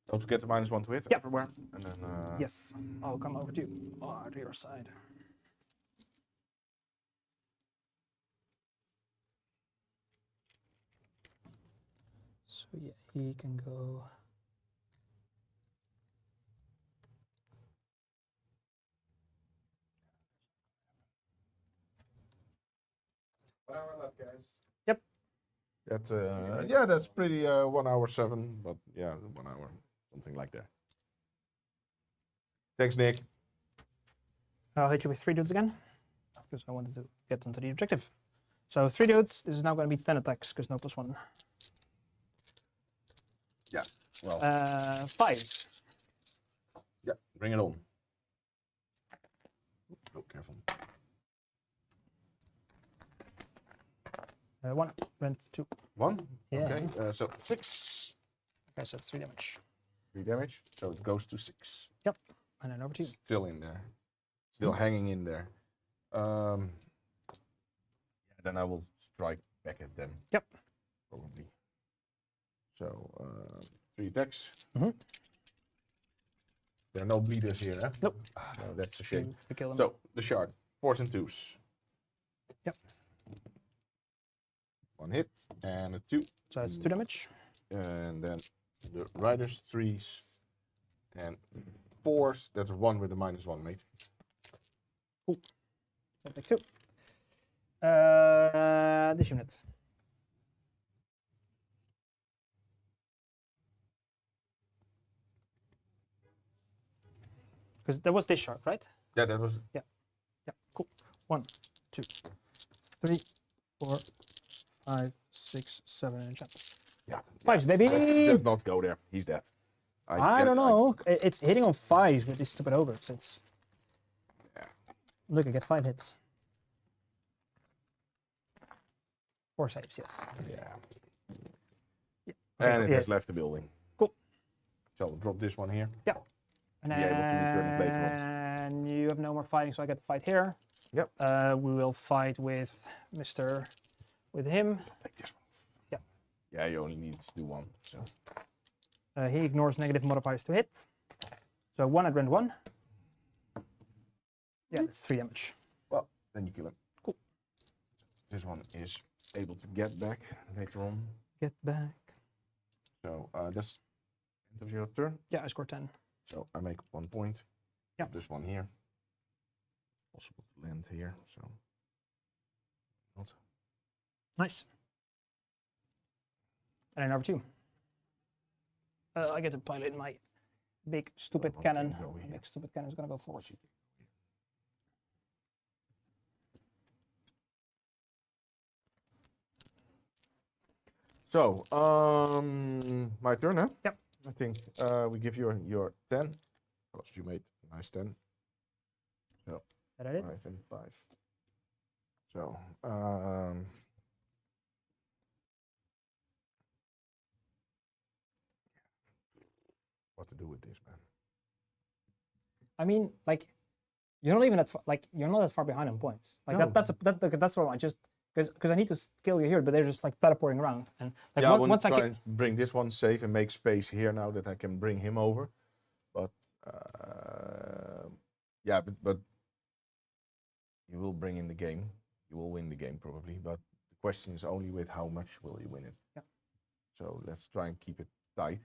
don't forget the -1 to hit Yep. everywhere. And then Yes, I'll come over to you, or to your side. So yeah, he can go. One hour left, guys. that yeah, that's pretty 1 hour 7, but yeah, 1 hour, something like that. Thanks, Nick. I'll hit you with 3 dudes again, because I wanted to get onto the objective. So 3 dudes, this is now going to be 10 attacks, because no +1. Yeah. Well. 5s. Yeah. Bring it on. Oh, careful. 1, then 2. 1. Yeah. Okay. So 6. Okay, so it's 3 damage. 3 damage. So it goes to 6. Yep. And then over to you. Still in there. Still hanging in there. Yeah, then I will strike back at them. Yep. Probably. So 3 attacks. Mhm. There are no bleeders here, eh? Nope. No, that's a shame. To kill him. So the shark, 4s and 2s. Yep. 1 hit and a 2. So it's 2 damage. And then the riders 3s and 4s. That's a 1 with a -1, mate. Cool. I'll take 2. This unit. Because there was this shark, right? Yeah, that was. Yeah, cool. 1, 2, 3, 4, 5, 6, 7 enchantment. Yeah. 5s, baby! Let's not go there. He's dead. I don't know. It's hitting on 5s with these stupid ogres. It's. Yeah. Look, I get 5 hits. 4 saves, yes. Yeah. Yeah. And Okay, it has left the building. Cool. So we'll drop this one here. Yeah. And Be able to return it later on. then you have no more fighting, so I get to fight here. Yep. We will fight with with him. Take this one. Yeah. Yeah, you only need to do 1. So. He ignores negative modifiers to hit. So 1 at rend 1. Yeah, that's 3 damage. Well, then you kill him. Cool. This one is able to get back later on. Get back. So that's end of your turn. Yeah, I score 10. So I make 1 point. Yeah. This one here. Possible to land here. So not. Nice. And then number 2. I get to pilot my big stupid Well, cannon. go My here. big stupid cannon is gonna go forward. So my turn, huh? Yep. I think we give you your 10. Because you made a nice 10. So That I did. 5 and 5. So what to do with this, man? I mean, like, you're not even that far, like you're not that far behind on points. Like No. that's what I just because I need to kill you here, but they're just like teleporting around and like Yeah, I want once to I try get and bring this one safe and make space here now that I can bring him over. But yeah, but you will bring in the game. You will win the game probably. But the question is only with how much will you win it. Yeah. So let's try and keep it tight.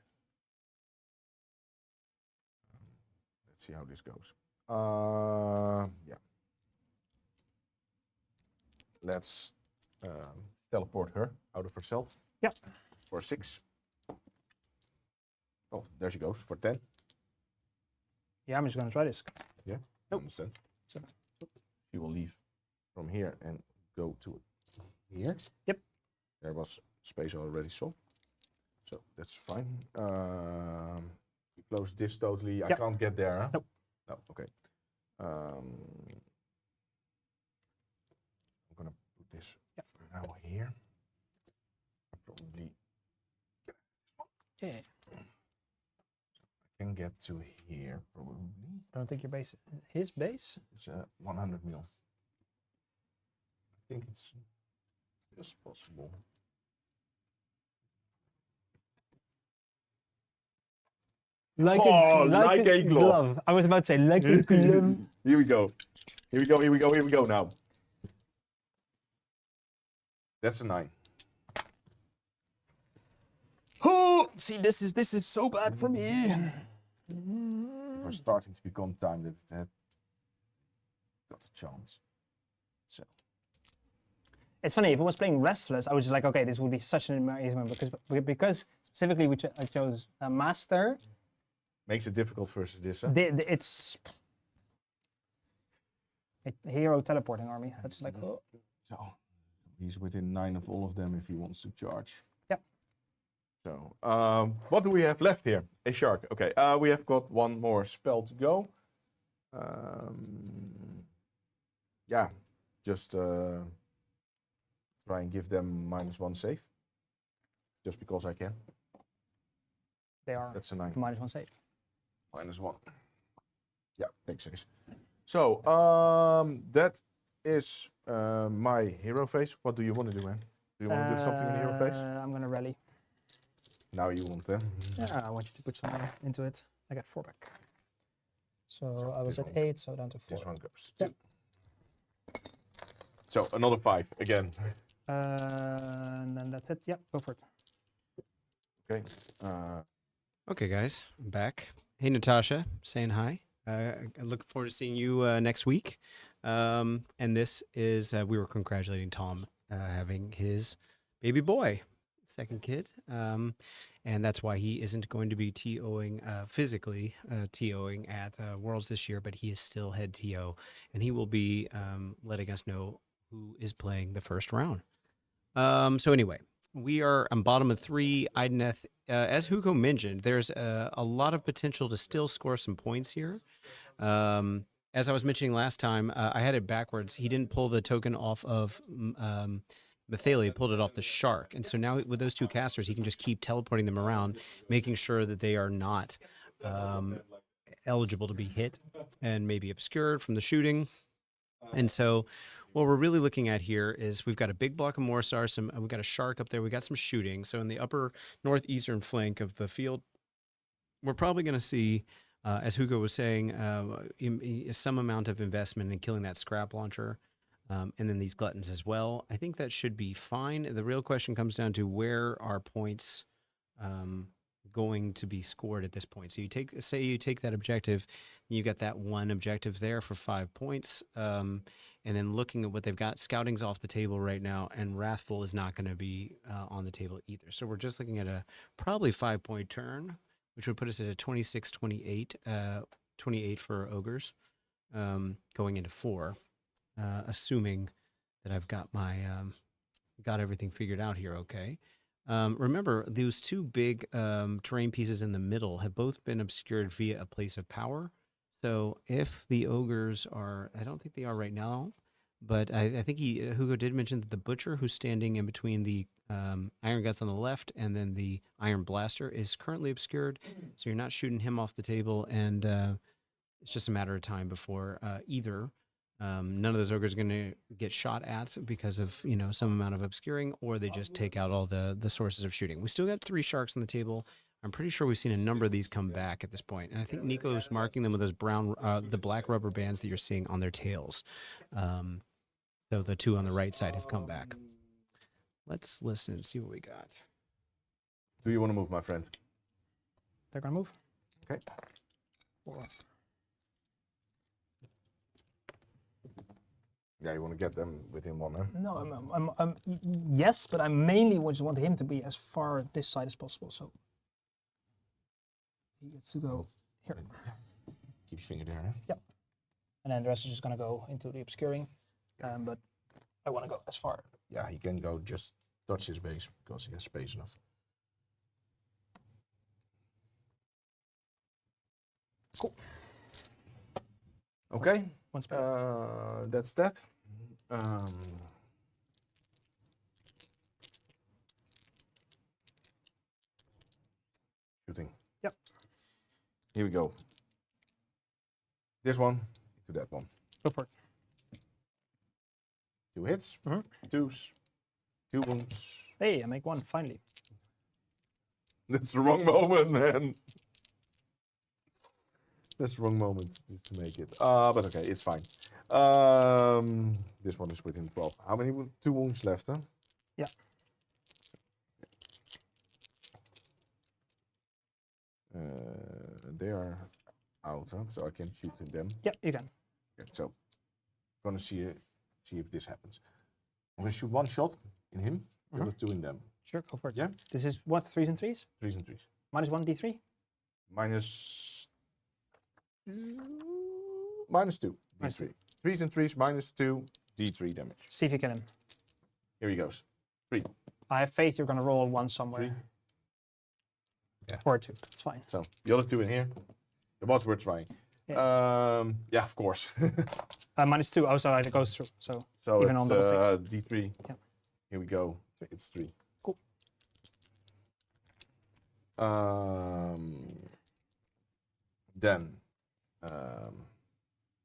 Let's see how this goes. Yeah. Let's teleport her out of herself. Yeah. For 6. Oh, there she goes for 10. yeah, I'm just gonna try this. Yeah, Nope. understand. So- She will leave from here and go to here. Yep. There was space already, so that's fine. We close this totally. I Yep. can't get there, huh? Nope. No, okay. I'm gonna put this Yep. for now here. Probably Yeah. can get to here, probably. I don't think your base, his base. It's 100 mil. I think it's just possible. Like like a glove. I was about to say like a glove. Here we go. Here we go. Here we go. Here we go now. That's a 9. Oh, see, this is so bad for me. We're starting to become time that it had got a chance. So It's funny, if I was playing Restless, I was just like, okay, this would be such an amazing because specifically I chose a Master. makes it difficult versus this. Huh? It's a hero teleporting army. That's just like, oh. So he's within 9 of all of them if he wants to charge. Yep. So what do we have left here? A shark. Okay. We have got one more spell to go. Yeah. Just try and give them -1 save. Just because I can. They are That's a 9. -1 save. -1. Yeah, take 6. So that is my hero phase. What do you want to do, man? Do you want to do something in the hero phase? I'm gonna rally. Now you want to. Yeah, I want you to put some more into it. I got 4 back. So I was this at one- 8, so down to 4. This one goes. Yep. 2. So another 5 again. And then that's it. Yeah, go for it. Okay. Okay, guys, I'm back. Hey, Natasha, saying hi. I look forward to seeing you next week. And this is we were congratulating Tom having his baby boy, second kid, and that's why he isn't going to be TOing physically TOing at Worlds this year, but he is still head TO, and he will be letting us know who is playing the first round. So anyway, we are on bottom of 3. Idoneth, as Hugo mentioned, there's a lot of potential to still score some points here. As I was mentioning last time, I had it backwards. He didn't pull the token off of Mathaela, he pulled it off the shark. And so now with those two casters, he can just keep teleporting them around, making sure that they are not eligible to be hit and maybe obscured from the shooting. And so what we're really looking at here is we've got a big block of Morrsarr, we've got a shark up there, we got some shooting. So in the upper northeastern flank of the field, we're probably going to see, as Hugo was saying, some amount of investment in killing that scrap launcher, and then these gluttons as well. I think that should be fine. The real question comes down to where are points going to be scored at this point. So say you take that objective, you got that one objective there for 5 points, and then looking at what they've got, scouting's off the table right now, and Wrathful is not going to be on the table either. So we're just looking at a probably 5-point turn, which would put us at a 26-28, 28 for Ogres, going into 4, assuming that I've got my got everything figured out here. Okay. Remember, those two big terrain pieces in the middle have both been obscured via a place of power. So if the ogres are, I don't think they are right now, but I think Hugo did mention that the butcher who's standing in between the iron guts on the left and then the iron blaster is currently obscured. So you're not shooting him off the table, and it's just a matter of time before either none of those ogres are going to get shot at because of some amount of obscuring, or they just take out all the sources of shooting. We still got 3 sharks on the table. I'm pretty sure we've seen a number of these come back at this point, and I think Nico's marking them with those brown, the black rubber bands that you're seeing on their tails. So the 2 on the right side have come back. Let's listen and see what we got. Do you want to move, my friend? They're gonna move. Okay. 4. Yeah, you want to get them within 1, huh? No, yes, but I mainly just want him to be as far this side as possible. So he gets to go here. Keep your finger there, huh? Yep. And then the rest is just gonna go into the obscuring. But I want to go as far. Yeah, he can go just touch his base because he has space enough. Cool. Okay. 1 space. That's that. Shooting. Yep. Here we go. This one to that one. Go for it. 2 hits. Mhm. 2s. 2 wounds. Hey, I make 1 finally. That's the wrong moment, man. That's the wrong moment to make it. But okay, it's fine. This one is within 12. How many? 2 wounds left, huh? Yeah. They are out, huh? So I can shoot at them. Yeah, you can. Okay, so gonna see if this happens. I'm gonna shoot 1 shot in him. The other 2 in them. Sure, go for it. Yeah. This is what, 3s and 3s? 3s and 3s. Minus 1 d3? Minus 2 Minus d3. 3s and 3s minus 2 d3 damage. See if you kill him. Here he goes. 3. I have faith you're gonna roll 1 somewhere. 3. Yeah. Or 2. That's fine. So the other 2 in here. It was worth trying. Yeah. Yeah, of course. Minus 2. Oh, so it goes through. So So even on double d3. Yeah. Here we go. It's 3. Cool. Then,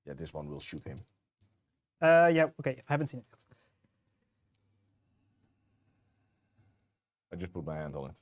yeah, this one will shoot him. Yeah, okay. I haven't seen it yet. I just put my hand on it.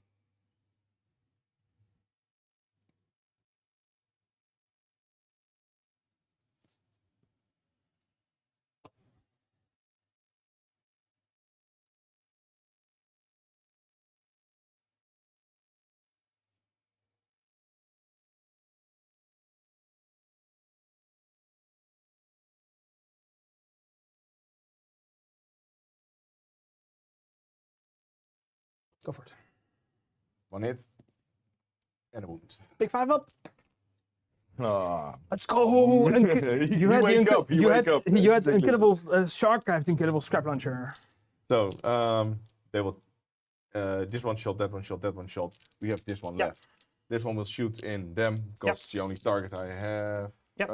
Go for it. 1 hit. And a wound. Big 5 up. Ah. Let's go. You wake up. You wake up. You had Exactly. Incredible Shark. I have the Incredible Scrap Launcher. So, they will. This one shot, that one shot, that one shot. We have this one Yep. left. This one will shoot in them because it's the only target I have. Yep.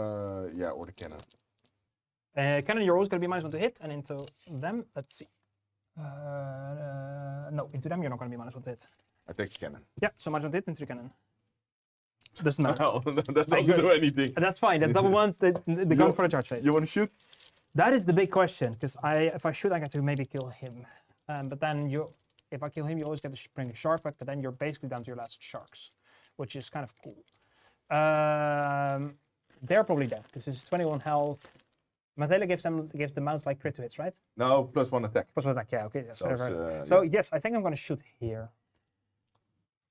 Yeah, or the cannon. Cannon, you're always going to be -1 to hit, and into them, let's see. No, into them you're not going to be -1 to hit. I take the cannon. Yeah, so -1 to hit into the cannon. Doesn't matter. Oh, that doesn't do anything. That's fine. That's double ones. The gun for the charge phase. You want to shoot? That is the big question, because if I shoot, I get to maybe kill him. But then if I kill him, you always get to bring a shark back. But then you're basically down to your last sharks, which is kind of cool. They're probably dead because this is 21 health. Mathela gives the mounts like crit to hits, right? No, +1 attack. Plus one attack. Yeah. Okay. Yeah, So it's, so yes, I think I'm going to shoot here.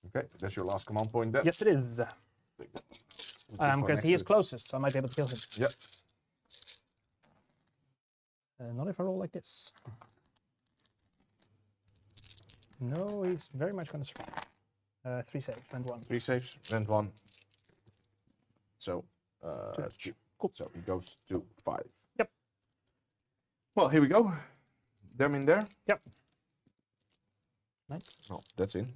Okay, that's your last command point then. Yes, it is. Take that. Put this one Because next he to is it. closest, so I might be able to kill him. Yep. Not if I roll like this. No, he's very much going to survive. 3 saves and 1. 3 saves and 1. So, that's 2. cool. So he goes to 5. Yep. Well, here we go. Them in there. Yep. Nice. Well, that's in.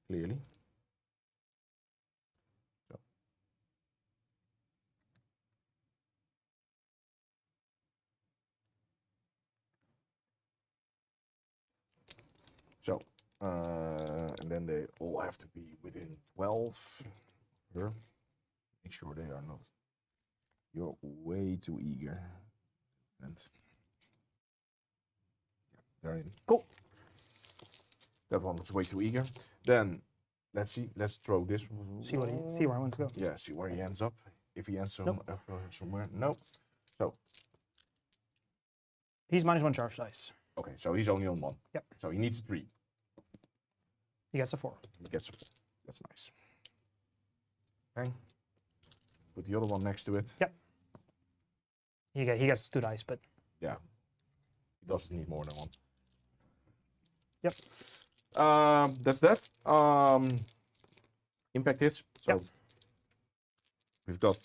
Clearly. So, and then they all have to be within 12. Here. Make sure they are not. You're way too eager. And yeah, they're in. Cool. That one was way too eager. Then let's see. Let's throw this. See where I want to go. Yeah, see where he ends up. If he ends Nope. somewhere. No. So He's -1 charge dice. okay, so he's only on 1. Yep. So he needs 3. He gets a 4. He gets a 4. That's nice. Okay. Put the other one next to it. Yep. He gets 2 dice, but Yeah. He doesn't need more than 1. Yep. That's that. Impact hits. So Yep. we've got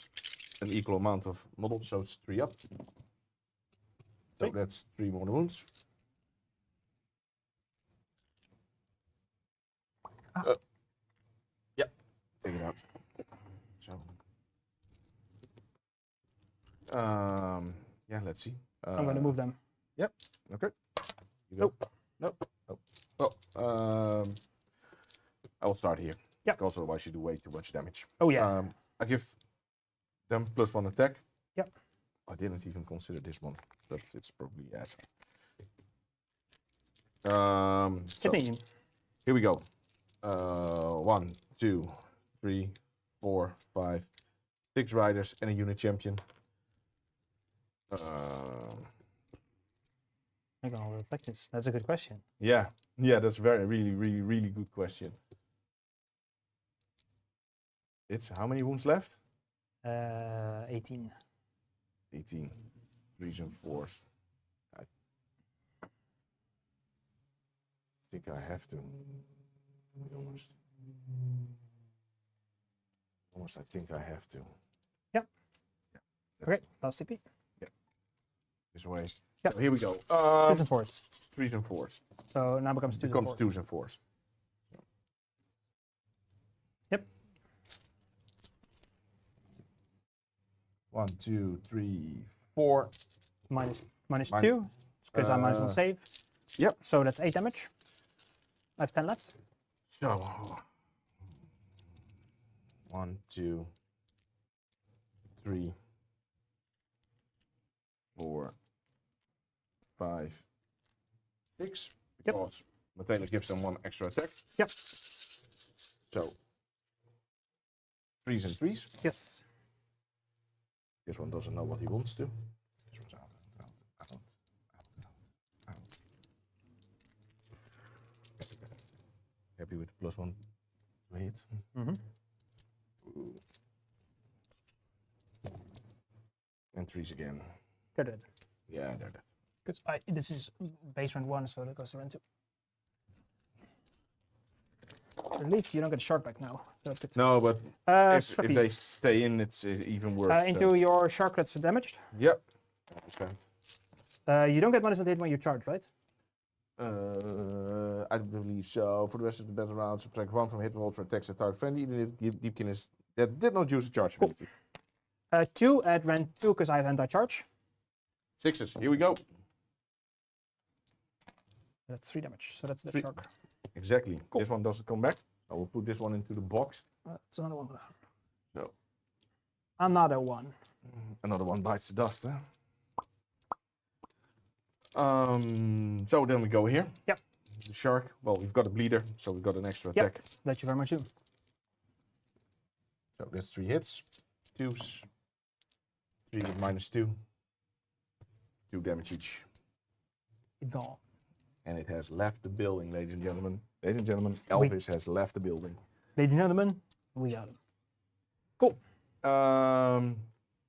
an equal amount of models, so it's 3 up. So Three. that's 3 more wounds. Yeah, take it out. So, yeah, let's see. I'm going to move them. Yep. Okay. You go. Nope. Well, I will start here. Yep. Because otherwise you do way too much damage. Oh yeah. I give them +1 attack. Yep. I didn't even consider this one, but it's probably yes. So Hit me. here we go. 1, 2, 3, 4, 5, 6 riders and a unit champion. I'm going to reflect this. That's a good question. Yeah, that's really good question. It's how many wounds left? 18. 18. 3s and 4s. I think I have to be honest. I think I have to. Yep. Yeah, that's Okay, last CP. this way. Yep. So here we go. 2s and 4s. 3s and 4s. So now becomes 2s and Becomes 4s. 2s and 4s. Yep. 1, 2, 3, 4. Minus Minus- 2, because I'm -1 save. Yep. So that's 8 damage. I have 10 left. So 1, 2, 3, 4, 5, 6. Because Mathaela gives them 1 extra attack. Yep. So 3s and 3s. Yes. This one doesn't know what he wants to. This one's out. Happy with the +1 to hit. Mm-hmm. And 3s again. They're dead. Yeah, they're dead. Good. This is base round 1, so that goes to round 2. At least you don't get a shark back now. So that's good. No, but if Scrappy. they stay in, it's even worse. Into your shark that's damaged. Yep. Understand. You don't get minus 1 hit when you charge, right? I believe so. For the rest of the battle round, subtract 1 from hit rolls for attacks that target friendly. Deepkin is that did not use a charge ability. 2 at rand 2 because I have anti-charge. 6s. Here we go. That's 3 damage. So that's the 3. shark. Exactly. This one doesn't come back. I will put this one into the box. It's another one. So Another one. another one bites the dust. Huh? So then we go here. Yep. The shark. Well, we've got a bleeder, so we've got an extra Yep. attack. That you very much do. So that's 3 hits. 2s. 3 with -2. 2 damage each. It's gone. And it has left the building, ladies and gentlemen. Ladies and gentlemen, Elvis has left the building. Ladies and gentlemen, we got him. Cool.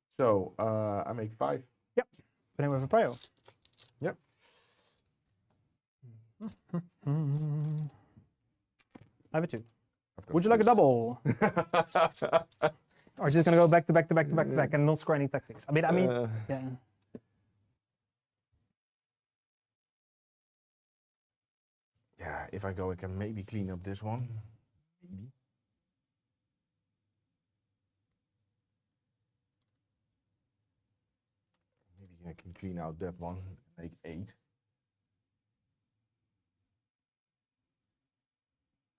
So I make 5. Yep. But then we have a prio. Yep. I have a 2. I've got Would you like a 2s. double? Or just gonna go back to back to back to back to back and not score any tactics? I mean, yeah. Yeah, if I go, I can maybe clean up this one. Maybe. Maybe I can clean out that one, make 8.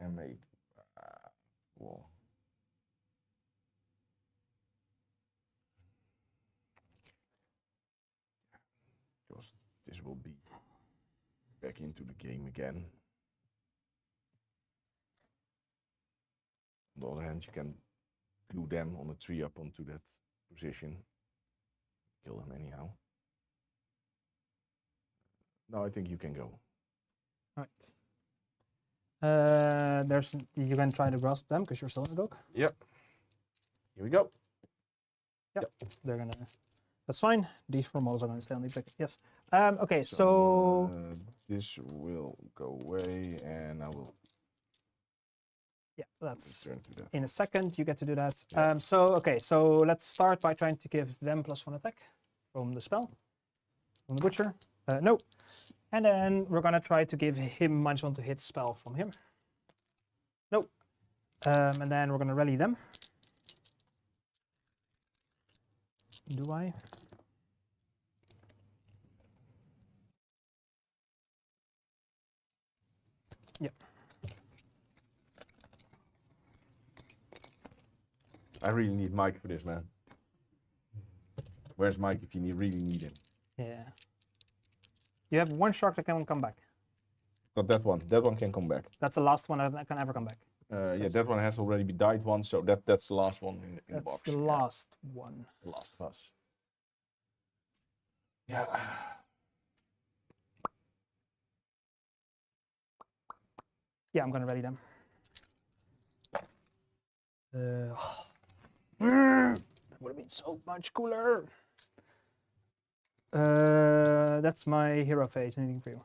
And make, well. Because this will be back into the game again. On the other hand, you can glue them on a tree up onto that position. Kill them anyhow. No, I think you can go. Right. You can try to grasp them because you're still in the dog. Yep. Here we go. Yep. They're gonna. That's fine. These 4 models are gonna stay on the objective. Yes. Okay. So this will go away, and I will yeah, that's return to that. in a second. You get to do that. Yeah. So let's start by trying to give them +1 attack from the spell from the butcher. No. And then we're gonna try to give him -1 to hit spell from him. No. And then we're gonna rally them. Do I? Yep. I really need Mike for this, man. Where's Mike if you really need him? Yeah. You have 1 shark that can come back. Got that one. That one can come back. That's the last one that can ever come back. Yeah, that one has already been died once, so that's the last one in the That's box. the last one. The Last of Us. Yeah. Yeah, I'm gonna ready them. That would have been so much cooler. That's my hero phase. Anything for you?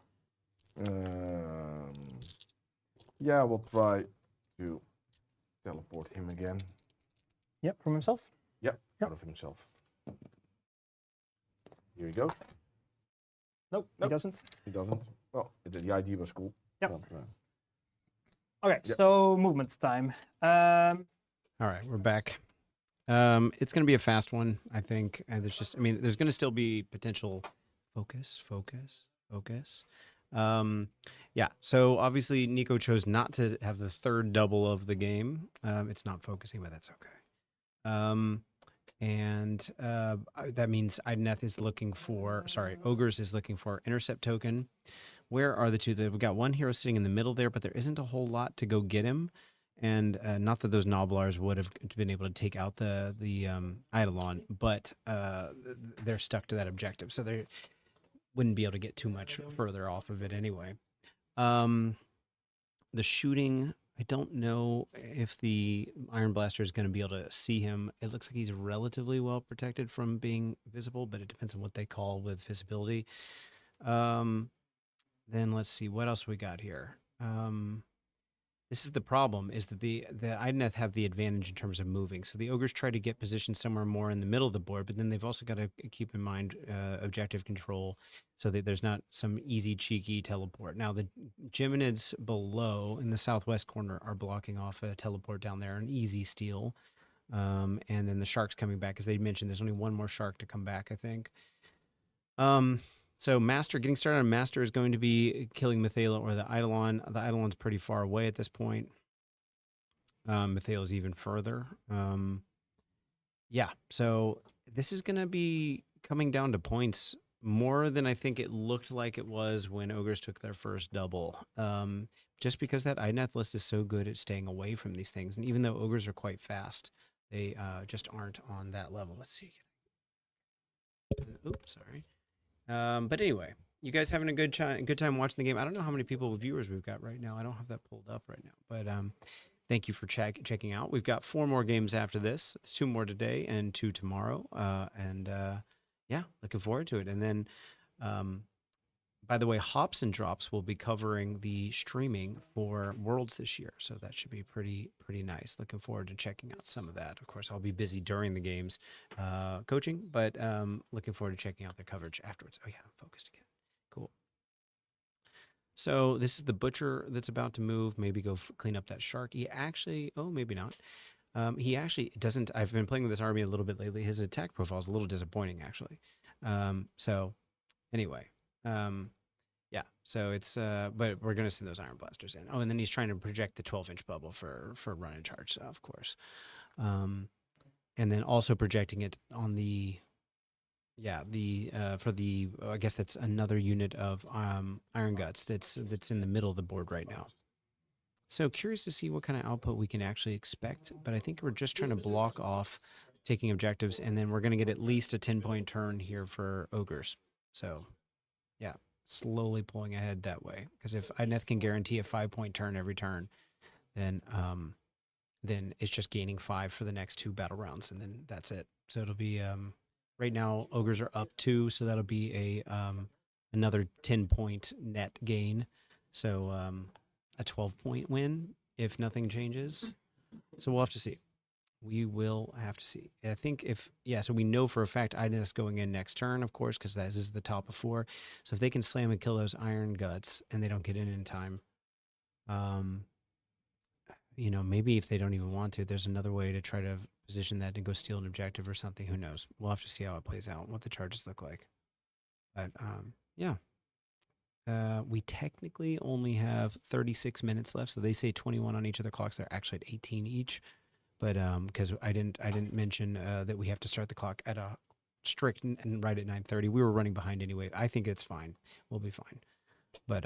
Yeah, we'll try to teleport him again. Yep, from himself. Yep, Yep. out of himself. Here he goes. Nope, Nope. he doesn't. He doesn't. Well, the idea was cool. Yep. But, Okay, Yep. so movement time. All right, we're back. It's going to be a fast one, I think. And there's going to still be potential focus. Yeah, so obviously Nico chose not to have the 3rd double of the game. It's not focusing, but that's okay. That means Idoneth is looking for, Ogor's is looking for intercept token. Where are the 2? We've got 1 hero sitting in the middle there, but there isn't a whole lot to go get him. And not that those Noblars would have been able to take out the Eidolon, but they're stuck to that objective, so they wouldn't be able to get too much further off of it anyway. The shooting, I don't know if the Iron Blaster is going to be able to see him. It looks like he's relatively well protected from being visible, but it depends on what they call with visibility. Then let's see, what else we got here? this is the problem, is that the Idoneth have the advantage in terms of moving. So the ogres try to get positioned somewhere more in the middle of the board, but then they've also got to keep in mind objective control so that there's not some easy, cheeky teleport. Now, the Geminids below in the southwest corner are blocking off a teleport down there, an easy steal. And then the sharks coming back, as they mentioned, there's only one more shark to come back, I think. So Master, getting started on Master is going to be killing Mathaela or the Eidolon. The Eidolon's pretty far away at this point. Mathaela's even further. Yeah, so this is going to be coming down to points more than I think it looked like it was when Ogres took their first double. Just because that Idoneth list is so good at staying away from these things. And even though Ogres are quite fast, they just aren't on that level. Let's see. Oops, sorry. But anyway, you guys having a good time watching the game. I don't know how many viewers we've got right now. I don't have that pulled up right now, but thank you for checking out. We've got 4 more games after this. 2 more today and 2 tomorrow. Yeah, looking forward to it. And then, by the way, Hops and Drops will be covering the streaming for Worlds this year, so that should be pretty nice. Looking forward to checking out some of that. Of course, I'll be busy during the games coaching, but looking forward to checking out their coverage afterwards. Oh yeah, I'm focused again. Cool. So this is the Butcher that's about to move. Maybe go clean up that shark. He actually, oh, maybe not. He actually doesn't. I've been playing with this army a little bit lately. His attack profile is a little disappointing, actually. So anyway. Yeah, so it's but we're gonna send those iron blasters in. Oh, and then he's trying to project the 12-inch bubble for run and charge, of course, and then also projecting it on the for the I guess that's another unit of iron guts that's in the middle of the board right now. So curious to see what kind of output we can actually expect, but I think we're just trying to block off taking objectives, and then we're gonna get at least a 10-point turn here for ogres. So yeah, slowly pulling ahead that way. Because if Idoneth can guarantee a 5-point turn every turn, then it's just gaining 5 for the next 2 battle rounds, and then that's it. So it'll be right now ogres are up 2, so that'll be another 10-point net gain. So a 12-point win if nothing changes. So we'll have to see. We will have to see. I think so we know for a fact Idoneth's going in next turn, of course, because this is the top of 4. So if they can slam and kill those iron guts and they don't get in time, maybe if they don't even want to, there's another way to try to position that and go steal an objective or something. Who knows? We'll have to see how it plays out, what the charges look like. But yeah. We technically only have 36 minutes left, so they say 21 on each of their clocks. They're actually at 18 each. But because I didn't mention that we have to start the clock at a strict and right at 9:30. We were running behind anyway. I think it's fine. We'll be fine. But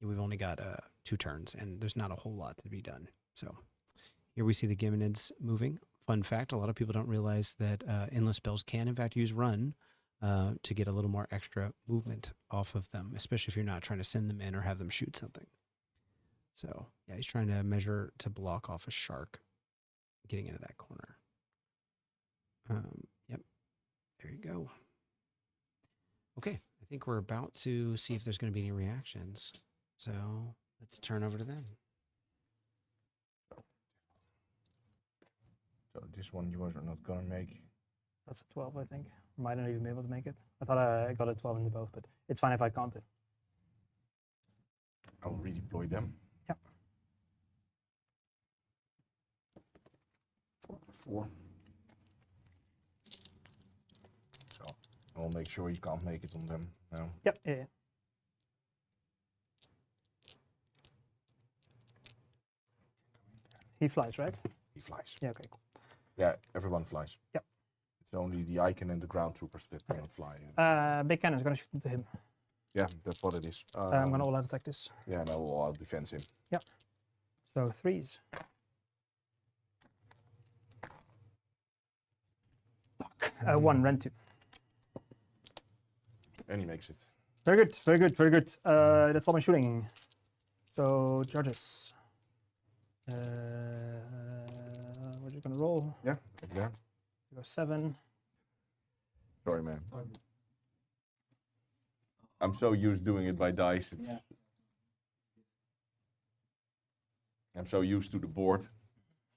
we've only got 2 turns, and there's not a whole lot to be done. So here we see the Geminids moving. Fun fact: a lot of people don't realize that endless spells can in fact use run to get a little more extra movement off of them, especially if you're not trying to send them in or have them shoot something. So yeah, he's trying to measure to block off a shark getting into that corner. Yep, there you go. Okay, I think we're about to see if there's going to be any reactions. So let's turn over to them. So this one you are not gonna make. That's a 12, I think. Might not even be able to make it. I thought I got a 12 into both, but it's fine if I can't. I'll redeploy them. Yep. 4. So I'll make sure he can't make it on them now. Yep. Yeah. He flies, right? He flies. Yeah. Okay. Cool. Yeah, everyone flies. Yep. It's only the Icon and the ground troopers that cannot fly. Big cannon's gonna shoot into him. Yeah, that's what it is. I'm gonna all-out attack this. Yeah, no, I'll defense him. Yep. So 3s. Fuck. 1 rend 2. And he makes it. Very good. Very good. Very good. That's all my shooting. So charges. What are you gonna roll? Yeah, over there. You go 7. Sorry, man. I'm so used doing it by dice. It's... I'm so used to the board.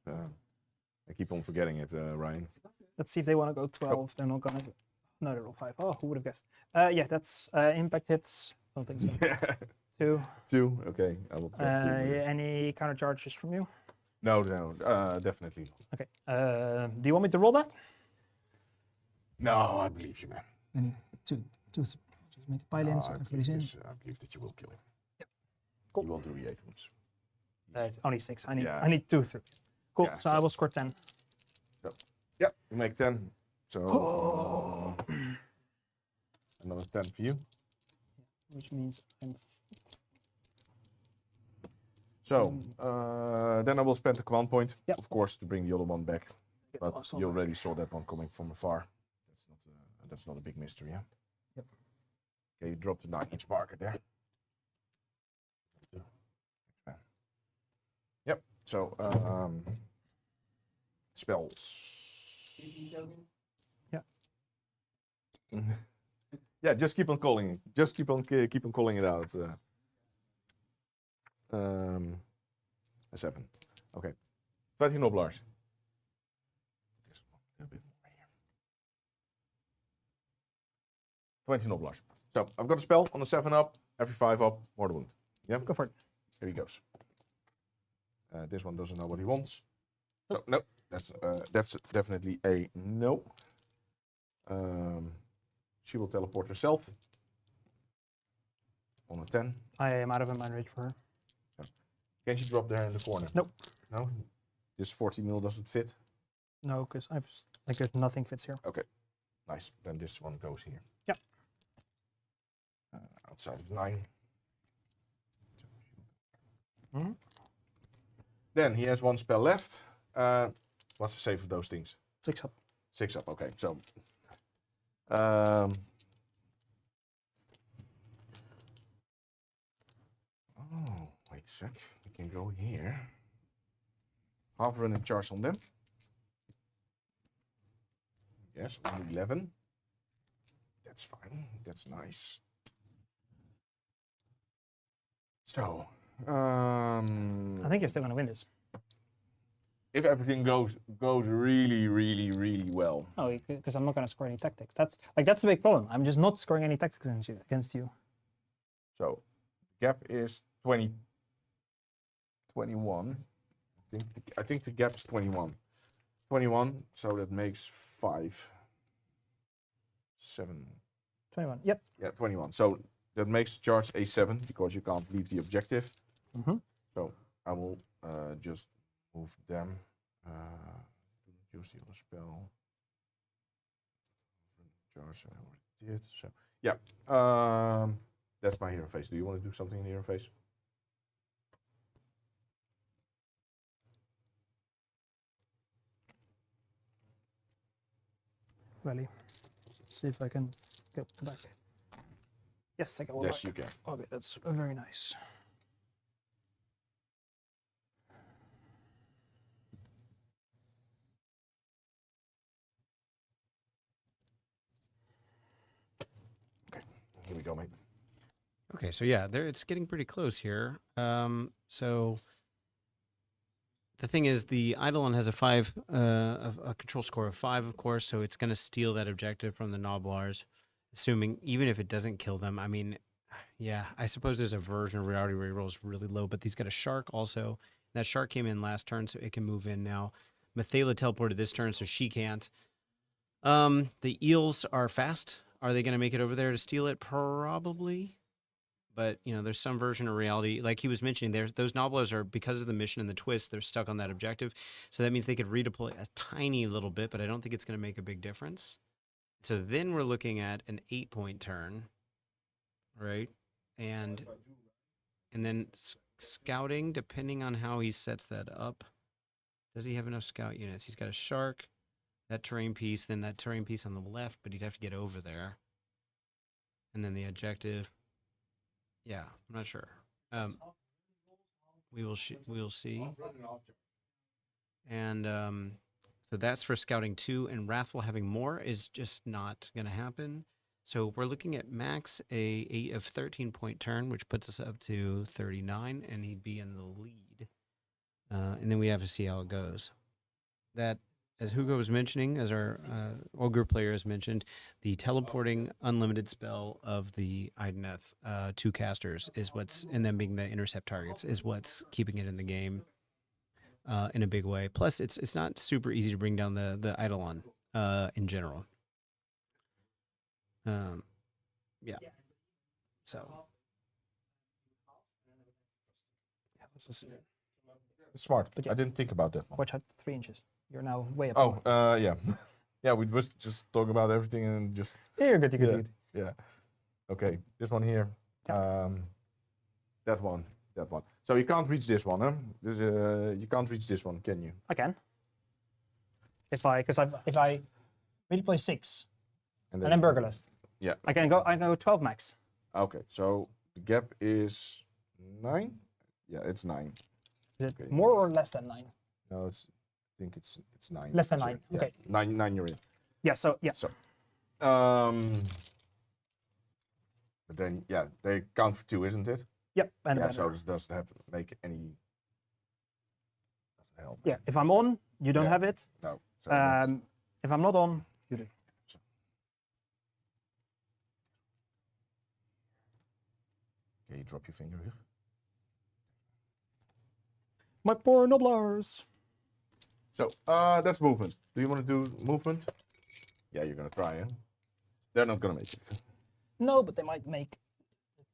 I keep on forgetting it, Ryan. Let's see if they want to go 12. They're not gonna. No, they roll 5. Oh, who would have guessed? Yeah, that's impact hits. Don't think so. 2. 2. Okay, I will drop 2. Any counter charges from you? No, definitely. Okay. Do you want me to roll that? No, I believe you, man. And 2. Just make a pile in. So I I believe that you will kill him. Yep. Cool. You will do the 8 wounds. Only 6. I Yeah. need 2 through. Cool. Yeah, so I will score 10. Yeah, you make 10. So another 10 for you. Which means I'm. So then I will spend a command point, Yep. of course, to bring the other one back. Get the But last one you back. already saw that one coming from afar. That's not a big mystery, yeah? Yep. Okay, you drop the 9-inch marker there. Yep. So spells. Yeah. Yeah, just keep on calling it. Just keep on calling it out. A 7. Okay. 20 Noblars. Just a bit more here. 20 Noblars. So I've got a spell on a 7 up, every 5 up, more the wound. Yeah? Go for it. Here he goes. This one doesn't know what he wants. So no, that's definitely a no. She will teleport herself on a 10. I am out of a mind range for her. Can she drop there in the corner? Nope. No? This 40 mil doesn't fit? No, because there's nothing fits here. Okay. Nice. Then this one goes here. Yep. Outside of 9. Mm-hmm. Then he has 1 spell left. What's the save of those things? 6 up. 6 up, okay. So oh, wait a sec. We can go here. Half running charge on them. Yes, only 11. That's fine. That's nice. So, I think you're still gonna win this. if everything goes really, really, really well. Oh, because I'm not gonna score any tactics. That's the big problem. I'm just not scoring any tactics against you. So, gap is 20, 21. I think the gap is 21. 21, so that makes 5, 7. 21. Yep. Yeah, 21. So that makes charge a 7 because you can't leave the objective. Mm-hmm. So I will just move them. Use the other spell. Charge I already did. So yeah, that's my hero phase. Do you want to do something in the hero phase? Really. See if I can get back. Yes, I can. Yes, back. you can. Okay, that's very nice. Okay, here we go, mate. Okay, so yeah, it's getting pretty close here. So the thing is, the Eidolon has a control score of 5, of course, so it's going to steal that objective from the Noblars, assuming even if it doesn't kill them. I mean, yeah, I suppose there's a version of reality where he rolls really low, but he's got a shark also. That shark came in last turn, so it can move in now. Mathaela teleported this turn, so she can't. The eels are fast. Are they going to make it over there to steal it? Probably. But, you know, there's some version of reality. Like he was mentioning, those Noblars are, because of the mission and the twist, they're stuck on that objective. So that means they could redeploy a tiny little bit, but I don't think it's going to make a big difference. So then we're looking at an 8-point turn, right? And then scouting, depending on how he sets that up. Does he have enough scout units? He's got a shark, that terrain piece, then that terrain piece on the left, but he'd have to get over there. And then the objective. Yeah, I'm not sure. We will see. And so that's for scouting 2, and Wrathful having more is just not going to happen. So we're looking at max a 8 of 13-point turn, which puts us up to 39, and he'd be in the lead. and then we have to see how it goes. That, as Hugo was mentioning, as our Ogre player has mentioned, the teleporting unlimited spell of the Idoneth to casters is what's, and them being the intercept targets, is what's keeping it in the game in a big way. Plus, it's not super easy to bring down the Eidolon in general. Yeah. So. Yeah, let's listen. Smart. But yeah. I didn't think about that one. Watch out, 3 inches. You're now way up. Oh, yeah. Yeah, we was just talking about everything and just... Yeah, you're good, you're good, Yeah. you're good. Yeah. Okay, this one here. That one. That one. So you can't reach this one, huh? This, you can't reach this one, can you? I can. If I really play 6 and then Burgerlust. Yeah. I can go 12 max. Okay, so the gap is 9? Yeah, it's 9. Is it Okay. more or less than 9? No, I think it's 9. Less than So, 9, yeah, okay. 9 you're in. Yeah, so, yeah. So, but then, yeah, they count for 2, isn't it? Yep, and Yeah, then- so this doesn't have to make any... Doesn't help. yeah, if I'm on, you don't Yeah. have it. No. So that's- If I'm not on, you do. okay, you drop your finger here. My poor Nobblers. So, that's movement. Do you want to do movement? Yeah, you're going to try, huh? They're not going to make it. No, but they might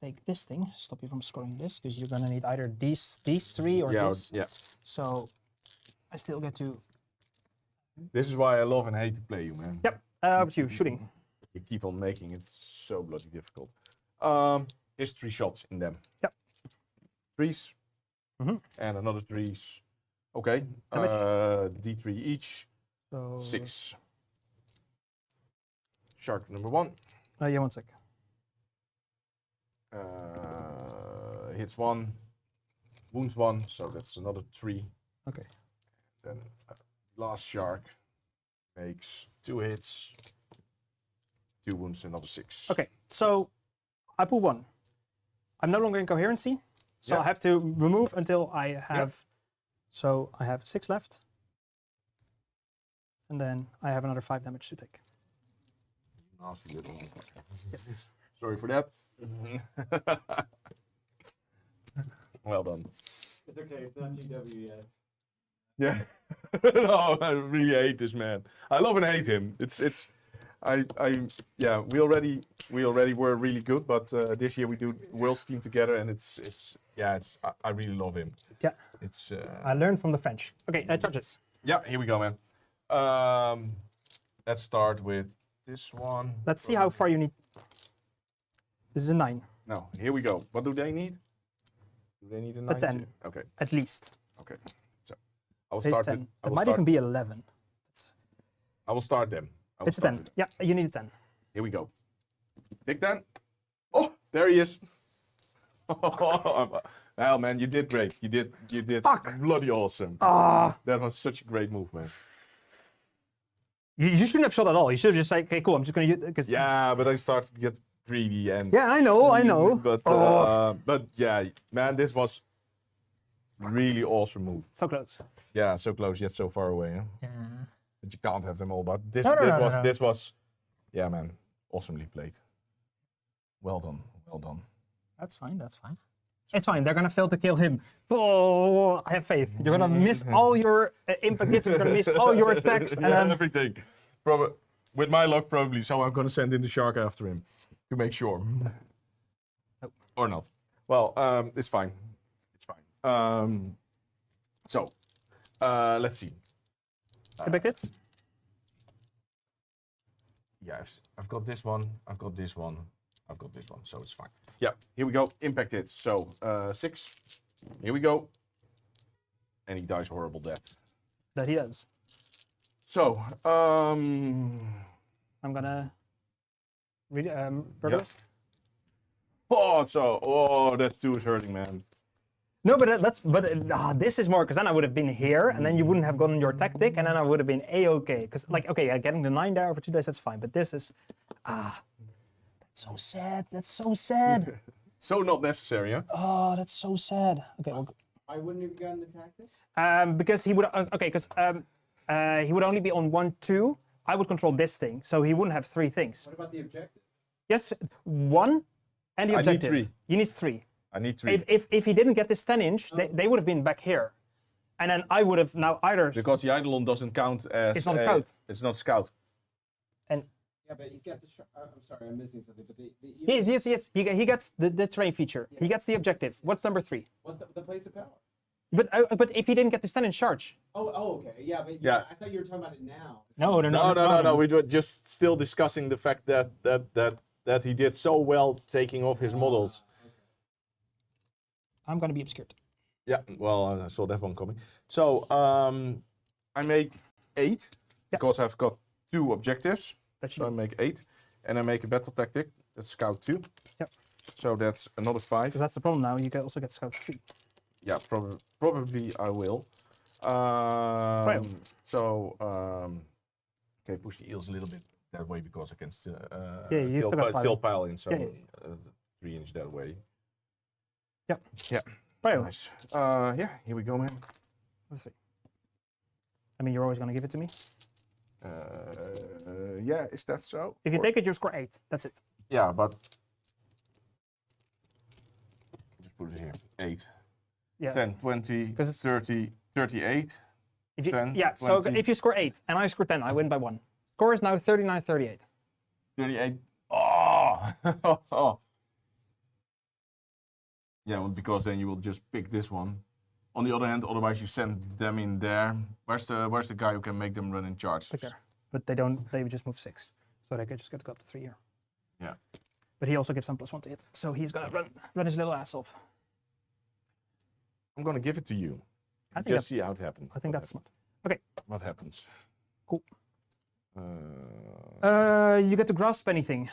take this thing, stop you from scoring this, because you're going to need either these 3 or Yeah, this. yeah. So I still get to... This is why I love and hate to play you, man. Yep, over to you, shooting. You keep on making it so bloody difficult. Here's 3 shots in them. Yep. 3s. Mhm. And another 3s. Okay. Damage. D3 each. So 6. Shark number 1. Yeah, 1 sec. Hits 1. Wounds 1. So that's another 3. Okay. Then last shark makes 2 hits. 2 wounds, another 6. Okay, so I pull 1. I'm no longer in coherency, so Yeah. I have to remove until I have... So I have 6 left. And then I have another 5 damage to take. Nasty little one. Yes. Sorry for that. Well done. It's okay, it's not GW yet. Yeah. No, I really hate this man. I love and hate him. Yeah, we already were really good, but this year we do Worlds team together, and I really love him. Yeah. It's I learned from the French. Okay, charges. yeah. Here we go, man. Let's start with this one. Let's see how far you need. This is a 9, No, here we go. What do they need? Do they need a 9? 10. Okay. at least. Okay. So I will Say start. 10. I It will might start. even be 11. I will start them. I will It's a start 10. with them. Yeah, you need a 10. Here we go. Big 10. Oh, there he is. Well, man, you did great. You did Fuck. bloody awesome. Ah, That was such a great move, man. you shouldn't have shot at all. You should have just said, okay, cool, I'm just going to use... Cause Yeah, but I started to get greedy and. Yeah, I know. But yeah, man, this was really awesome move. So close. Yeah, so close yet so far away. Huh? Yeah. But you can't have them all. But this, No. this was, yeah, man, awesomely played. Well done, well done. That's fine, that's fine. It's fine, they're gonna fail to kill him. Oh, I have faith. You're gonna miss all your impact hits, you're gonna miss all your attacks, and Yeah, then... everything. With my luck, probably. So I'm gonna send in the shark after him to make sure. Nope. Or not. Well, it's fine. It's fine. So, let's see. Impact hits? Yeah, I've got this one. I've got this one. I've got this one. So it's fine. Yeah, here we go. Impact hits. So 6. Here we go. And he dies a horrible death. That he does. So, I'm gonna... Burglist? that 2 is hurting, man. No, but this is more, because then I would have been here, and then you wouldn't have gotten your tactic, and then I would have been A-okay. Because, like, okay, getting the 9 there over 2 days, that's fine. But this is... that's so sad. That's so sad. So not necessary, huh? Oh, that's so sad. Okay, well, I wouldn't have gotten the tactic. Because he would he would only be on 1, 2. I would control this thing, so he wouldn't have 3 things. What about the objective? Yes, 1 and the I need objective. 3. You need 3. I need 3. If he didn't get this 10-inch, they would have been back here, and then I would have now either. Because the Eidolon doesn't count as. It's not a scout. It's not scout. And Yeah, but he's got the. I'm sorry, I'm missing something. But yes. He gets the terrain feature. He gets the objective. What's number 3? what's the place of power? But if he didn't get this 10-inch charge. Oh, okay. Yeah, but Yeah. I thought you were talking about it now. No. We were just still discussing the fact that he did so well taking off his models. I'm gonna be obscured. Yeah, well, I saw that one coming. So I make 8 because I've got 2 objectives. So I make 8, and I make a battle tactic. That's scout 2. Yep. So that's another 5. So that's the problem now. You can also get scout 3. Yeah, probably I will. Okay, push the eels a little bit that way because I can still still pile in some 3-inch that way. Yep. Yeah. Pile. Nice. Here we go, man. Let's see. I mean, you're always gonna give it to me. Yeah, is that so? If you take it, you score 8. That's it. Yeah, but just put it here. 8. Yeah. 10, 20, 30, 38. If you, 10, yeah. 20. So if you score 8 and I score 10, I win by 1. Score is now 39-38. 38. Oh! Yeah, well, because then you will just pick this one. On the other hand, otherwise you send them in there. Where's the guy who can make them run in charge? Right there. But they don't. They would just move 6, so they could just get to go up to 3 here. Yeah. But he also gives them +1 to hit, so he's gonna run his little ass off. I'm gonna give it to you. I think Just see how it happens. I think that's smart. Okay. What happens? Cool. You get to grasp anything.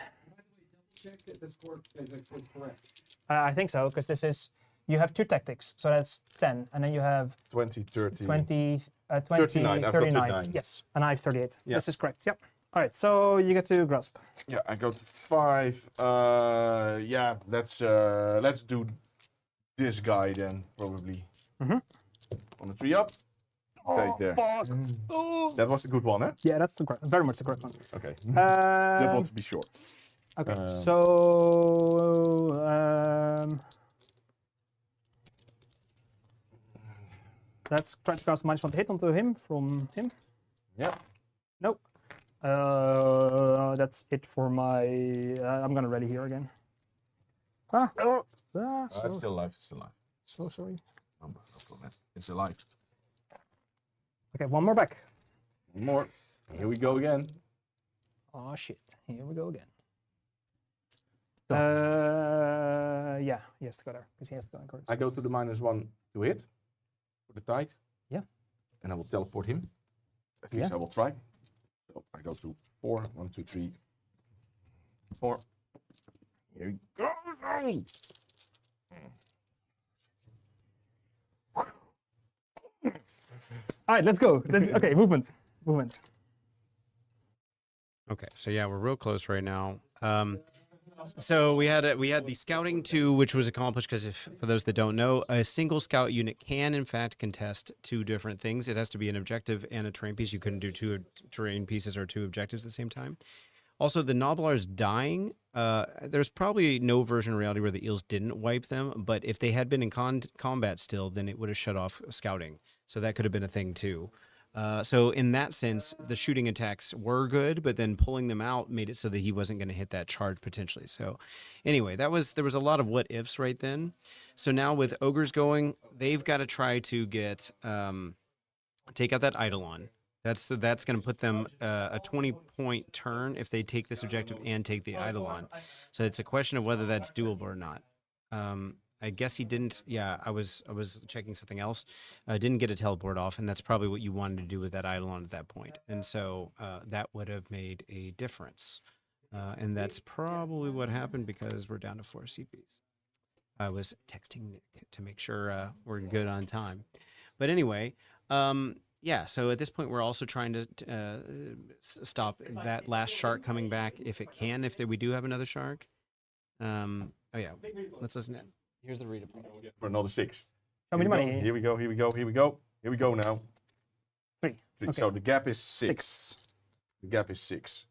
Check that the score is correct. I think so, because this is you have 2 tactics, so that's 10, and then you have 20, 30. 20, 39. I've got 39. Yes, and I have 38. Yeah. This is correct. Yep. All right, so you get to grasp. Yeah, I go to 5. Yeah, let's do this guy then probably. Mhm. On the 3 up. Stay there. Fuck. Oh. That was the good one, eh? Yeah, that's the correct, very much the correct one. Okay. Just want to be sure. Okay, Um, so let's try to cast -1 to hit onto him from him. Yeah. Nope. That's it for my. I'm gonna ready here again. Ah. So, It's still alive. It's still alive. so sorry. No problem. It's alive. Okay, one more back. One more. Here we go again. Oh shit! Here we go again. Yeah, he has to go there because he has to go in cards. I go to the -1 to hit for the tide. Yeah. And I will teleport him. At least I will try. So I go to 4. 1, 2, 3, 4. Here we go. All right, let's go. Okay, movement. Okay, so yeah, we're real close right now. So we had the scouting 2, which was accomplished because for those that don't know, a single scout unit can in fact contest 2 different things. It has to be an objective and a terrain piece. You couldn't do 2 terrain pieces or 2 objectives at the same time. Also, the Nobblar's dying. There's probably no version of reality where the eels didn't wipe them, but if they had been in combat still, then it would have shut off scouting. So that could have been a thing too. So in that sense, the shooting attacks were good, but then pulling them out made it so that he wasn't going to hit that charge potentially. So anyway, there was a lot of what ifs right then. So now with Ogres going, they've got to try to get take out that Eidolon. That's going to put them a 20-point turn if they take this objective and take the Eidolon. So it's a question of whether that's doable or not. I guess he didn't. Yeah, I was checking something else. Didn't get a teleport off, and that's probably what you wanted to do with that Eidolon at that point. And so that would have made a difference. And that's probably what happened because we're down to 4 CPs. I was texting Nick to make sure we're good on time. But anyway, yeah, so at this point, we're also trying to stop that last shark coming back if it can, if we do have another shark. Oh, yeah, let's listen in. Here's the read. For another 6. How many money? Here we go. Here we go now. 3. 3. Okay. So the gap is 6. 6. The gap is 6.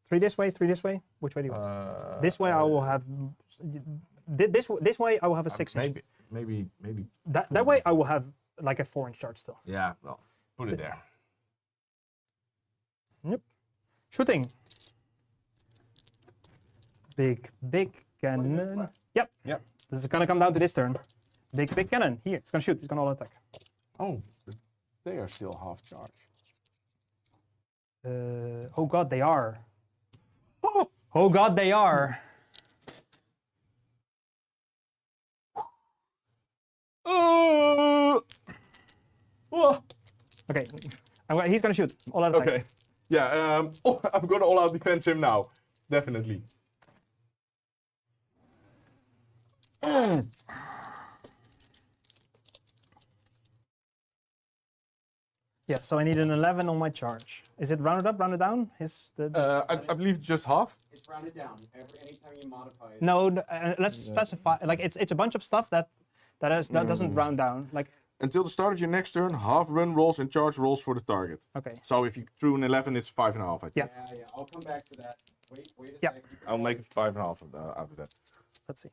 3 this way, 3 this way. Which way do you want? This way I will have. This way I will have a 6-inch. Maybe. That way I will have like a 4-inch charge still. Yeah. Well, put it there. Yep. Shooting. Big cannon. Yep. Yep. This is gonna come down to this turn. Big cannon. Here, it's gonna shoot. It's gonna all attack. Oh, but they are still half charge. Oh god, they are. Oh god, they are. Okay, he's gonna shoot. All out attack. Okay. Yeah. I'm gonna all out defense him now. Definitely. Yeah, so I need an 11 on my charge. Is it rounded up, rounded down? I believe it's just half. It's rounded down. Anytime you modify it. No, let's specify. Like it's a bunch of stuff that doesn't round down. Like Until the start of your next turn, half run rolls and charge rolls for the target. okay. So if you threw an 11, it's 5.5. I think. Yeah. Yeah. I'll come back to that. Wait a Yeah. second. I'll make it 5.5 out of that. Let's see.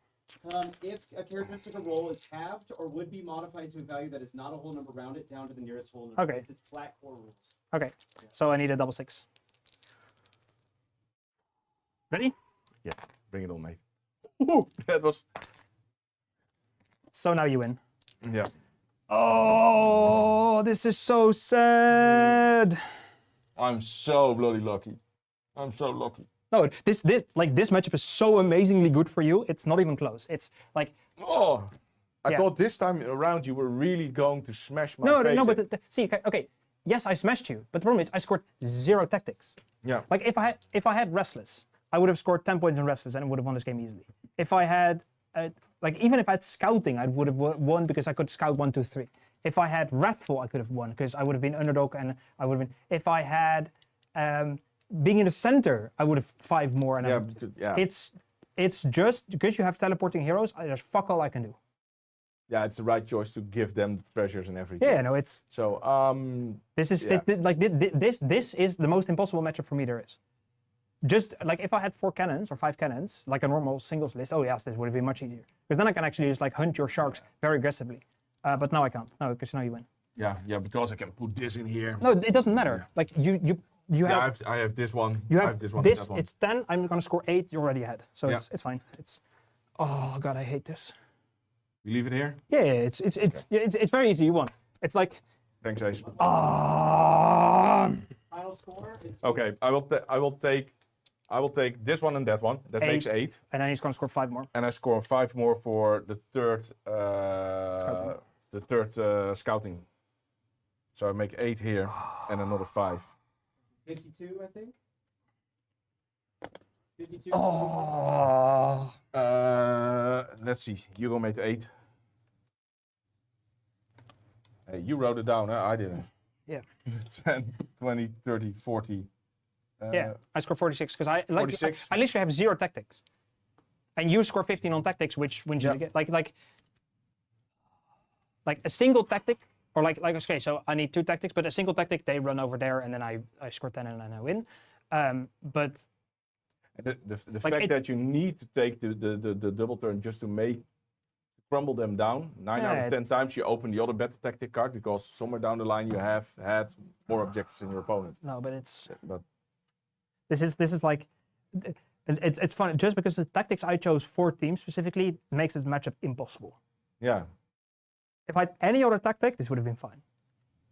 If a characteristic of roll is halved or would be modified to a value that is not a whole number, round it down to the nearest whole number. Okay. This is flat core rules. Okay, so I need a double 6. Ready? Yeah, bring it on, mate. Ooh, that was. So now you win. Yeah. Oh, this is so sad. I'm so bloody lucky. I'm so lucky. No, this matchup is so amazingly good for you. It's not even close. It's like Oh, I Yeah. thought this time around you were really going to smash my no, face. no, but see, okay, yes, I smashed you, but the problem is I scored 0 tactics. Yeah. Like if I had Restless, I would have scored 10 points in Restless and would have won this game easily. If I had even if I had Scouting, I would have won because I could scout 1, 2, 3. If I had Wrathful, I could have won because I would have been underdog and I would have been. If I had being in the center, I would have 5 more. And it's just because you have teleporting heroes. There's fuck all I can do. Yeah, it's the right choice to give them the treasures and everything. Yeah, no, it's So this is yeah. this is the most impossible matchup for me there is. Just like if I had 4 cannons or 5 cannons, like a normal singles list, oh yes, this would have been much easier. Because then I can actually just like hunt your sharks very aggressively. But now I can't. No, because now you win. yeah, because I can put this in here. No, it doesn't matter. Like you Yeah, have I have this one. you I have this one. this. That one. It's 10. I'm gonna score 8. You're already ahead. So Yeah. it's fine. It's oh god, I hate this. You leave it here. Yeah, it's very easy. You won. It's like Thanks, Ace. Final score. Okay, I will take this one and that one. That makes 8. and then he's gonna score 5 more. And I score 5 more for the third scouting. So I make 8 here and another 5. 52, I think. 52. Oh. Let's see. Hugo made 8. Hey, you wrote it down, huh? I didn't. Yeah. 10, 20, 30, 40. Yeah, I score 46 because I 46. I literally have 0 tactics, and you score 15 on tactics, which wins you Yeah. the game. Like a single tactic, or like okay, so I need 2 tactics, but a single tactic they run over there, and then I score 10 and then I win. But The fact that you need to take the double turn just to crumble them down, 9 out of 10 times you open the other better tactic card because somewhere down the line you have had more objectives than your opponent. no, but it's But this is like it's fun just because the tactics I chose for teams specifically makes this matchup impossible. yeah, If I had any other tactic, this would have been fine.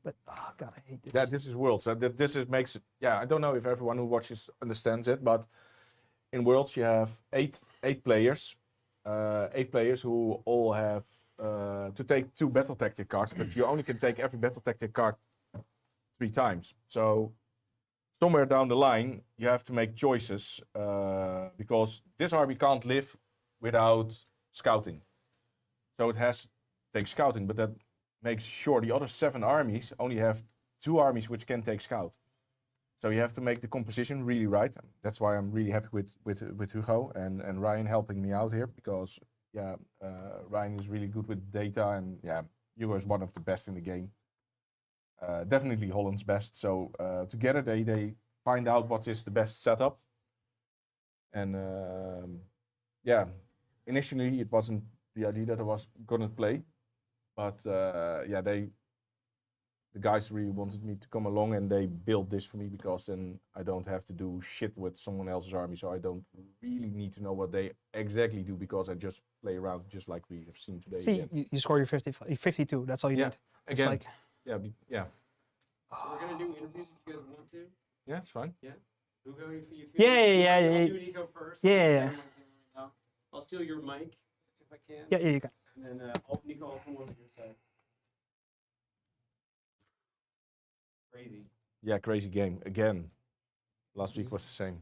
But oh god, I hate this. this is Worlds. Makes it. Yeah, I don't know if everyone who watches understands it, but in Worlds you have eight players, 8 players who all have to take 2 battle tactic cards, but you only can take every battle tactic card 3 times. So somewhere down the line you have to make choices because this army can't live without scouting. So it has to take scouting, but that makes sure the other 7 armies only have 2 armies which can take scout. So you have to make the composition really right. That's why I'm really happy with Hugo and Ryan helping me out here because Ryan is really good with data and Hugo is one of the best in the game. definitely Holland's best. So together they find out what is the best setup. And yeah, initially it wasn't the idea that I was gonna play, but yeah, the guys really wanted me to come along, and they built this for me because then I don't have to do shit with someone else's army, so I don't really need to know what they exactly do because I just play around just like we have seen today. See, Again. you score your 52. That's all you Yeah, need. It's again. like, Yeah, yeah, So we're gonna do interviews if you guys want to. yeah, it's fine. Hugo, if you Yeah. I'll do Nico first. Yeah. I'm on camera right now. I'll steal your mic if I can. yeah, you can. And then Nico, I'll come on to your side. Crazy. Yeah, crazy game again. Last week was the same.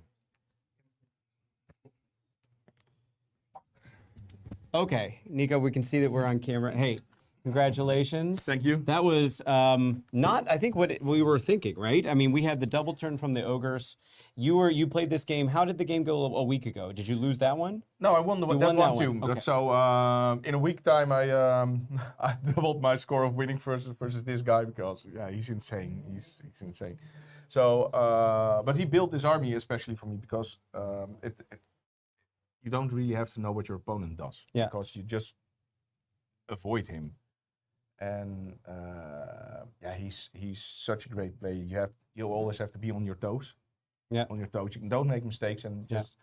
Okay, Nico, we can see that we're on camera. Hey, congratulations. Thank you. That was not, I think, what we were thinking, right? I mean, we had the double turn from the Ogres. You played this game. How did the game go a week ago? Did you lose that one? No, I won You that won one that too. one, okay. So in a week time, I I doubled my score of winning versus this guy because yeah, he's insane. He's insane. So but he built this army especially for me because you don't really have to know what your opponent does. Yeah. Because you just avoid him. And yeah, he's such a great player. You always have to be on your toes. Yeah. On your toes. You don't make mistakes and just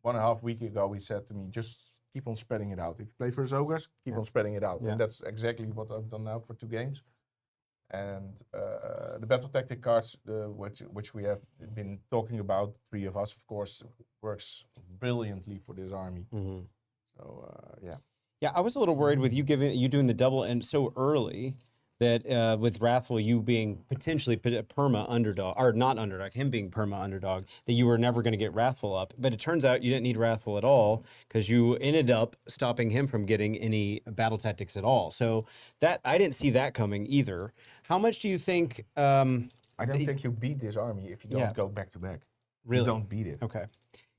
1.5 weeks ago he said to me, just keep on spreading it out. If you play for Ogres, keep on spreading it out. Yeah. And that's exactly what I've done now for 2 games. And the battle tactic cards, which we have been talking about, 3 of us, of course, works brilliantly for this army. Mm-hmm. So yeah. Yeah, I was a little worried with you doing the double and so early that with Wrathful, you being potentially perma underdog, or not underdog, him being perma underdog, that you were never going to get Wrathful up. But it turns out you didn't need Wrathful at all because you ended up stopping him from getting any battle tactics at all. So that I didn't see that coming either. How much do you think? I don't think you beat this army if you don't Yeah. go back to back. Really? You don't beat it. Okay.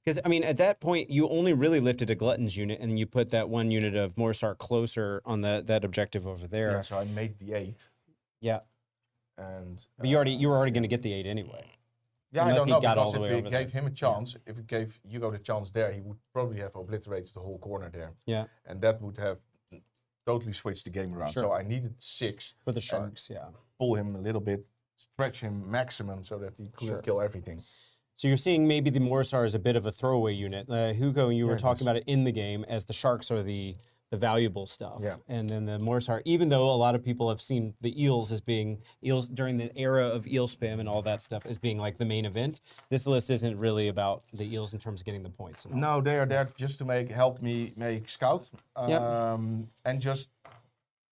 Because, I mean, at that point, you only really lifted a Glutton's unit, and then you put that one unit of Morrsarr closer on that objective over there. Yeah, so I made the 8. Yeah. And But you were already going to get the 8 anyway. yeah, unless I don't he know, got all because the if way we over there. gave him a chance, if we gave Hugo the chance there, he would probably have obliterated the whole corner there. Yeah. And that would have totally switched the game around. Sure. So I needed 6. For the Sharks, yeah. Pull him a little bit, stretch him maximum so that he couldn't kill everything. So you're seeing maybe the Morrsarr is a bit of a throwaway unit. Hugo, you were it talking is. about it in the game as the Sharks are the valuable stuff. Yeah. And then the Morrsarr, even though a lot of people have seen the Eels as being, Eels during the era of Eel spam and all that stuff as being like the main event, this list isn't really about the Eels in terms of getting the points. And all. No, they are there just to help me make scout. And just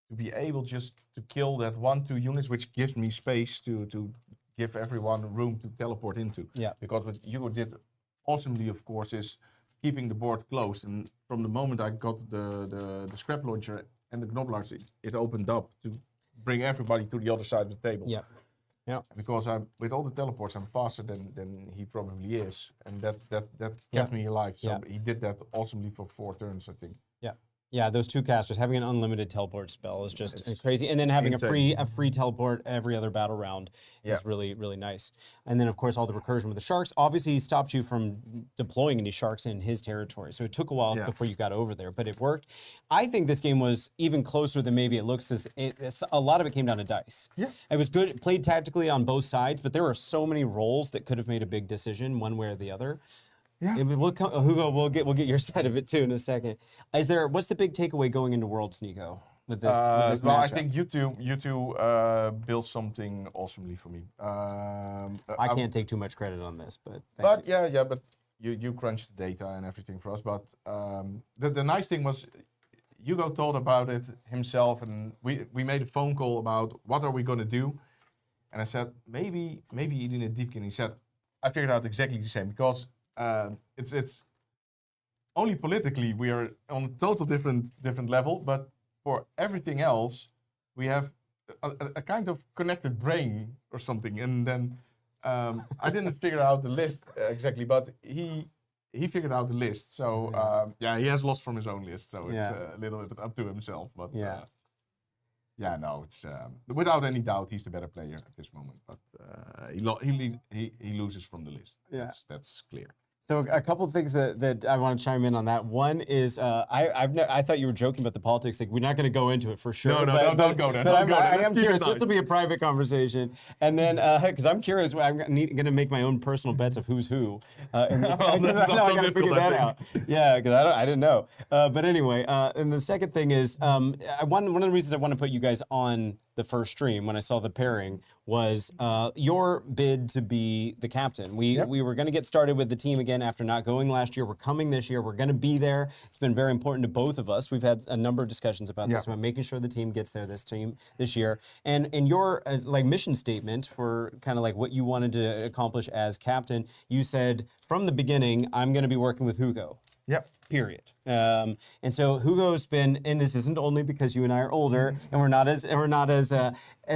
to be able just to kill that 1-2 units, which gives me space to give everyone room to teleport into. Yeah. Because what Hugo did awesomely, of course, is keeping the board closed. And from the moment I got the scrap launcher and the Gnoblards, it opened up to bring everybody to the other side of the table. Yeah. Yeah. Because with all the teleports, I'm faster than he probably is, and that kept me alive. So he did that awesomely for 4 turns, I think. Yeah. Yeah, those 2 casters, having an unlimited teleport spell is just crazy. And then having insane. a free teleport every other battle round is really, really nice. And then, of course, all the recursion with the Sharks. Obviously, he stopped you from deploying any Sharks in his territory. So it took a while before you got over there, but it worked. I think this game was even closer than maybe it looks. A lot of it came down to dice. Yeah. It was good, played tactically on both sides, but there were so many rolls that could have made a big decision one way or the other. Yeah. Hugo, we'll get your side of it too in a second. What's the big takeaway going into Worlds, Nico, with this? With this well, I matchup? think you two built something awesomely for me. I can't take too much credit on this, but But you crunched the data and everything for us. But the nice thing was, Hugo told about it himself, and we made a phone call about what are we gonna do, and I said maybe Idoneth Deepkin. He said I figured out exactly the same because it's only politically we are on a total different level, but for everything else we have a kind of connected brain or something, and then. I didn't figure out the list exactly, but he figured out the list. So he has lost from his own list, so it's a little bit up to himself. But Yeah, no, it's without any doubt he's the better player at this moment. But he loses from the list. Yeah. That's clear. So a couple of things that I want to chime in on that. One is I thought you were joking about the politics thing. We're not going to go into it for sure. No, don't go there. But Don't go there. I Let's am keep it curious. nice. This will be a private conversation. And then, because I'm curious, I'm going to make my own personal bets of who's who. And That's I so got to figure difficult, that I out. Yeah, because I didn't know. But anyway, and the second thing is, one of the reasons I want to put you guys on the first stream when I saw the pairing was your bid to be the captain. We were going to get started with the team again after not going last year. We're coming this year. We're going to be there. It's been very important to both of us. We've had a number of discussions about this, about making sure the team gets there this year. And in your like mission statement for kind of like what you wanted to accomplish as captain, you said from the beginning, I'm going to be working with Hugo. Yep. Period. And so Hugo's been, and this isn't only because you and I are older, and we're not as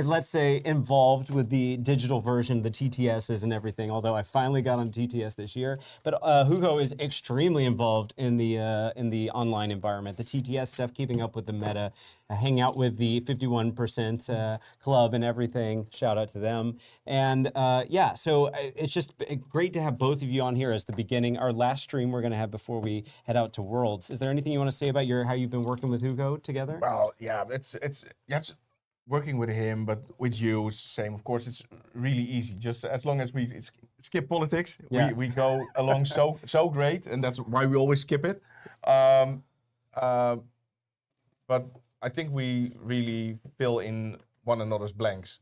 let's say involved with the digital version, the TTSs and everything. Although I finally got on TTS this year, but Hugo is extremely involved in the online environment, the TTS stuff, keeping up with the meta, hang out with the 51% club and everything. Shout out to them. And yeah, so it's just great to have both of you on here as the beginning. Our last stream we're going to have before we head out to Worlds. Is there anything you want to say about how you've been working with Hugo together? Well, yeah, it's working with him, but with you, it's the same. Of course, it's really easy. Just as long as we skip politics, we go along so great, and that's why we always skip it. But I think we really fill in one another's blanks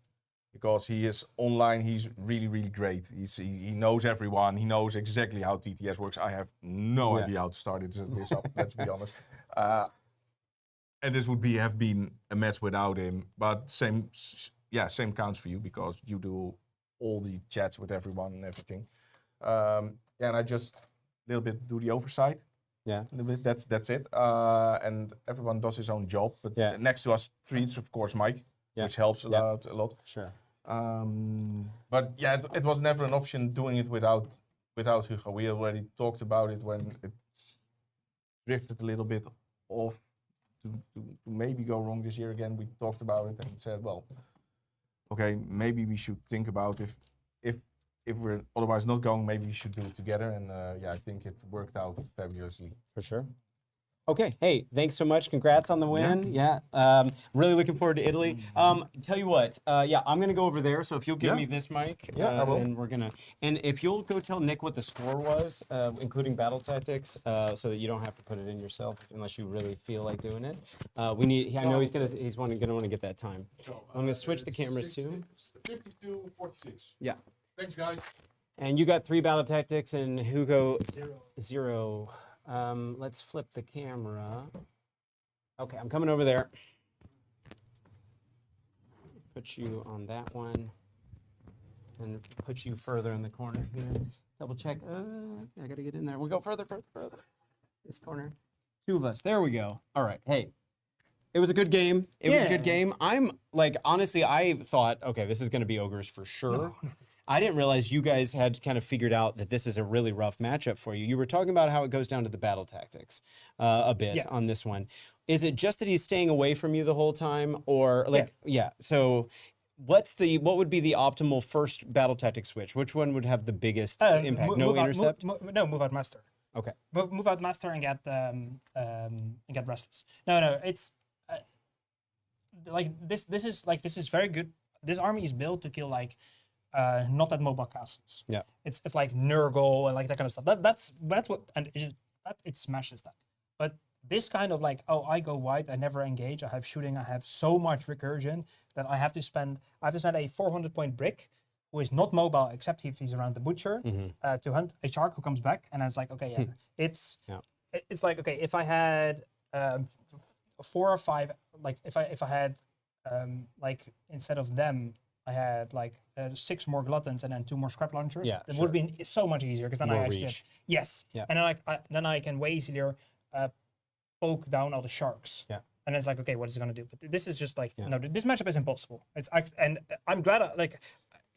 because he is online. He's really great. He knows everyone. He knows exactly how TTS works. I have no idea how to start this up. Let's be honest. And this would have been a match without him. But same counts for you because you do all the chats with everyone and everything. And I just a little bit do the oversight. Yeah, a little bit. That's it. And everyone does his own job. But next to us treats, of course, Mike, which helps a lot. Sure. But yeah, it was never an option doing it without Hugo. We already talked about it when it drifted a little bit off to maybe go wrong this year again. We talked about it and said, well, okay, maybe we should think about if we're otherwise not going, maybe we should do it together. And I think it worked out fabulously. For sure. Okay, hey, thanks so much. Congrats on the win. Yeah, really looking forward to Italy. Tell you what, I'm gonna go over there. So if you'll give me this mic, I will. And if you'll go tell Nick what the score was, including battle tactics, so that you don't have to put it in yourself unless you really feel like doing it. I know he's gonna want to get that time. I'm gonna switch the cameras too. 52-46. Yeah. Thanks, guys. And you got 3 battle tactics, and Hugo 0. Let's flip the camera. Okay, I'm coming over there. Put you on that one. And put you further in the corner here. Double check. I gotta get in there. We'll go further. This corner. 2 of us. There we go. All right. Hey, it was a good game. It was a good game. I'm like, honestly, I thought, okay, this is gonna be Ogres for sure. No. I didn't realize you guys had kind of figured out that this is a really rough matchup for you. You were talking about how it goes down to the battle tactics a bit on this one. Is it just that he's staying away from you the whole time, or like, so what would be the optimal first battle tactic switch? Which one would have the biggest impact? No intercept? Move out master. Okay. Move out master and get restless. No, it's like this is very good. This army is built to kill like not that mobile castles. Yeah, it's like Nurgle and like that kind of stuff. That's what, and it smashes that. But this kind of like, I go wide, I never engage, I have shooting, I have so much recursion that I have to send a 400-point brick who is not mobile except if he's around the butcher to hunt a shark who comes back, and I was like, okay, it's like, okay, if I had 4 or 5, like if I had like instead of them, I had like 6 more gluttons and then 2 more scrap launchers. Yeah, it would have been so much easier because then I actually and then I can way easier poke down all the sharks. Yeah, and it's like, okay, what is it gonna do? But this is just like no, this matchup is impossible. And I'm glad like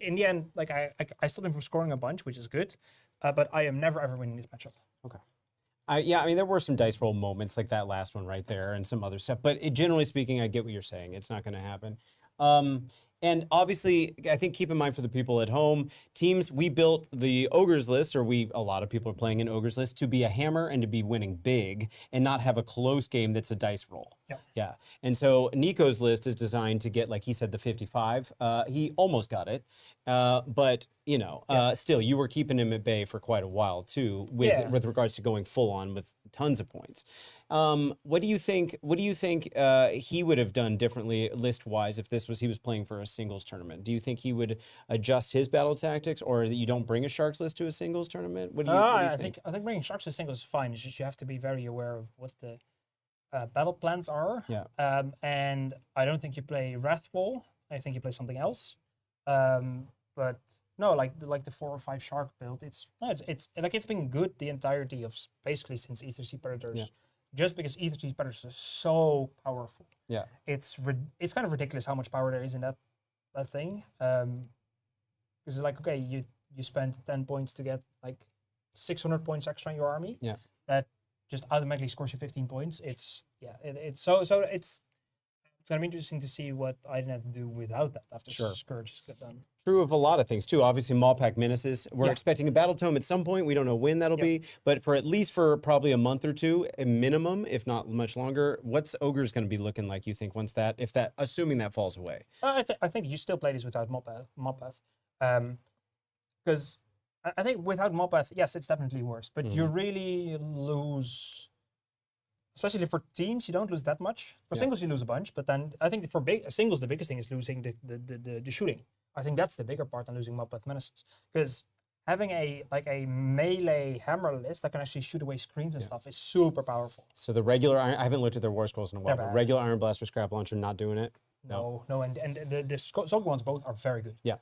in the end, like I stopped him from scoring a bunch, which is good, but I am never ever winning this matchup. Okay. Yeah, I mean, there were some dice roll moments like that last one right there and some other stuff. But generally speaking, I get what you're saying. It's not going to happen. And obviously, I think keep in mind for the people at home, teams, we built the Ogres list, or a lot of people are playing an Ogres list, to be a hammer and to be winning big and not have a close game that's a dice roll. Yep. Yeah. And so Nico's list is designed to get, like he said, the 55. He almost got it. But, you know, still, you were keeping him at bay for quite a while, too, with regards to going full on with tons of points. What do you think he would have done differently list-wise if he was playing for a singles tournament? Do you think he would adjust his battle tactics, or that you don't bring a Sharks list to a singles tournament? What do you think? I think bringing Sharks to singles is fine. It's just you have to be very aware of what the battle plans are. Yeah. And I don't think you play Wrathful. I think you play something else. But no, like the 4 or 5 Shark build, it's been good the entirety of basically since Ethersea Predators. Yeah. Just because Ethersea Predators is so powerful. Yeah. It's kind of ridiculous how much power there is in that thing. Because like, okay, you spend 10 points to get like 600 points extra in your army. Yeah. That just automatically scores you 15 points. It's gonna be interesting to see what Idoneth do without that after Scourge is done. True of a lot of things too. Obviously, Maulpack Menaces. We're expecting a battle tome at some point. We don't know when that'll be, but for at least for probably a month or two, a minimum, if not much longer. What's Ogre's going to be looking like? You think assuming that falls away? I think you still play this without Mobpath, because I think without Mobpath, yes, it's definitely worse. But you really lose. Especially for teams, you don't lose that much. For singles, you lose a bunch. But then I think for singles, the biggest thing is losing the shooting. I think that's the bigger part than losing Mobpath Menaces. Because having a melee hammer list that can actually shoot away screens and stuff is super powerful. So the regular I haven't looked at their war scrolls in a while, but bad. regular Iron Blaster Scrap Launcher not doing it. No, and the Sogor ones both are very good. Yeah,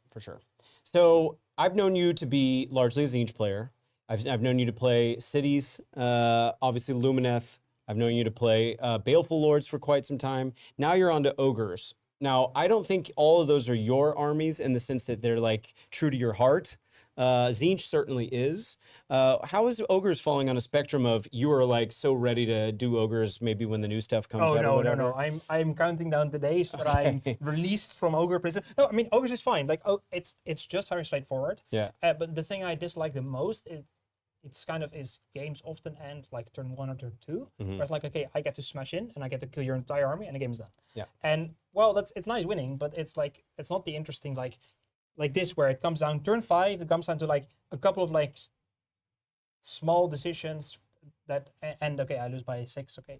for sure. So I've known you to be largely a Tzeentch player. I've known you to play cities, obviously Lumineth. I've known you to play Baleful Lords for quite some time. Now you're on to Ogres. Now, I don't think all of those are your armies in the sense that they're like true to your heart. Tzeentch certainly is. How is Ogres falling on a spectrum of you are like so ready to do Ogres maybe when the new stuff comes out or whatever? No. I'm counting down the days that I'm released from Ogre prison. No, I mean Ogres is fine. Like it's just very straightforward. Yeah. But the thing I dislike the most it's kind of is games often end like turn 1 or turn 2. Where it's like, okay, I get to smash in and I get to kill your entire army and the game's done. Yeah. And well, it's nice winning, but it's like it's not the interesting like this where it comes down turn 5. It comes down to like a couple of like small decisions that and okay, I lose by 6. Okay,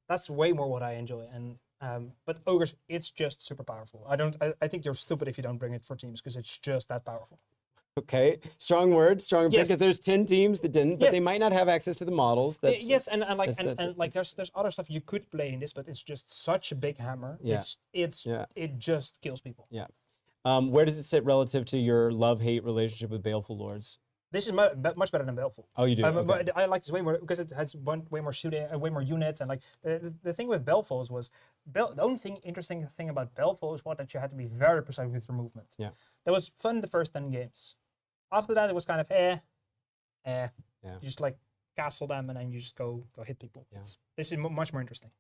that's way more what I enjoy. And but Ogres, it's just super powerful. I think you're stupid if you don't bring it for teams because it's just that powerful. Okay, strong word, strong Yes. because there's 10 teams that didn't, but they might not have access to the models. That's, yes, and there's other stuff you could play in this, but it's just such a big hammer. Yeah. It just kills people. Yeah. Where does it sit relative to your love-hate relationship with Baleful Lords? This is much better than Baleful. Oh, you do? Okay. But I like this way more because it has way more shooting, way more units, and like the thing with Baleful was the only interesting thing about Baleful is that you had to be very precise with your movement. Yeah. That was fun the first 10 games. After that, it was kind of Yeah. You just like castle them and then you just go hit people. Yeah. This is much more interesting.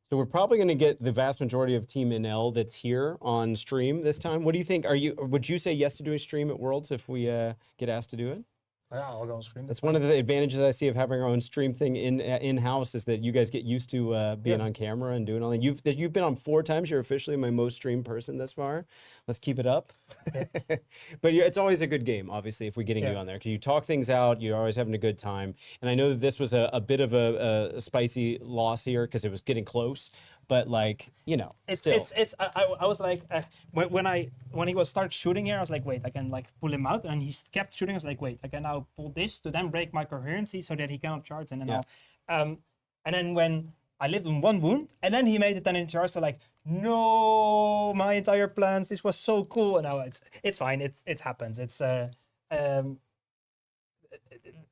So we're probably going to get the vast majority of Team NL that's here on stream this time. What do you think? Would you say yes to doing a stream at Worlds if we get asked to do it? Yeah, I'll go on stream. That's one of the advantages I see of having our own stream thing in house is that you guys get used to being on camera and doing all that. You've been on 4 times. You're officially my most streamed person thus far. Let's keep it up. But it's always a good game, obviously, if we're getting you on there because you talk things out. You're always having a good time. And I know that this was a bit of a spicy loss here because it was getting close. But like I was like when he was start shooting here I was like wait I can like pull him out and he kept shooting I was like wait I can now pull this to then break my coherency so that he cannot charge and then and then when I lived on 1 wound and then he made it then in charge so like no my entire plans this was so cool and now it's fine it happens it's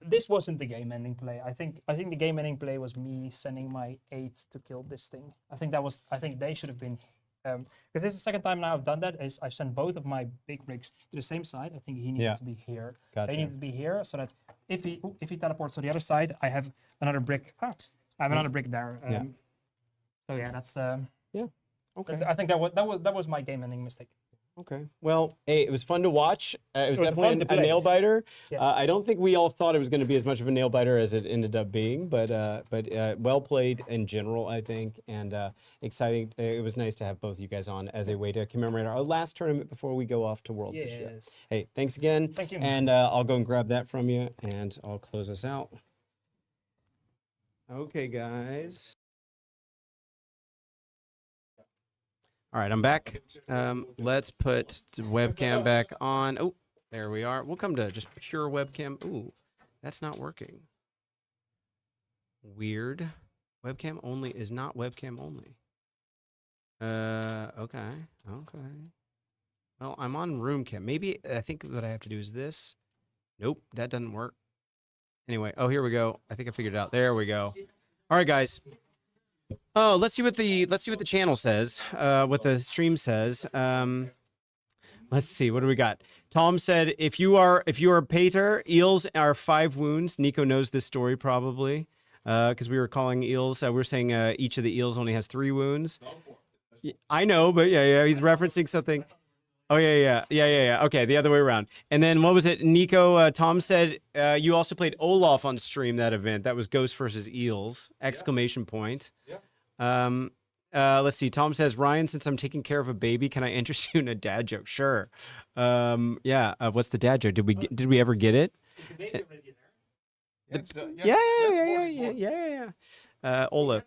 this wasn't the game-ending play. I think the game-ending play was me sending my 8 to kill this thing. I think they should have been Because this is the second time now I've done that. Is I've sent both of my big bricks to the same side. I think he needed Yeah. to be here. Gotcha. They need to be here so that if he teleports to the other side, I have another brick. I have another brick there. Yeah. So yeah, that's the. Okay. I think that was my game-ending mistake. Okay. Well, hey, it was fun to watch. It was was definitely fun to a play. nail biter. Yeah. I don't think we all thought it was going to be as much of a nail biter as it ended up being, but well played in general, I think, and exciting. It was nice to have both of you guys on as a way to commemorate our last tournament before we go off to Worlds this year. Yes. Hey, thanks again. Thank you. And I'll go and grab that from you, and I'll close us out. Okay, guys. All right, I'm back. Let's put the webcam back on. Oh, there we are. We'll come to just pure webcam. Ooh, that's not working. Weird. Webcam only is not webcam only. Okay. Well, I'm on room cam. Maybe I think what I have to do is this. Nope, that doesn't work. Anyway, oh, here we go. I think I figured it out. There we go. All right, guys. Oh, let's see what the channel says. What the stream says. Let's see. What do we got? Tom said, if you are Pater, eels are 5 wounds. Nico knows this story probably, because we were calling eels. We were saying each of the eels only has 3 wounds. I know, but yeah, he's referencing something. Oh yeah. Okay, the other way around. And then what was it, Nico? Tom said you also played Olaf on stream that event. That was Ghost versus Eels! Exclamation point. Yeah. Let's see. Tom says, Ryan, since I'm taking care of a baby, can I interest you in a dad joke? Sure. Yeah. What's the dad joke? Did we ever get it? Is the baby already there? Yeah. Olaf.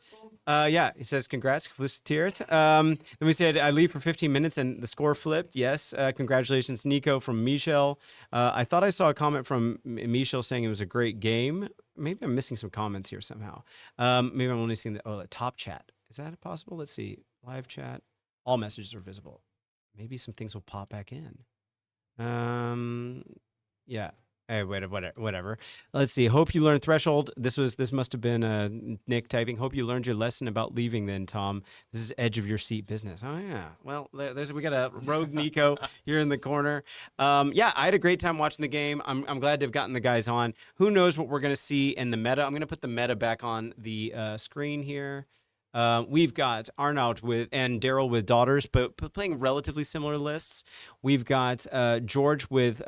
Yeah, he says, congrats, Flustierт. Then we said, I leave for 15 minutes and the score flipped. Yes, congratulations, Nico from Michel. I thought I saw a comment from Michel saying it was a great game. Maybe I'm missing some comments here somehow. Maybe I'm only seeing the top chat. Is that possible? Let's see. Live chat. All messages are visible. Maybe some things will pop back in. Yeah. Hey, whatever. Let's see. Hope you learned Threshold. This must have been Nick typing. Hope you learned your lesson about leaving then, Tom. This is edge of your seat business. Oh yeah. Well, we got a rogue Nico here in the corner. Yeah, I had a great time watching the game. I'm glad to have gotten the guys on. Who knows what we're gonna see in the meta? I'm gonna put the meta back on the screen here. We've got Arnaut and Daryl with daughters, but playing relatively similar lists. We've got George with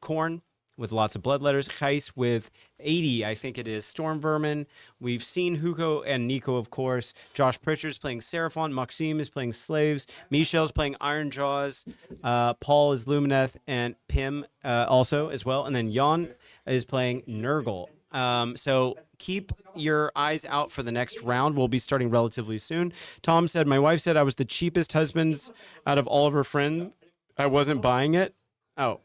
Korn, with lots of bloodletters. Gijs with 80, I think it is, Storm Vermin. We've seen Hugo and Nico, of course. Josh Pritchard's playing Seraphon. Maxime is playing Slaves. Michel's playing Iron Jaws. Paul is Lumineth, and Pim also as well. And then Jan is playing Nurgle. So keep your eyes out for the next round. We'll be starting relatively soon. Tom said, my wife said I was the cheapest husband out of all of her friends. I wasn't buying it. Oh.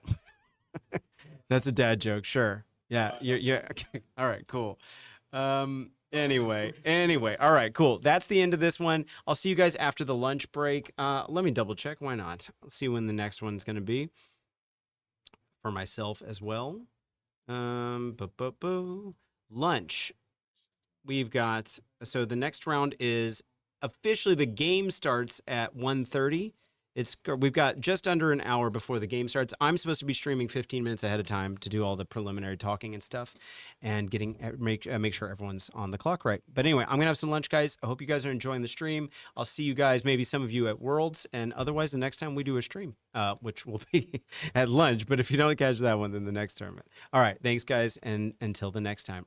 That's a dad joke, sure. Yeah, yeah. All right, cool. Anyway, all right, cool. That's the end of this one. I'll see you guys after the lunch break. Let me double check. Why not? Let's see when the next one's going to be for myself as well. Lunch. We've got, so the next round is officially, the game starts at 1:30. We've got just under an hour before the game starts. I'm supposed to be streaming 15 minutes ahead of time to do all the preliminary talking and stuff, and make sure everyone's on the clock right. But anyway, I'm gonna have some lunch, guys. I hope you guys are enjoying the stream. I'll see you guys, maybe some of you at Worlds, and otherwise the next time we do a stream, which will be at lunch. But if you don't catch that one, then the next tournament. All right, thanks, guys, and until the next time.